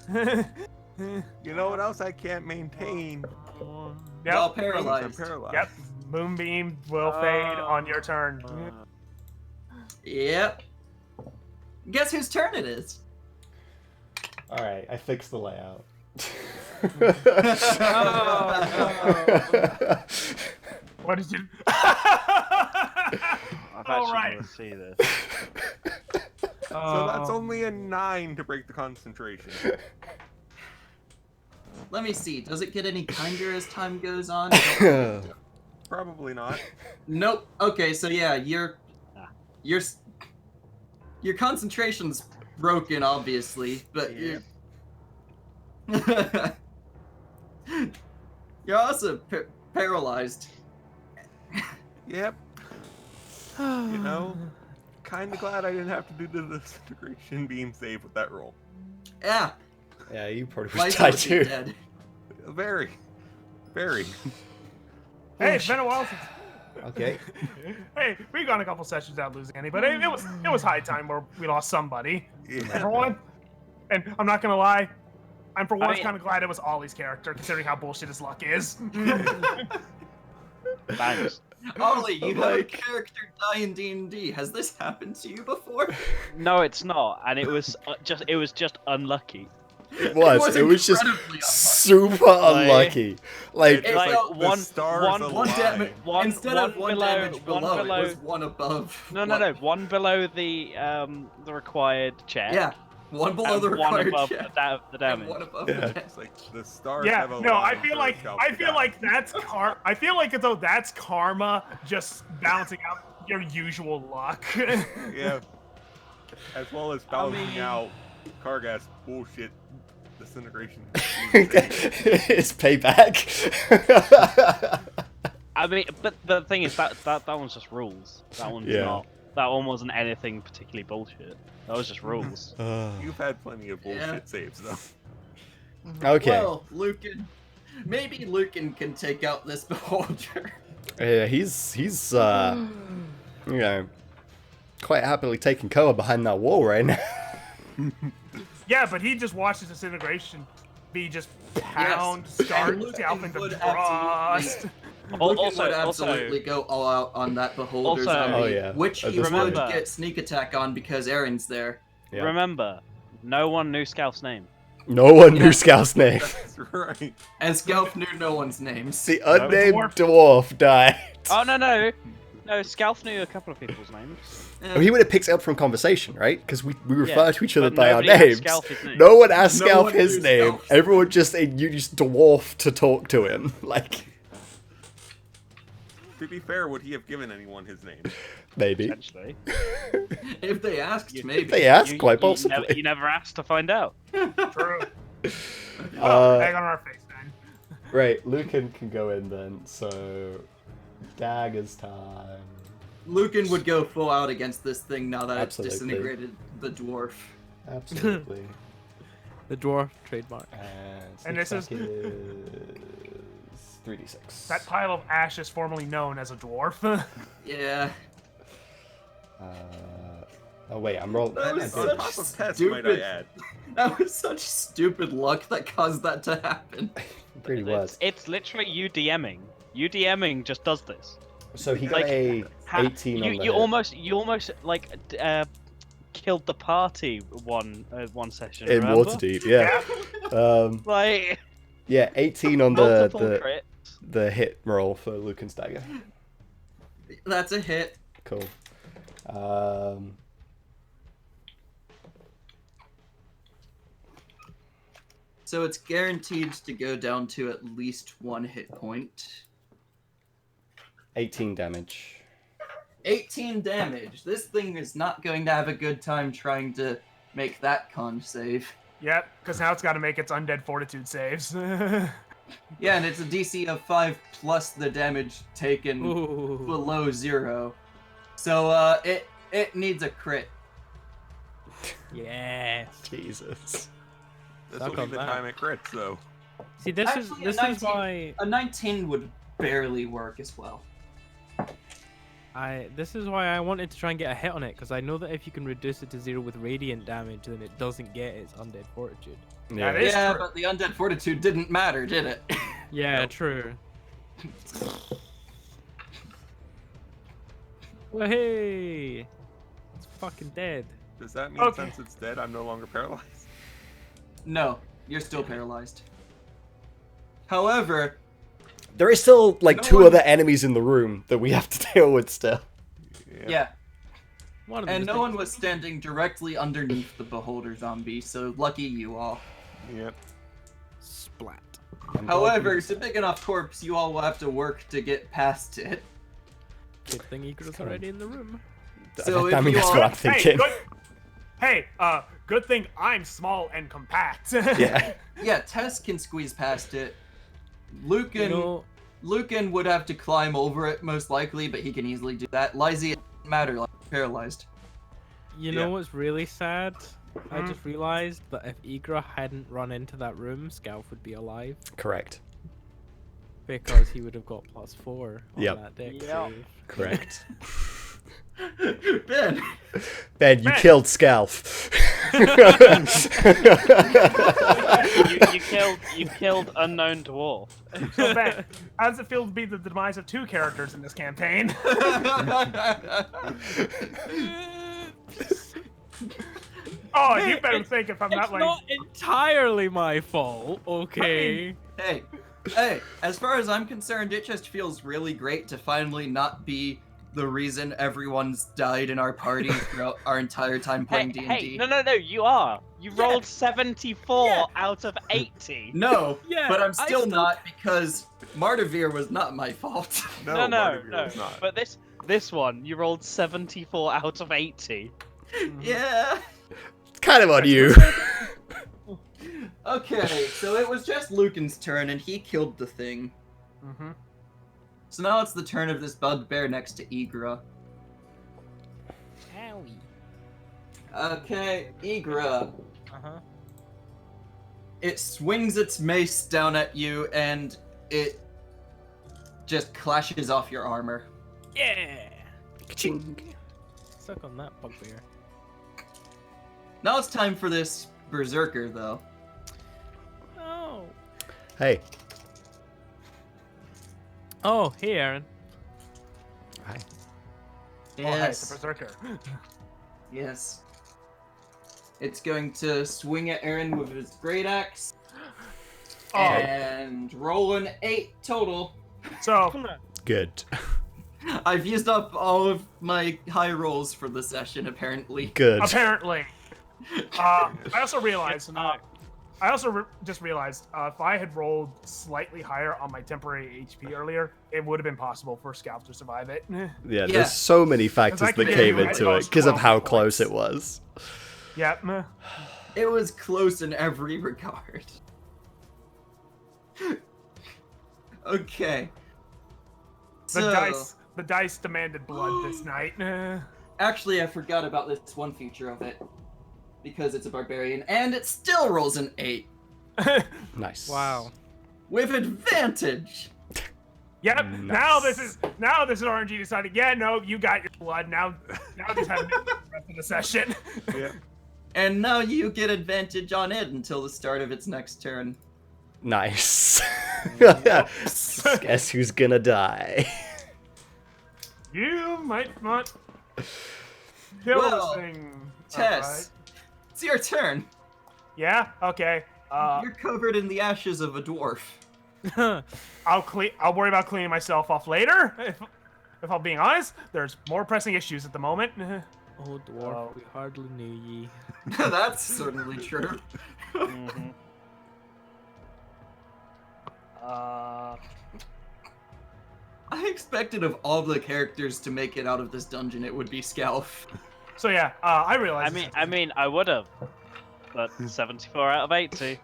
You know what else I can't maintain? While Yep. I'm paralyzed. paralyzed. Yep. Moonbeam will fade on your turn. Yep. Guess whose turn it is? Alright, I fixed the layout. What did you? I've All actually right. got to see this. So that's only a 9 to break the concentration. Let me see. Does it get any kinder as time goes on? Probably not. Nope. Okay, so yeah, your Ah. your concentration's broken, obviously, but Yeah. you're also paralyzed. Yep. You know, kind of glad I didn't have to do the disintegration beam save with that roll. Yeah, Yeah, you probably would Liza die would be too. dead. Very, very. Hey, it's been a while since. Okay. Hey, we gone a couple sessions without losing anybody. It was high time where we lost somebody. And Yeah. for one, and I'm not gonna lie, I'm for once mean- kind of glad it was Ollie's character, considering how bullshit his luck is. Thanks. Ollie, you have a Like- character die in D&D. Has this happened to you before? No, it's not, and it was just unlucky. It was just incredibly unlucky. super unlucky. Like, It's like the one- stars one- align. One damage. One- Instead of one one below- damage one below, below- it was one above. No, one below the required check. Yeah, one below and the one required above check. the And damage. one above Yeah. the damage. It's like the stars Yeah, have no, I aligned feel for like Shelby die. that's I feel like as though that's karma just balancing out your usual luck. Yeah. As well as balancing mean- out Kargas bullshit disintegration. it's payback. I mean, but the thing is that one's just rules. That one's Yeah. not. That one wasn't anything particularly bullshit. That was just rules. You've had plenty of bullshit Yeah. saves though. Okay. Well, Lucan, maybe Lucan can take out this beholder. Yeah, he's you know, quite happily taking cover behind that wall right now. Yeah, but he just watches disintegration be just pound, and start Lucan scalp into would rust. Lucan Also- would absolutely go all out on that beholder Also- zombie, Oh, yeah. which At he this would point. get sneak attack on because Aaron's there. Yeah. Remember, no one knew Scalf's name. No one knew Scout's name. That's right. And Scalp knew no one's names. The unnamed dwarf. dwarf died. Oh no, Scalf knew a couple of people's names. Well, he would have picked it up from conversation, right? Because we refer Yeah, to each other but by our nobody asked names. Scalf his name. No one asked No Scalp one his knew name. Scalp. Everyone just used dwarf to talk to him. Like, To be fair, would he have given anyone his name? maybe. Potentially. If they asked, You- maybe. They asked, You- quite you possibly. never- you never asked to find out. True. Uh, Egg on our face, then. Right, Lucan can go in then, so... Dagger's time. Lucan would go full out against this thing now that Absolutely. it's disintegrated the dwarf. Absolutely. The dwarf trademark. And this sneak attack is 3d6. That pile of ash is formerly known as a dwarf. Yeah. Oh wait, I'm rolling. That And was on such top of test, stupid. might I add. That was such stupid luck that caused that to happen. Pretty was. It's literally you DMing. You DMing just does this. So he got like, a Ha- 18 on the you hit. almost like killed the party one session. in remember? Waterdeep, yeah. Like Yeah, 18 on multiple the crits. the hit roll for Lucan's dagger. That's a hit. Cool. So it's guaranteed to go down to at least 1 hit point. 18 damage. 18 damage. This thing is not going to have a good time trying to make that con save. Yep, because now it's got to make its undead fortitude saves. Yeah, and it's a DC of 5 plus the damage taken Ooh. below 0. So it needs a crit. Yes. Jesus. This Suck will be on the that. time it crits, though. See, this Actually, a is 19 why A 19 would barely work as well. this is why I wanted to try and get a hit on it, because I know that if you can reduce it to 0 with radiant damage, then it doesn't get its undead fortitude. Yeah. That is Yeah, true. but the undead fortitude didn't matter, did it? Yeah, true. Well, hey, it's fucking dead. Does that mean Okay. since it's dead, I'm no longer paralyzed? No, you're still paralyzed. However, There is still like No 2 one- other enemies in the room that we have to deal with still. yeah, One of them and is no dead. one was standing directly underneath the beholder zombie, so lucky you all. Yep. Splat. However, it's a big enough corpse, you all will have to work to get past it. Good thing Eagle's already in the room. So I if mean, you that's all- what I'm thinking. Good thing I'm small and compact. Yeah. Yeah, Tess can squeeze past it. Lucan, You know, Lucan would have to climb over it most likely, but he can easily do that. Lizzie, it doesn't matter, like, paralyzed. you know Yeah. what's really sad? I just realized that if Igra hadn't run into that room, Scalf would be alive Correct. because he would have got +4 on Yep. that deck Yep. save. Correct. Ben. Ben, you Ben. killed Scalf. You killed unknown dwarf. So Ben, how does it feel to be the demise of 2 characters in this campaign? Oh, you better think if I'm It's not like. not entirely my fault, okay? Hey, hey, as far as I'm concerned, it just feels really great to finally not be the reason everyone's died in our party throughout our entire time playing D&D. No, you are. You Yeah. rolled 74 Yeah. out of 80. No, Yeah, but I'm I still still- not because Martivir was not my fault. No, Martivir was not. But this one, you rolled 74 out of 80. Yeah. It's kind of on you. Okay, so it was just Lucan's turn and he killed the thing. Mm-hmm. So now it's the turn of this bugbear next to Igra. Owie. Okay, Igra. Uh-huh. It swings its mace down at you and it just clashes off your armor. Yeah! Ka-ching. Suck on that bugbear. Now it's time for this berserker though. Oh. Hey. Oh, hey, Aaron. Hi. Oh, hey, it's a berserker. Yes. It's going to swing at Aaron with its great axe. Oh, And roll an 8 total. so Good. I've used up all of my high rolls for the session, apparently. Good. apparently, I also realized. Just realized if I had rolled slightly higher on my temporary HP earlier, it would have been possible for Scalp to survive it. Yeah, Yeah. there's so many factors I that could came do it into it almost because of 12 how points. close it was. Yep. It was close in every regard. Okay. The dice demanded blood this night. Actually, I forgot about this one feature of it. Because it's a barbarian, and it still rolls an 8. Nice. Wow. With advantage! Yep. Nice. Now this is RNG decided. Yeah, no, you got your blood. Now just have the rest of the session. Yeah. And now you get advantage on it until the start of its next turn. Nice. Guess who's gonna die? You might not kill Well, this thing. Tess, it's your turn. Yeah. Okay. You're covered in the ashes of a dwarf. I'll worry about cleaning myself off later. If I'm being honest, there's more pressing issues at the moment. Oh, dwarf, we hardly knew ye. That's certainly true. Mhm. I expected of all the characters to make it out of this dungeon, it would be Scalf. So yeah, I realized. I mean, I would have, but 74 out of 80.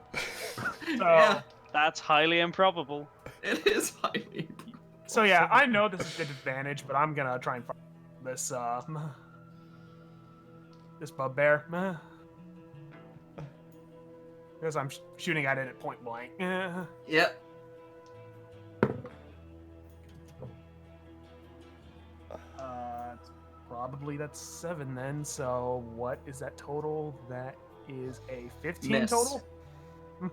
Yeah, That's highly improbable. it is highly. So yeah, I know this is a disadvantage, but I'm gonna try and find this bugbear. Because I'm shooting at it at point blank. Yep. Probably that's 7 then. So what is that total? That is a 15 Miss. total.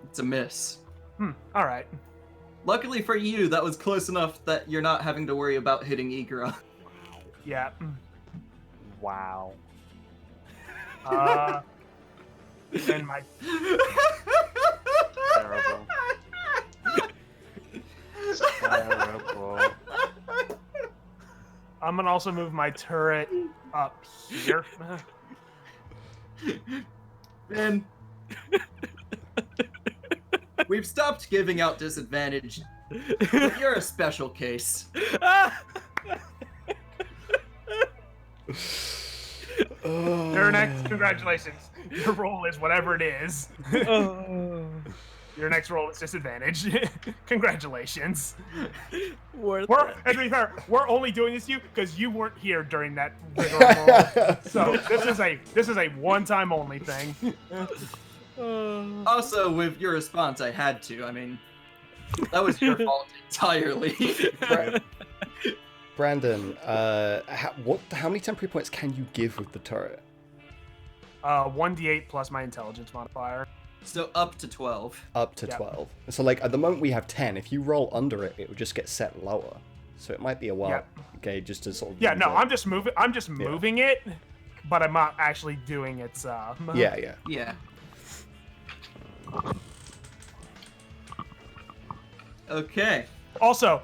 It's a miss. All right. Luckily for you, that was close enough that you're not having to worry about hitting Igra. Yeah. Wow. And my Terrible. Terrible. I'm gonna also move my turret up here. Man. We've stopped giving out disadvantage. But you're a special case. Durnex, congratulations. Your roll is whatever it is. Your next roll is disadvantage. Congratulations. Worth We're, it. and to be fair, we're only doing this to you because you weren't here during that rigor roll. So this is a one-time only thing. Also, with your response, I had to. I mean, that was your fault entirely. Brandon, how many temporary points can you give with the turret? 1d8 plus my intelligence modifier. So up to 12. Up to Yep. 12. So like at the moment we have 10. If you roll under it, it will just get set lower. So it might be a while. Yep. Okay, just to sort of. Yeah, use no, it. I'm just moving it, but I'm not actually doing its. Yeah. Yeah. Okay. Also,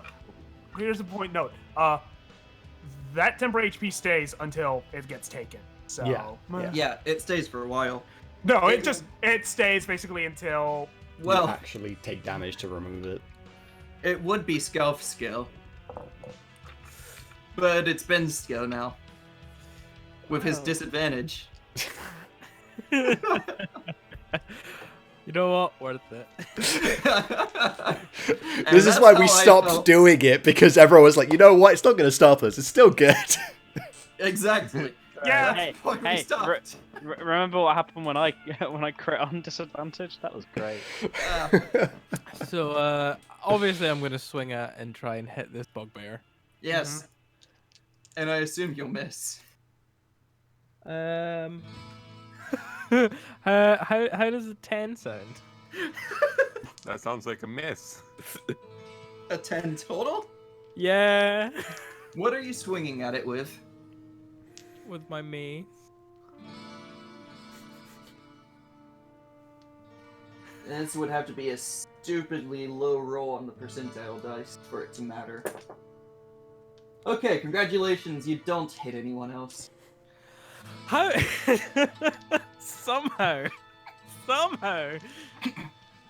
here's a point note. That temporary HP stays until it gets taken. So Yeah. Yeah, it stays for a while. No, it stays basically until You Well, actually take damage to remove it. it would be Skelf skill. But it's Ben's skill now. With his disadvantage. You know what? Worth it. This is why we stopped doing it, because everyone was like, you know what? It's not going to stop us. It's still good. Exactly. Yeah. That's why we Hey, stopped. remember what happened when I crit on disadvantage? That was great. Yeah. So, obviously, I'm gonna swing at and try and hit this bugbear. Yes. And I assume you'll miss. How does a 10 sound? That sounds like a miss. A 10 total? Yeah, What are you swinging at it with? with my mace. This would have to be a stupidly low roll on the percentile dice for it to matter. Okay, congratulations, you don't hit anyone else. How? Somehow.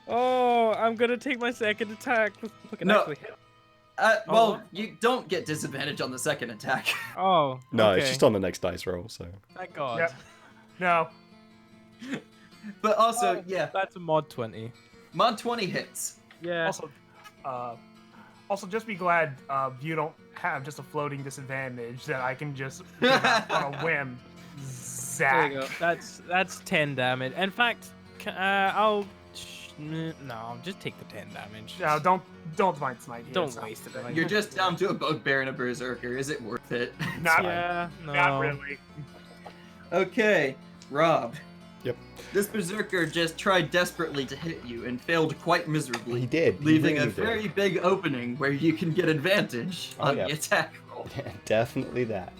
Oh, I'm gonna take my second attack. Look, No. actually hit. Well, what? you don't get disadvantage on the second attack. Oh, No, okay. it's just on the next dice roll, so. Thank God. Yep. No. But also, Oh, yeah, That's a mod 20. mod 20 hits. Yeah. Also, just be glad you don't have just a floating disadvantage that I can just give out on a whim. There Zach. you go. That's 10 damage. In fact, no, just take the 10 damage. No, don't divine smite here. Don't It's not waste it. worth Divine You're just down to a bugbear and a berserker. Is it worth it? Not, Yeah, no. not really. Okay, Rob. Yep. This berserker just tried desperately to hit you and failed quite miserably. He did. He Leaving really a very big opening where you can get advantage Oh, on yeah. the attack roll. Definitely that.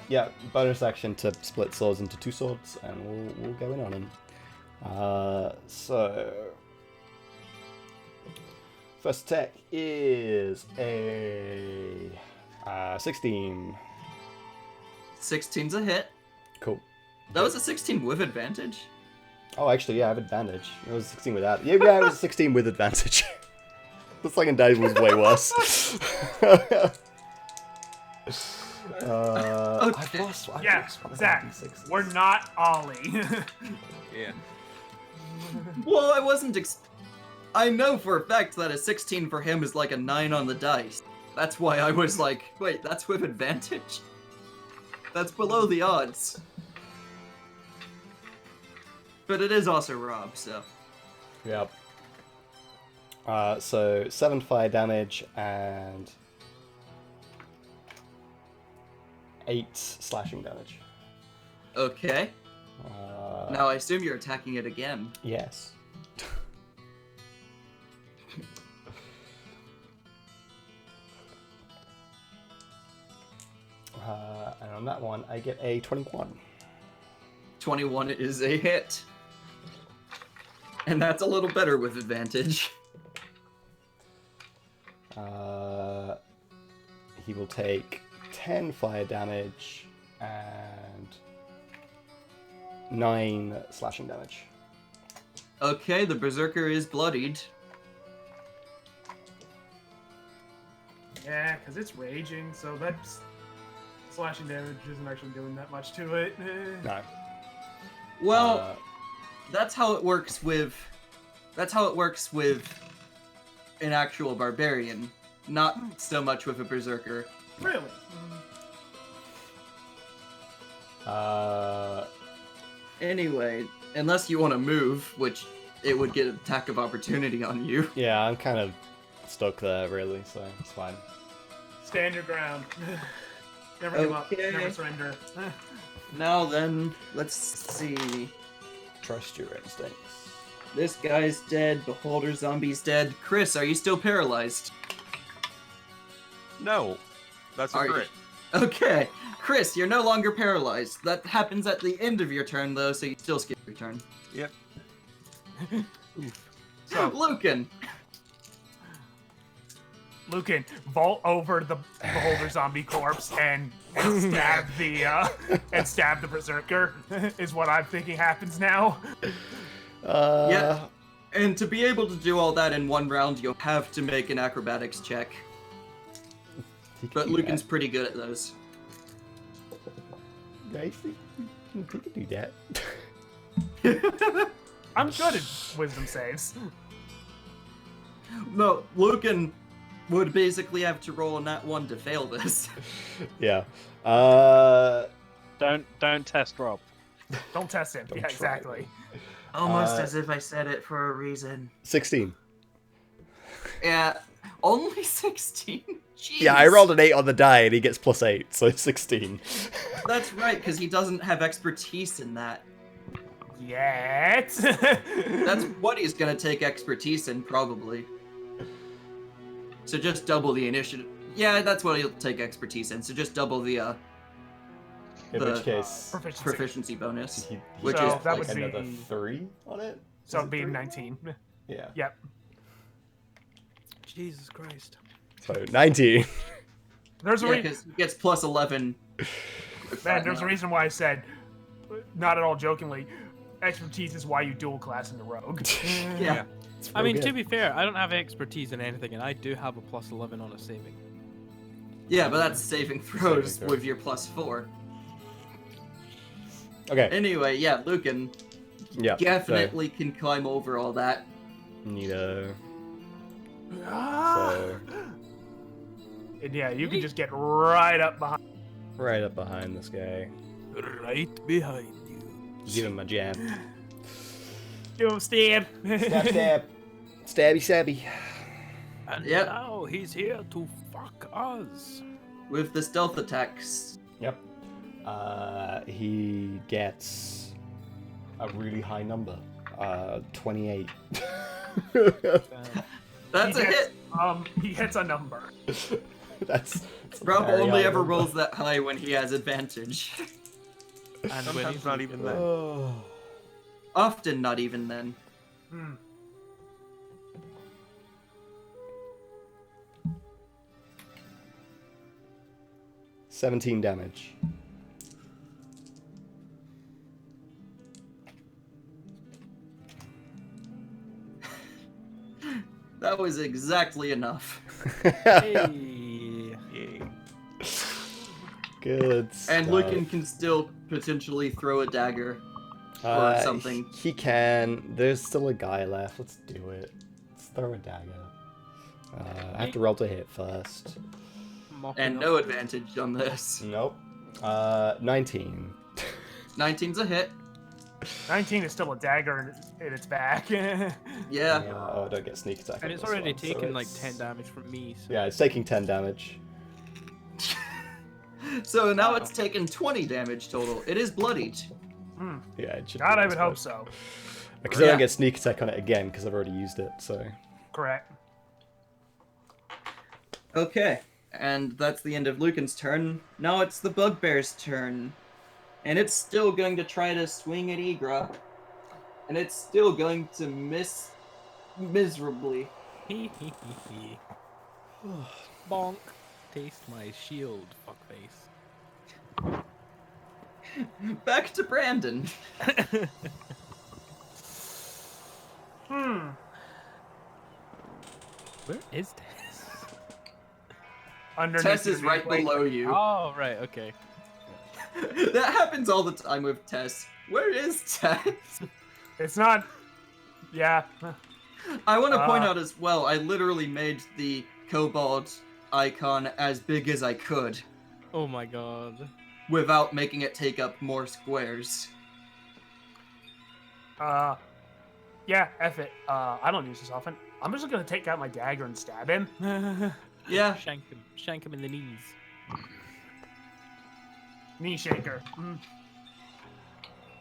Yeah, bonus action to split swords into two swords, and we'll go in on him. So first attack is a 16. 16's a hit. Cool. That was a 16 with advantage. Oh, actually, yeah, I have advantage. It was 16 without. Yeah, it was 16 with advantage. The second die was way worse. Okay. Yeah, Zach, we're not Ollie. Yeah. Well, I wasn't. I know for a fact that a 16 for him is like a 9 on the dice. That's why I was like, wait, that's with advantage? That's below the odds. But it is also Rob, so. Yep. So 7 fire damage and 8 slashing damage. Okay. Uh, Now I assume you're attacking it again. Yes. And on that one, I get a 21. 21 is a hit. And that's a little better with advantage. He will take 10 fire damage and 9 slashing damage. Okay, the berserker is bloodied. Yeah, because it's raging, so that's slashing damage isn't actually doing that much to it. No. Well, Uh, that's how it works with That's how it works with an actual barbarian, not so much with a berserker. Really? Anyway, unless you want to move, which it would get an attack of opportunity on you. Yeah, I'm kind of stuck there, really, so it's fine. Stand your ground. Never give up. Okay. Never surrender. Now then, let's see. Trust your instincts. This guy's dead, Beholder Zombie's dead. Chris, are you still paralyzed? No, that's a Are you? crit. Okay, Chris, you're no longer paralyzed. That happens at the end of your turn, though, so you still skip your turn. Yep. So, Lucan! Lucan, vault over the beholder zombie corpse and stab the berserker is what I'm thinking happens now. Yeah. And to be able to do all that in one round, you'll have to make an acrobatics check. You can But do Lucan's that. pretty good at those. Guys, you can do that. I'm good at wisdom saves. No, Lucan would basically have to roll a nat 1 to fail this. Yeah. Don't test Rob. Don't test him. Don't Yeah, try exactly. Almost Uh, as if I said it for a reason. 16. Yeah, only 16? Jeez. Yeah, I rolled an 8 on the die and he gets +8, so 16. That's right, because he doesn't have expertise in that. Yet. That's what he's gonna take expertise in, probably. So just double the initiative. Yeah, that's what he'll take expertise in, so just double the In The- which case, proficiency bonus. he which gets is that like would another be- 3 on it? So Is it'd it be 3? 19. Yeah. Yep. Jesus Christ. So 19. There's a Yeah, reason. because he gets plus 11. Man, there's a reason why I said, not at all jokingly, expertise is why you dual class in the rogue. Yeah. It's I real mean, good. to be fair, I don't have expertise in anything, and I do have a +11 on a saving. Yeah, but that's saving throws Saving throw. with your plus 4. Okay. Anyway, yeah, Lucan Yeah. definitely can climb over all that. So, neato. Ah! So, And yeah, you can just get right up behind. right up behind this guy. Right behind you. Give him a jab. Do him, stab. Stab, stab. Stabby, stabby. And Yep. now he's here to fuck us. With the stealth attacks. Yep. He gets a really high number. 28. That's He a gets- hit. He hits a number. that's Rob very only high ever number. rolls that high when he has advantage. And when Sometimes he's not even that. Oh. Often not even then. Hmm. $17 damage. That was exactly enough. Hey. Yay. Good And stuff. Lucan can still potentially throw a dagger. or something. He can. There's still a guy left. Let's do it. Let's throw a dagger. I have to roll to hit first. Mopping And up. no advantage on this. Nope. 19. 19's a hit. 19 is still a dagger in its back. Yeah. Oh, don't get sneak attack. And on it's this already one, so taken like it's- 10 damage from me. So. Yeah, it's taking 10 damage. So now it's taken 20 damage total. It is bloodied. Hmm. Yeah, it should. God, be I this would hope way. so. Because I Yeah. don't get sneak attack on it again because I've already used it. So Correct. Okay. And that's the end of Lucan's turn. Now it's the Bugbear's turn. And it's still going to try to swing at Igra. And it's still going to miss miserably. Bonk. Taste my shield, fuckface. Back to Brandon. Hmm. Where is Tess? Underneath Tess is the right plate. below you. Oh, right, okay. That happens all the time with Tess. Where is Tess? It's not. Yeah. I want to point Ah. out as well, I literally made the kobold icon as big as I could Oh my god. without making it take up more squares. Yeah, F it. I don't use this often. I'm just gonna take out my dagger and stab him. Yeah. Shank him in the knees. Knee shaker. Mm.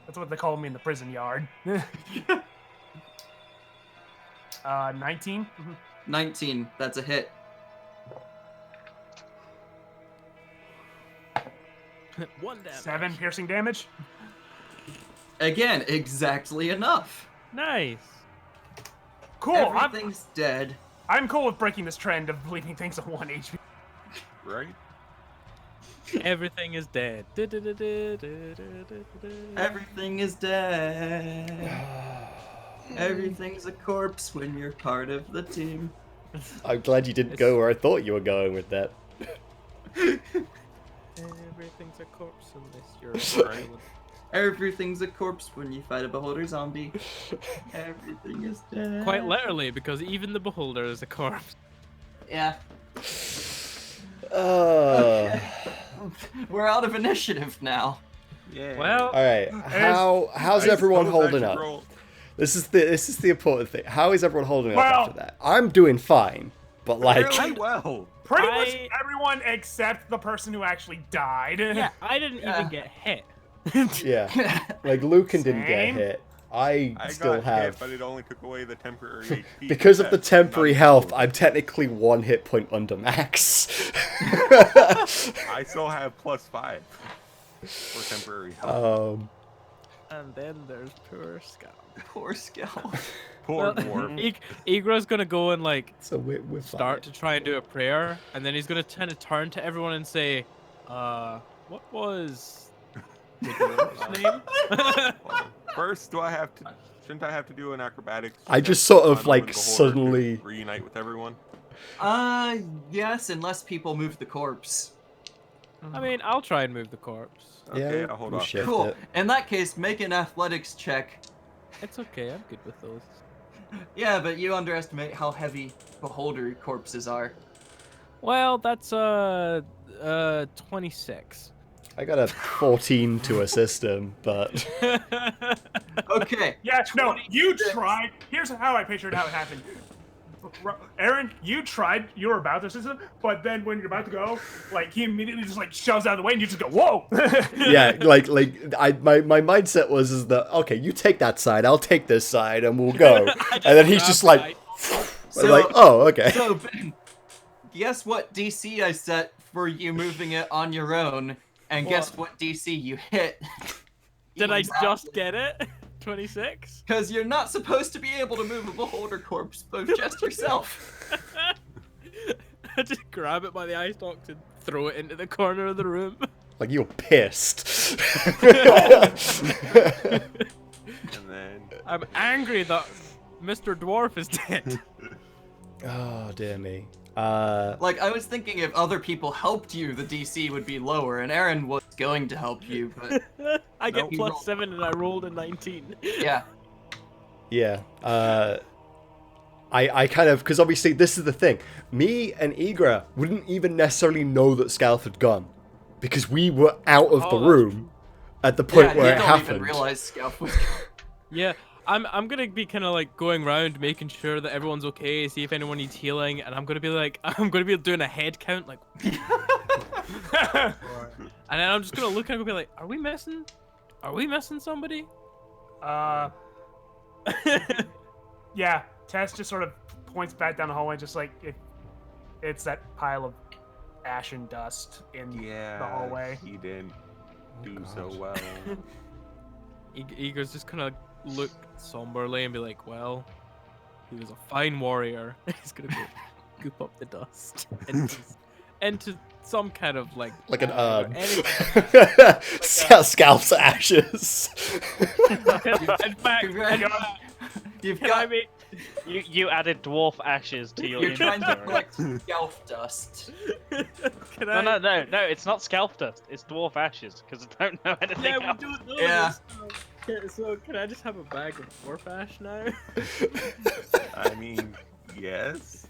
That's what they call me in the prison yard. 19. 19, that's a hit. One damage. 7 piercing damage. Again, exactly enough. Nice. Cool. Everything's dead. I'm cool with breaking this trend of leaving things on 1 HP. Right? Everything is dead. Everything is dead. Everything's a corpse when you're part of the team. I'm glad you didn't go where I thought you were going with that. Everything's a corpse unless you're Right. Everything's a corpse when you fight a beholder zombie. Everything is dead. Quite literally, because even the beholder is a corpse. Yeah. Uh, We're out of initiative now. Yeah. Well, Alright, how's I everyone suppose I holding should up? roll- This is the important thing. How is everyone holding up Well- after that? I'm doing fine, but like, Really well. Pretty much everyone except the person who actually died. yeah, I didn't Yeah. even get hit. yeah, like Lucan didn't get Same. hit. I still got have, hit, but it only took away the temporary HP. because of the That's temporary not health, cool. I'm technically 1 hit point under max. I still have +5 for temporary health. And then there's poor Scout. Poor Scout. Poor dwarf. Igra's gonna go and like So we're start to try and do a prayer, and then he's gonna kind of turn to everyone and say, what was the dwarf's name? Well, first, shouldn't I have to do an acrobatics? I check just sort of, on who like, the beholder suddenly- could reunite with everyone. Yes, unless people move the corpse. I mean, I'll try and move the corpse. Okay, yeah, I'll hold we'll off. shift Cool. it. In that case, make an athletics check. It's okay, I'm good with those. Yeah, but you underestimate how heavy beholder corpses are. Well, that's 26. I got a 14 to assist him, but Okay. Yeah, no, 26. you tried. Here's how I pictured how it happened. Aaron, you tried. You were about to assist him, but then when you're about to go, like he immediately just like shoves out of the way, and you just go, "Whoa!" yeah, like my mindset was is that okay, you take that side, I'll take this side, and we'll go. And then he's just like, like, oh, okay. So, Ben, guess what DC I set for you moving it on your own, and guess what DC you hit? Did I just get it? 26? Because you're not supposed to be able to move a beholder corpse, but just yourself. I just grab it by the eye stalks and throw it into the corner of the room. Like you're pissed. And then I'm angry that Mr. Dwarf is dead. Oh dear me. Like, I was thinking if other people helped you, the DC would be lower, and Aaron was going to help you, but I get Nope. +7 and I rolled a 19. yeah. Yeah. I kind of, because obviously this is the thing. Me and Igra wouldn't even necessarily know that Scalf had gone, because we were out of the Oh, that's room at the point Yeah, where you it don't happened. even realize Scalp was. Yeah, I'm gonna be kind of like going around making sure that everyone's okay, see if anyone needs healing, and I'm gonna be doing a head count, like, and then I'm just gonna look and I'm gonna be like, are we missing somebody? Yeah, Tess just sort of points back down the hallway, just like it's that pile of ash and dust in yeah, the hallway. he didn't do God. so well. Eagle's just kind of look somberly and be like, well, he was a fine warrior. He's gonna go goop up the dust into some kind of like Like an urn. any- Scalp's ashes. in fact, You've can I got. be? You added dwarf ashes to your You're trying to inventory. collect Scalp dust. Can No, no, it's not scalp dust. It's dwarf ashes because I don't know anything Yeah, we else. don't know Yeah. this. So can I just have a bag of Warfash now? I mean, yes.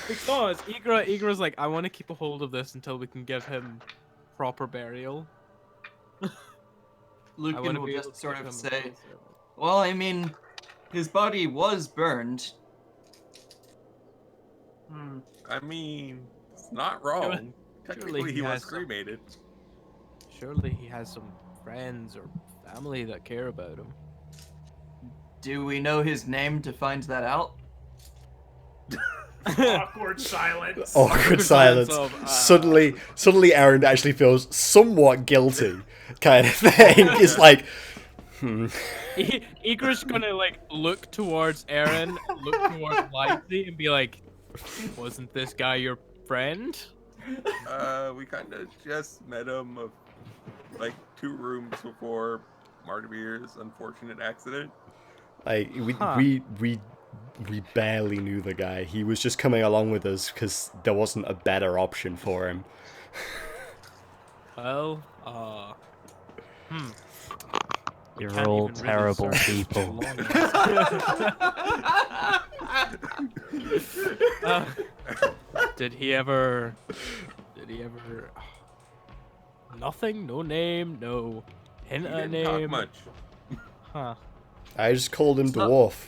Because Igra's like, I want to keep a hold of this until we can give him proper burial. I Lucan wanna will be able just to sort give of him a say, full service. well, I mean, his body was burned. Hmm. I mean, it's not wrong. Technically, he he was has some- cremated. Surely he has some friends or family that care about him. Do we know his name to find that out? Awkward silence. Awkward silence. of, Suddenly, Aaron actually feels somewhat guilty, kind of thing. He's like, Igra's gonna like look towards Aaron, look towards Lively, and be like, "Wasn't this guy your friend?" We kind of just met him like 2 rooms before Martyvir's unfortunate accident. like Huh. we barely knew the guy. He was just coming along with us because there wasn't a better option for him. Well, We You're can't all even really terrible search people. too long. Did he ever? Nothing. No name. No hint He at a didn't talk name. much. Huh. I just called him Stop. dwarf.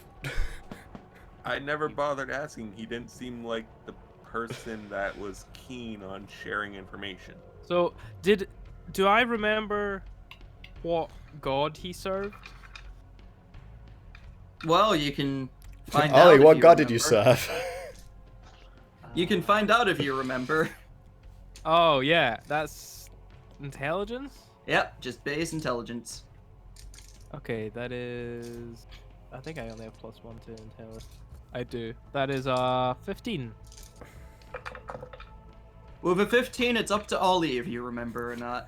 I never bothered asking. He didn't seem like the person that was keen on sharing information. So do I remember what god he served? Well, you can find out. Ollie, if what you god did you remember. serve? You can find out if you remember. Oh yeah, that's intelligence. Yep, just base intelligence. Okay, that is. I think I only have +1 to intelligence. I do. That is 15. With a 15, it's up to Ollie if you remember or not.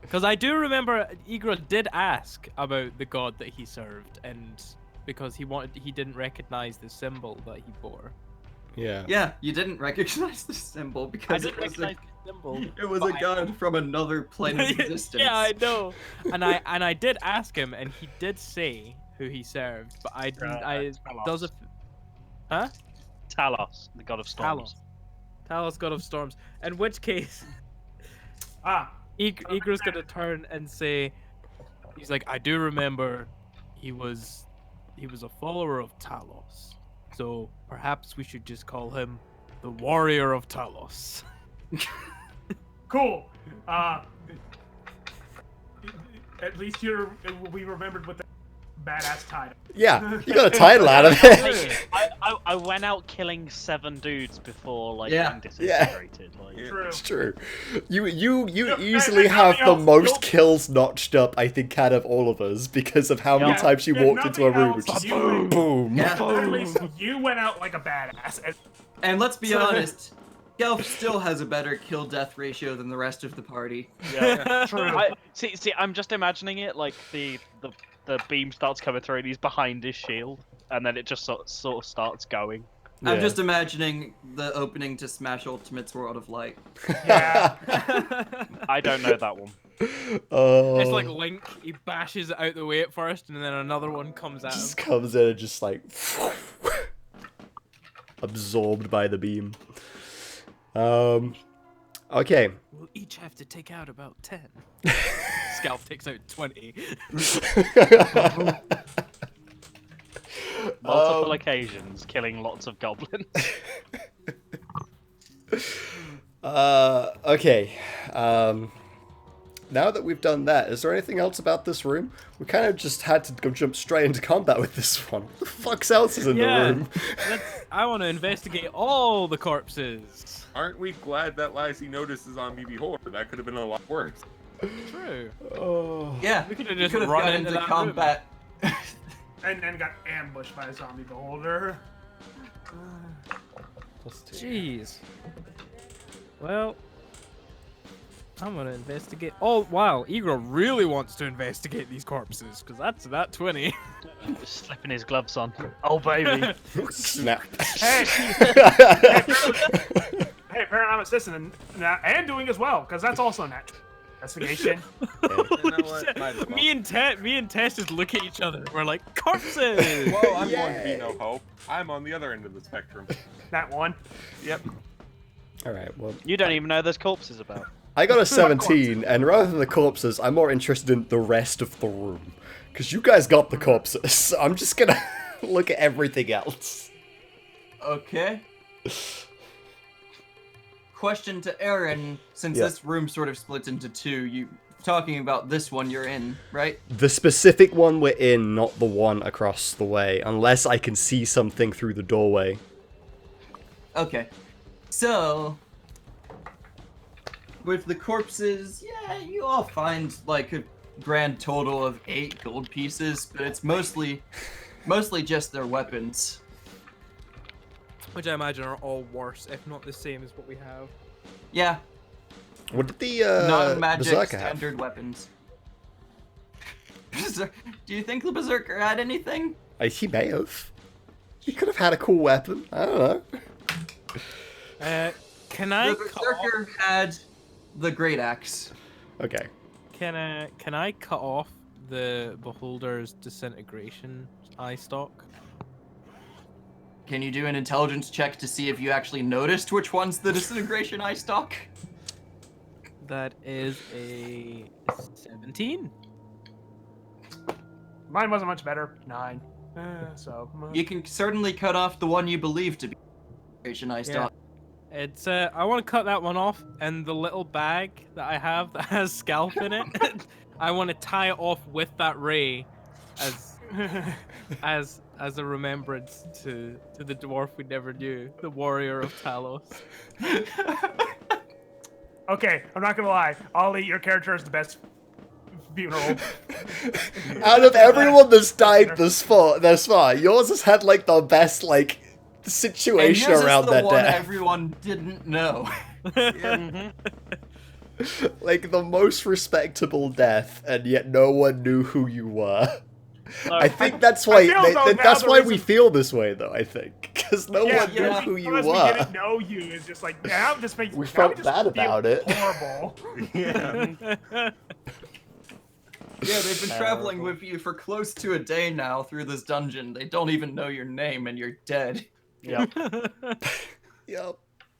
Because I do remember Igra did ask about the god that he served, and because he didn't recognize the symbol that he bore. Yeah. Yeah, you didn't recognize the symbol I because didn't it was recognize the symbol. it was but a I- god from another plane of existence. Yeah, I know. And I did ask him, and he did say who he served, but I didn't. Talos. Does it? Huh? Talos, the god of storms. Talos, god of storms. In which case, Igra's gonna turn and say, he's like, I do remember, he was a follower of Talos, so perhaps we should just call him the Warrior of Talos. Cool. At least it will be remembered with the badass title. Yeah, you got a title out of it. I went out killing 7 dudes before like Yeah. being disintegrated. Like, Yeah. True. It's true. You Yeah, easily and have nothing the else, most you'll- kills notched up, I think, out of all of us because of how many Yeah. times you Yeah, walked into a nothing room and else, just you- boom. Yeah. At least you went out like a badass. And let's be honest, Gelf still has a better kill-death ratio than the rest of the party. yeah. True. See, I'm just imagining it like the beam starts coming through and he's behind his shield, and then it just sort of starts going. I'm Yeah. just imagining the opening to Smash Ultimate's World of Light. Yeah. I don't know that one. Oh, It's like Link, he bashes it out the way at first, and then another one comes at him. just comes in and just like absorbed by the beam. Okay. We'll each have to take out about 10. Scalp takes out 20. Multiple occasions, killing lots of goblins. Okay. Now that we've done that, is there anything else about this room? We kind of just had to go jump straight into combat with this one. What the fuck else is in the room? I want to investigate all the corpses. Aren't we glad that Lassie notices zombie beholder? That could have been a lot worse. True. Oh. Yeah, We could have you just could have run got into into that combat. And then got ambushed by a zombie beholder. Jeez. Well, I'm gonna investigate. Oh wow, Igra really wants to investigate these corpses because that's that 20. Just slipping his gloves on. Oh baby. Snap. Hey, hey, apparently I'm assisting and doing as well, because that's also natural. Investigation. You know what? Might as well. Me and Tess just look at each other. We're like corpses. Well, I'm going to be Yay. no hope. I'm on the other end of the spectrum. That one. Yep. Alright, well. You don't even know there's corpses about. I got a 17, and rather than the corpses, I'm more interested in the rest of the room. Because you guys got the corpses, so I'm just gonna look at everything else. Okay. Question to Aaron, since Yeah. this room sort of splits into two, you talking about this one you're in, right? The specific one we're in, not the one across the way, unless I can see something through the doorway. Okay. So, with the corpses, yeah, you all find like a grand total of 8 gold pieces, but it's mostly just their weapons. Which I imagine are all worse, if not the same as what we have. Yeah, What did the non-magic Berserker have? standard weapons. Do you think the Berserker had anything? He may have. He could have had a cool weapon. I don't know. Can I The cut Berserker had the Great Axe. Okay. Can I cut off the Beholder's disintegration eye stalk? Can you do an intelligence check to see if you actually noticed which one's the disintegration eye stalk? That is a 17. Mine wasn't much better. 9. You can certainly cut off the one you believe to be disintegration eye stalk. It's I want to cut that one off, and the little bag that I have that has scalp in it, I want to tie it off with that ray, as a remembrance to the dwarf we never knew, the warrior of Talos. Okay, I'm not gonna lie. Ollie, your character is the best funeral. Out of everyone that's died thus far, yours has had like the best like situation and yours around is the that one death. everyone didn't know. Like the most respectable death, and yet no one knew who you were. No, I think that's why feel though now that's the why we reason- feel this way, though. I think because no Yeah, one knew yeah. who you unless we were. didn't know you, it's just like now it just makes We now felt just bad feel about it. Horrible. Yeah. Yeah, they've been traveling with you for close to a day now through this dungeon. They don't even know your name, and you're dead. Yep. Yep.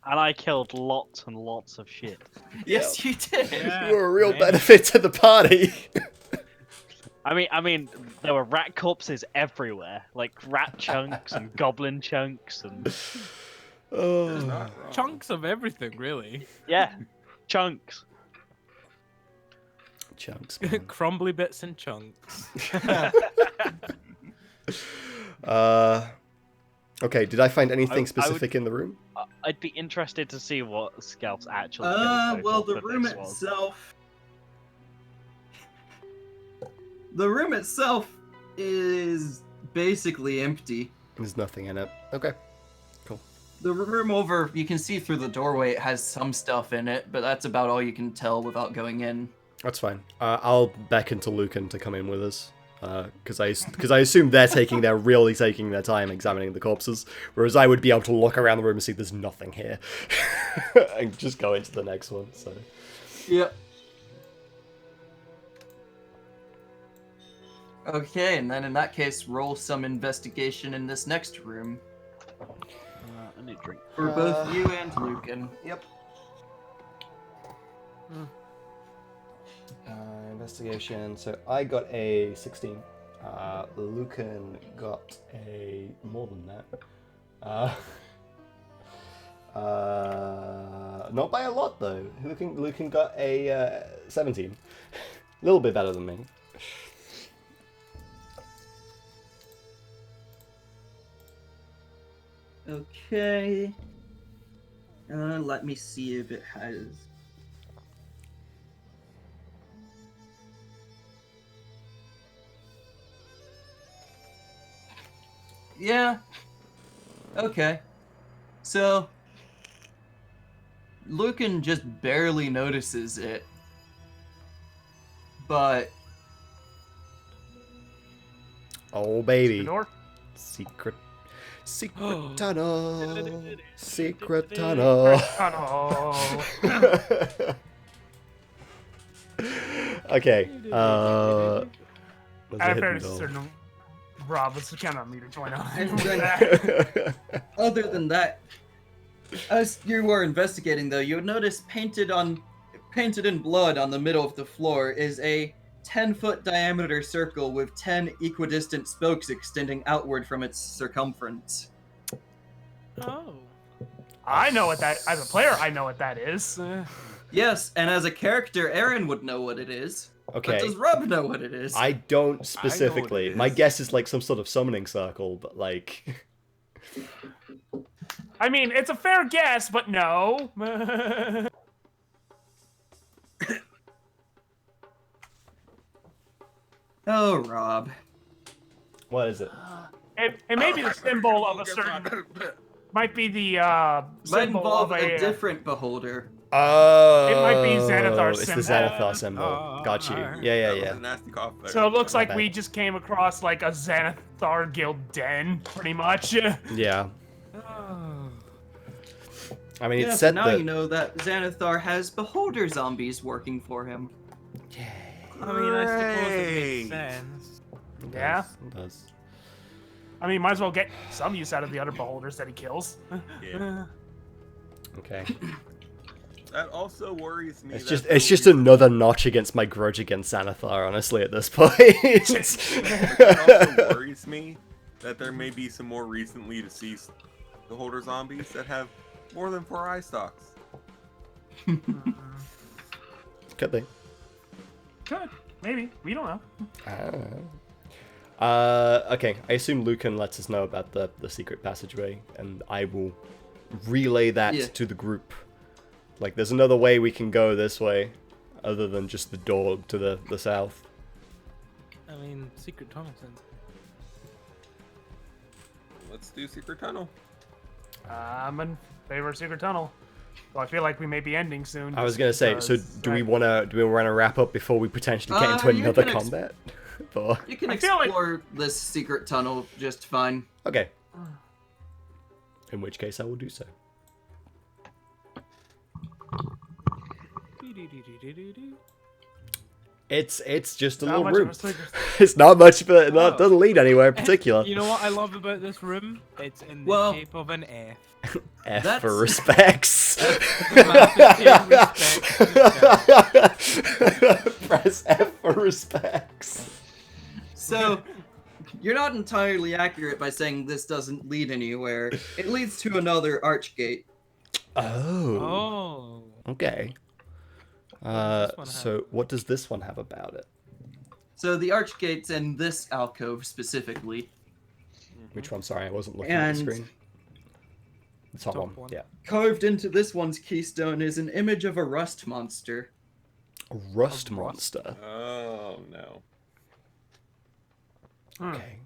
And I killed lots and lots of shit. Yes, you did. Yeah. You were a real man. benefit to the party. I mean, there were rat corpses everywhere, like rat chunks and goblin chunks and Oh. Chunks of everything, really. yeah, chunks. Chunks. Man. Crumbly bits and chunks. Okay, did I find anything I would- specific in the room? I'd be interested to see what scouts actually. Well, the room itself. The room itself is basically empty. There's nothing in it. Okay. The room over, you can see through the doorway, it has some stuff in it, but that's about all you can tell without going in. That's fine. I'll beckon to Lucan to come in with us. Because I assume they're really taking their time examining the corpses, whereas I would be able to look around the room and see there's nothing here, and just go into the next one. So Yep. Okay, and then in that case, roll some investigation in this next room I need a drink. for both you and Lucan. Yep. Investigation. So I got a 16. Lucan got a more than that. Not by a lot though. Lucan got a 17. A little bit better than me. Okay. Let me see if it has. Yeah. Okay. So, Lucan just barely notices it. But Oh The baby. north. Secret tunnel. Secret tunnel. Oh, Okay. Was I it fair hidden door? certain Rob was kind of me to join on. And then, other than that, as you were investigating, though, you would notice painted in blood on the middle of the floor is a 10-foot diameter circle with 10 equidistant spokes extending outward from its circumference. Oh. I know what that. As a player, I know what that is. Yes, and as a character, Aaron would know what it is. Okay. But does Rob know what it is? I don't specifically. it My is. guess is like some sort of summoning circle, but like. I mean, it's a fair guess, but no. Oh, Rob. What is it? It may be the symbol of a certain. Might be the Might symbol involve of a a. different beholder. Oh, It might be Xanathar's It's the symbol. Xanathar symbol. Got you. That Yeah, That was yeah. a nasty cough there. So it looks like bad. we just came across like a Xanathar guild den, pretty much. Yeah. Oh. I mean, Yeah, it's so said now that. you know that Xanathar has beholder zombies working for him. I mean, I suppose it Hooray. makes sense. It Yeah. does, it does. I mean, might as well get some use out of the other beholders that he kills. Yeah. Okay. That also worries me. It's that just there it's will just be- another notch against my grudge against Xanathar, honestly, at this point. It also worries me that there may be some more recently deceased beholder zombies that have more than 4 eye stalks. Could they? Good, maybe we don't know. Okay, I assume Lucan lets us know about the secret passageway, and I will relay that Yeah. to the group. Like, there's another way we can go this way, other than just the door to the south. I mean, secret tunnel sense. Let's do secret tunnel. I'm in favor of secret tunnel. Well, I feel like we may be ending soon. I was gonna say, so because, do we wanna wrap up before we potentially get into You another can combat? Or- You can I feel like- explore this secret tunnel just fine. Okay. In which case, I will do so. It's just a Not little much of room. a secret. It's not much, but it Oh. doesn't lead anywhere in particular. You know what I love about this room? It's in the Well- shape of an F. F That's- for respects. Press F for respects. So, you're not entirely accurate by saying this doesn't lead anywhere. It leads to another archgate. Oh. Oh. Okay. does this one have? So what does this one have about it? So the archgate's in this alcove specifically. Which one? Sorry, I wasn't looking at the And- screen. The top Top one. one. Yeah. Carved into this one's keystone is an image of a rust monster. A rust monster. Oh no. Okay.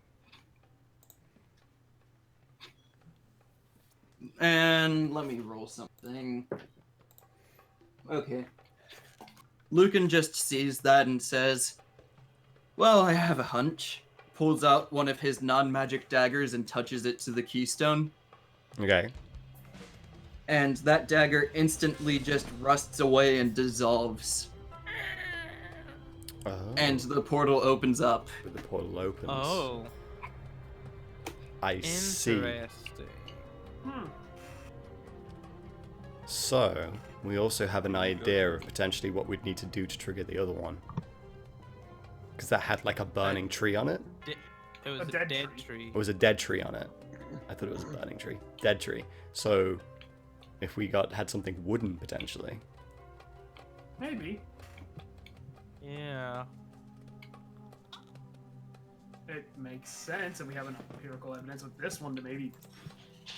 And let me roll something. Okay. Lucan just sees that and says, "Well, I have a hunch." Pulls out one of his non-magic daggers and touches it to the keystone. Okay. And that dagger instantly just rusts away and dissolves. Oh. And the portal opens up. the portal opens. Oh. I see. Interesting. So, we also have an idea of potentially what we'd need to do to trigger the other one. Because that had like a burning tree on it. It was A a dead dead tree. tree. It was a dead tree on it. I thought it was a burning tree. Dead tree. So, if we had something wooden potentially. Maybe. Yeah. It makes sense, and we have enough empirical evidence with this one to maybe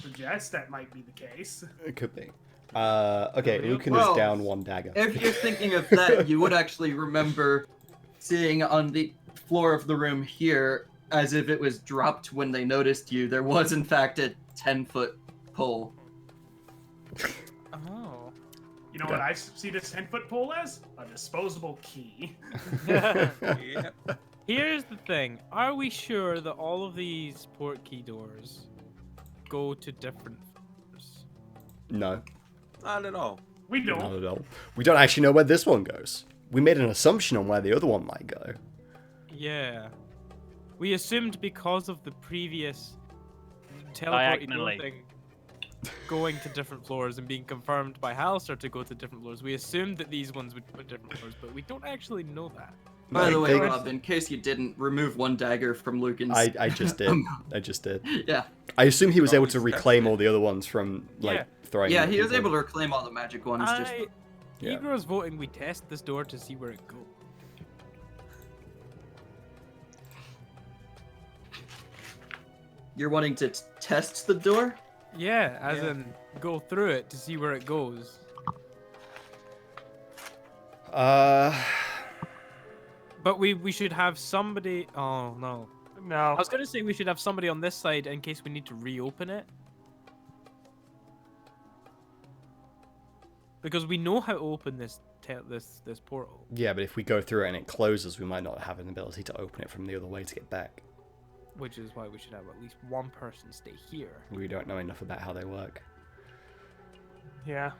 suggest that might be the case. It could be. Okay, Lucan Well, is down one dagger. If you're thinking of that, you would actually remember seeing on the floor of the room here, as if it was dropped when they noticed you, there was in fact a 10-foot pole. Oh. You know what I see this 10-foot pole as? A disposable key. Yep. Here's the thing. Are we sure that all of these port key doors go to different floors? No, Not at all. We not don't. at all. We don't actually know where this one goes. we made an assumption on where the other one might go. Yeah. We assumed because of the previous teleporting Diagonally. thing going to different floors and being confirmed by Halster to go to different floors, we assumed that these ones would go to different floors, but we don't actually know that. By the I way, think- Rob, in case you didn't, remove one dagger from Lucan's. I just did. I just did. Yeah. I assume he was able to Always reclaim tested. all the other ones from, like, Yeah. throwing Yeah, them at he was people. able to reclaim all the magic ones. Just Yeah. Egro's voting we test this door to see where it goes. You're wanting to test the door? Yeah, as Yeah. in go through it to see where it goes. But we should have somebody. Oh no. I No. was gonna say we should have somebody on this side in case we need to reopen it. Because we know how to open this this portal. Yeah, but if we go through it and it closes, we might not have an ability to open it from the other way to get back. Which is why we should have at least one person stay here. We don't know enough about how they work. Yeah.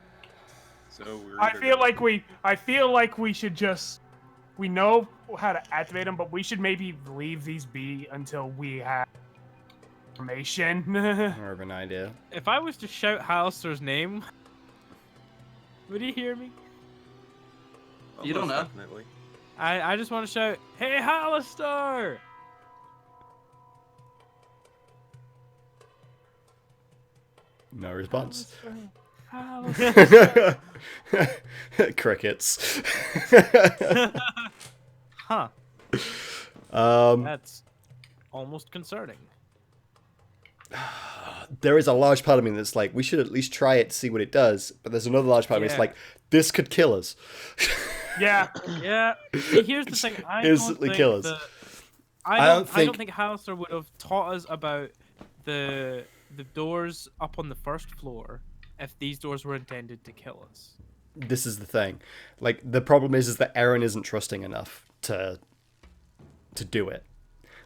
So we're I either feel gonna- like we should just. We know how to activate them, but we should maybe leave these be until we have information. More of an idea. If I was to shout Halster's name, would he hear me? You don't Almost know. Definitely. I just want to shout, "Hey, Halster!" No response. Halster. Crickets. Huh. um, That's almost concerning. there is a large part of me that's like, we should at least try it to see what it does. But there's another large part of me that's Yeah. like, this could kill us. Yeah. Yeah. See, here's the thing. I Instantly don't think kill us. that- I I don't don't think Halster would have taught us about the doors up on the first floor if these doors were intended to kill us. This is the thing. Like, the problem is that Aaron isn't trusting enough to do it.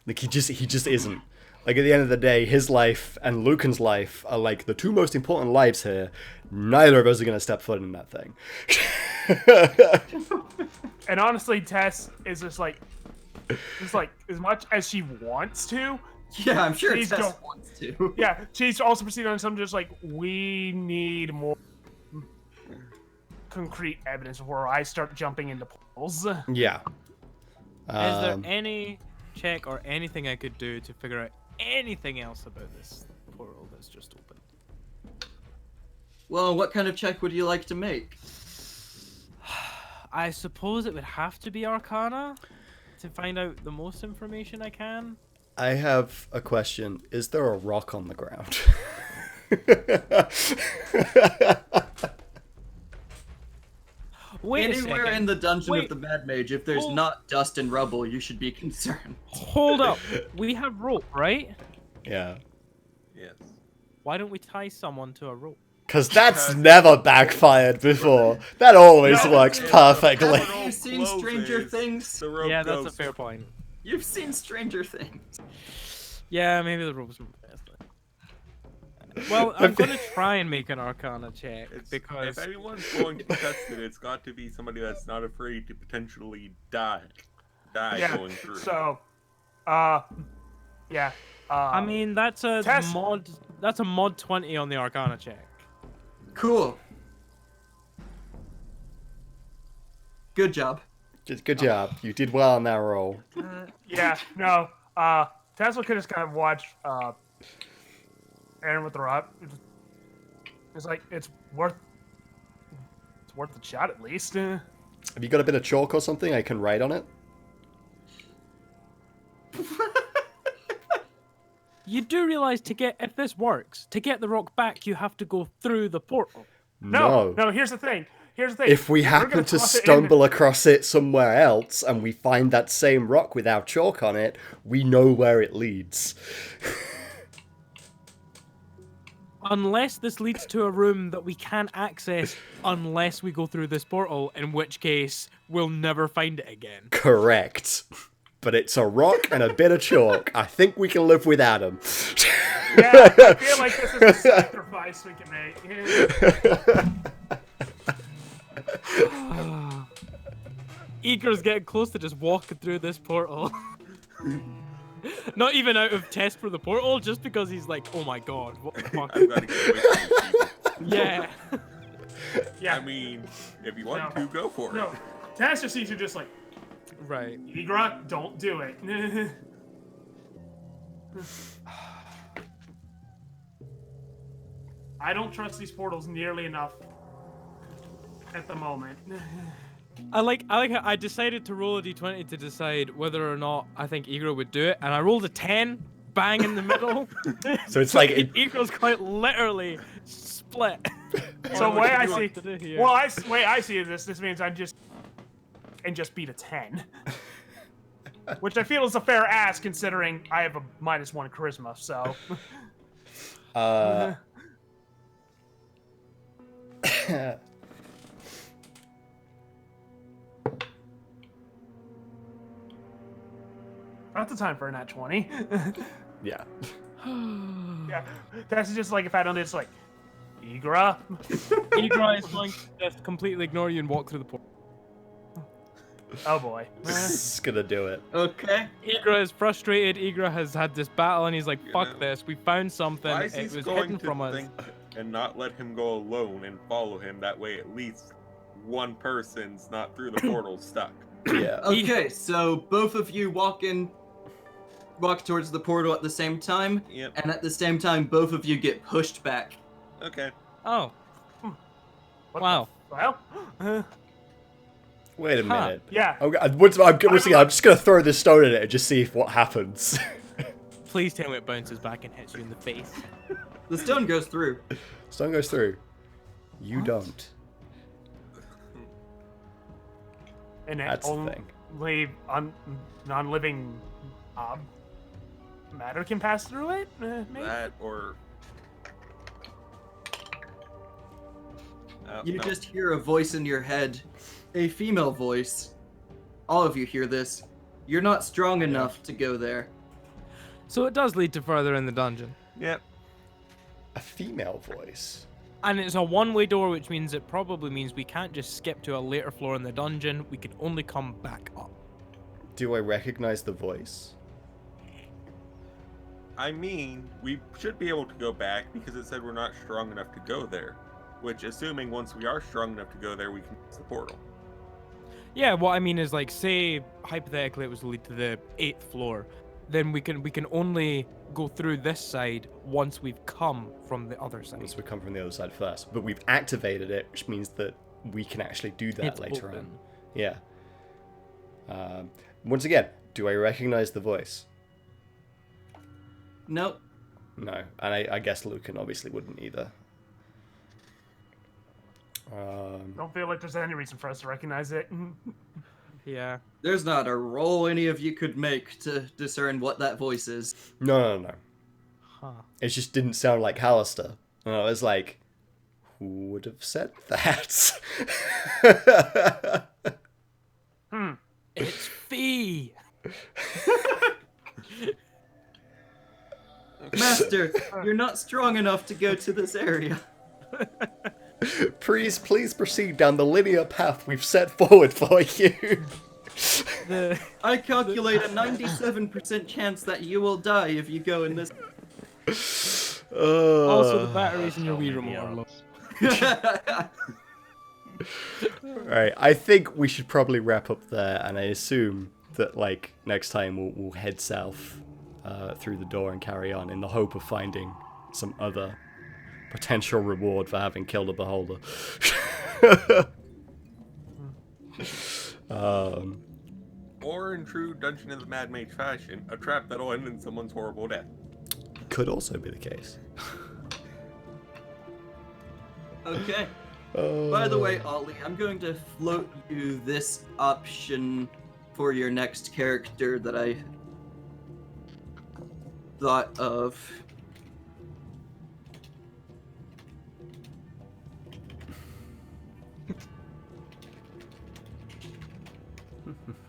Like, he just isn't. Like, at the end of the day, his life and Lucan's life are, like, the two most important lives here. Neither of us are going to step foot in that thing. And honestly, Tess is just like as much as she wants to. Yeah, I'm sure Please Tess don't. wants to. Yeah, she's also proceeding on some just like we need more concrete evidence before I start jumping into portals. Yeah. Is there Um, any check or anything I could do to figure out anything else about this portal that's just opened? Well, what kind of check would you like to make? I suppose it would have to be Arcana to find out the most information I can. I have a question. Is there a rock on the ground? Wait a Anywhere second. in the dungeon Wait. of the Mad Mage, if there's Hold- not dust and rubble, you should be concerned. Hold up. We have rope, right? Yeah. Yes. Why don't we tie someone to a rope? Because that's never backfired before. That always No, works it's- perfectly. Have you seen Stranger Things? The rope Yeah, that's a goes. fair point. You've seen Stranger Things. Yeah, maybe the ropes were best. Well, I'm gonna try and make an Arcana check It's, because if anyone's going to test it, it's got to be somebody that's not afraid to potentially die Yeah. going through. So, yeah. I mean that's a Tess- mod. That's a mod 20 on the Arcana check. Cool. Good job. Good job. You did well on that roll. Yeah, no. Tesla could just kind of watch Aaron with the rock. It's like it's worth the shot at least. Have you got a bit of chalk or something I can write on it? You do realize if this works, to get the rock back, you have to go through the portal. No. Here's the thing. If we We're happen gonna to toss it in- stumble across it somewhere else and we find that same rock without chalk on it, we know where it leads. Unless this leads to a room that we can't access unless we go through this portal, in which case we'll never find it again. Correct. But it's a rock and a bit of chalk. I think we can live without them. Yeah, I feel like this is a sacrifice we can make. Eager's getting close to just walking through this portal. Not even out of test for the portal, just because he's like, oh my god, what the fuck? I've got to get away from these people. Yeah. Yeah. I mean, if you want No. to, go for it. No. Taz just sees you just like, Right. Igra, don't do it. I don't trust these portals nearly enough at the moment. I like how I decided to roll a d20 to decide whether or not I think Eager would do it, and I rolled a 10, bang in the middle. So it's like Eager's quite literally split. So on way what I he see, wants to do here. well, way I see this means I'm just beat a 10, which I feel is a fair ask considering I have a -1 charisma. So not the time for a nat 20. yeah. Yeah, that's just like if I don't, it's like Igra. Eager is going to just completely ignore you and walk through the portal. Oh boy. This is gonna do it. Okay. Eager is frustrated. Eager has had this battle, and he's like, "Fuck know, this! We found something. Why is It he was going hidden to from us." think and not let him go alone and follow him? That way, at least one person's not through the portal stuck. Yeah. Okay, so both of you walk towards the portal at the same time, Yep. and at the same time, both of you get pushed back. Okay. Oh, What wow. the- Well, Wait a Huh. minute. yeah. I'm just gonna throw this stone at it and just see if what happens. Please tell me it bounces back and hits you in the face. The stone goes through. Stone goes through. You don't. And it That's the thing. only non-living matter can pass through it. Maybe. That or. Oh, You no. just hear a voice in your head, a female voice. All of you hear this. You're not strong enough to go there. So it does lead to further in the dungeon, Yep. A female voice. and it's a one-way door, which means it probably means we can't just skip to a later floor in the dungeon. We can only come back up. Do I recognize the voice? I mean, we should be able to go back because it said we're not strong enough to go there. Which, assuming once we are strong enough to go there, we can use the portal. Yeah, what I mean is, like, say hypothetically it was to lead to the 8th floor, then we can only go through this side once we've come from the other side. Once we come from the other side first. But we've activated it, which means that we can actually do that It's later open. on. Yeah. Once again, do I recognize the voice? Nope. No. And I guess Lucan obviously wouldn't either. Don't feel like there's any reason for us to recognize it. Yeah. There's not a roll any of you could make to discern what that voice is. No. Huh. It just didn't sound like Hallister. And I was like, who would have said that? It's Fee. Master, you're not strong enough to go to this area. Please proceed down the linear path we've set forward for you. The I calculate a 97% chance that you will die if you go in this. also the batteries in your Wii remote are low. Alright, I think we should probably wrap up there, and I assume that, like, next time we'll head south through the door and carry on in the hope of finding some other potential reward for having killed a beholder. Or in true Dungeon of the Mad Mage fashion, a trap that'll end in someone's horrible death. Could also be the case. Okay. By the way, Ollie, I'm going to float you this option for your next character that I thought of.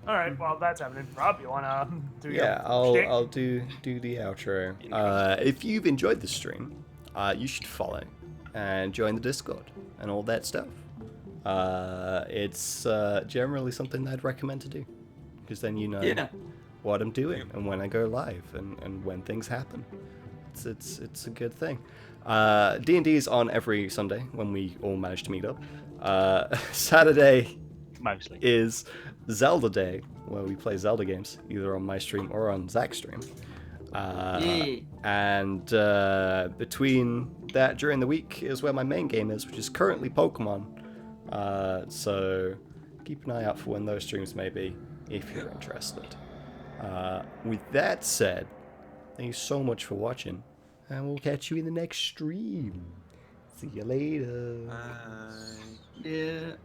All right, well that's happening. Rob, you wanna do your Yeah, shtick? I'll do the outro. If you've enjoyed the stream, you should follow and join the Discord and all that stuff. it's generally something I'd recommend to do, because then you know Yeah. what I'm doing and when I go live and when things happen. It's a good thing. D&D is on every Sunday when we all manage to meet up. Saturday Mostly. is Zelda Day, where we play Zelda games, either on my stream or on Zach's stream. Yay. And between that, during the week, is where my main game is, which is currently Pokemon. So keep an eye out for when those streams may be, if you're interested. With that said, thank you so much for watching, and we'll catch you in the next stream. See you later. Bye. Yeah.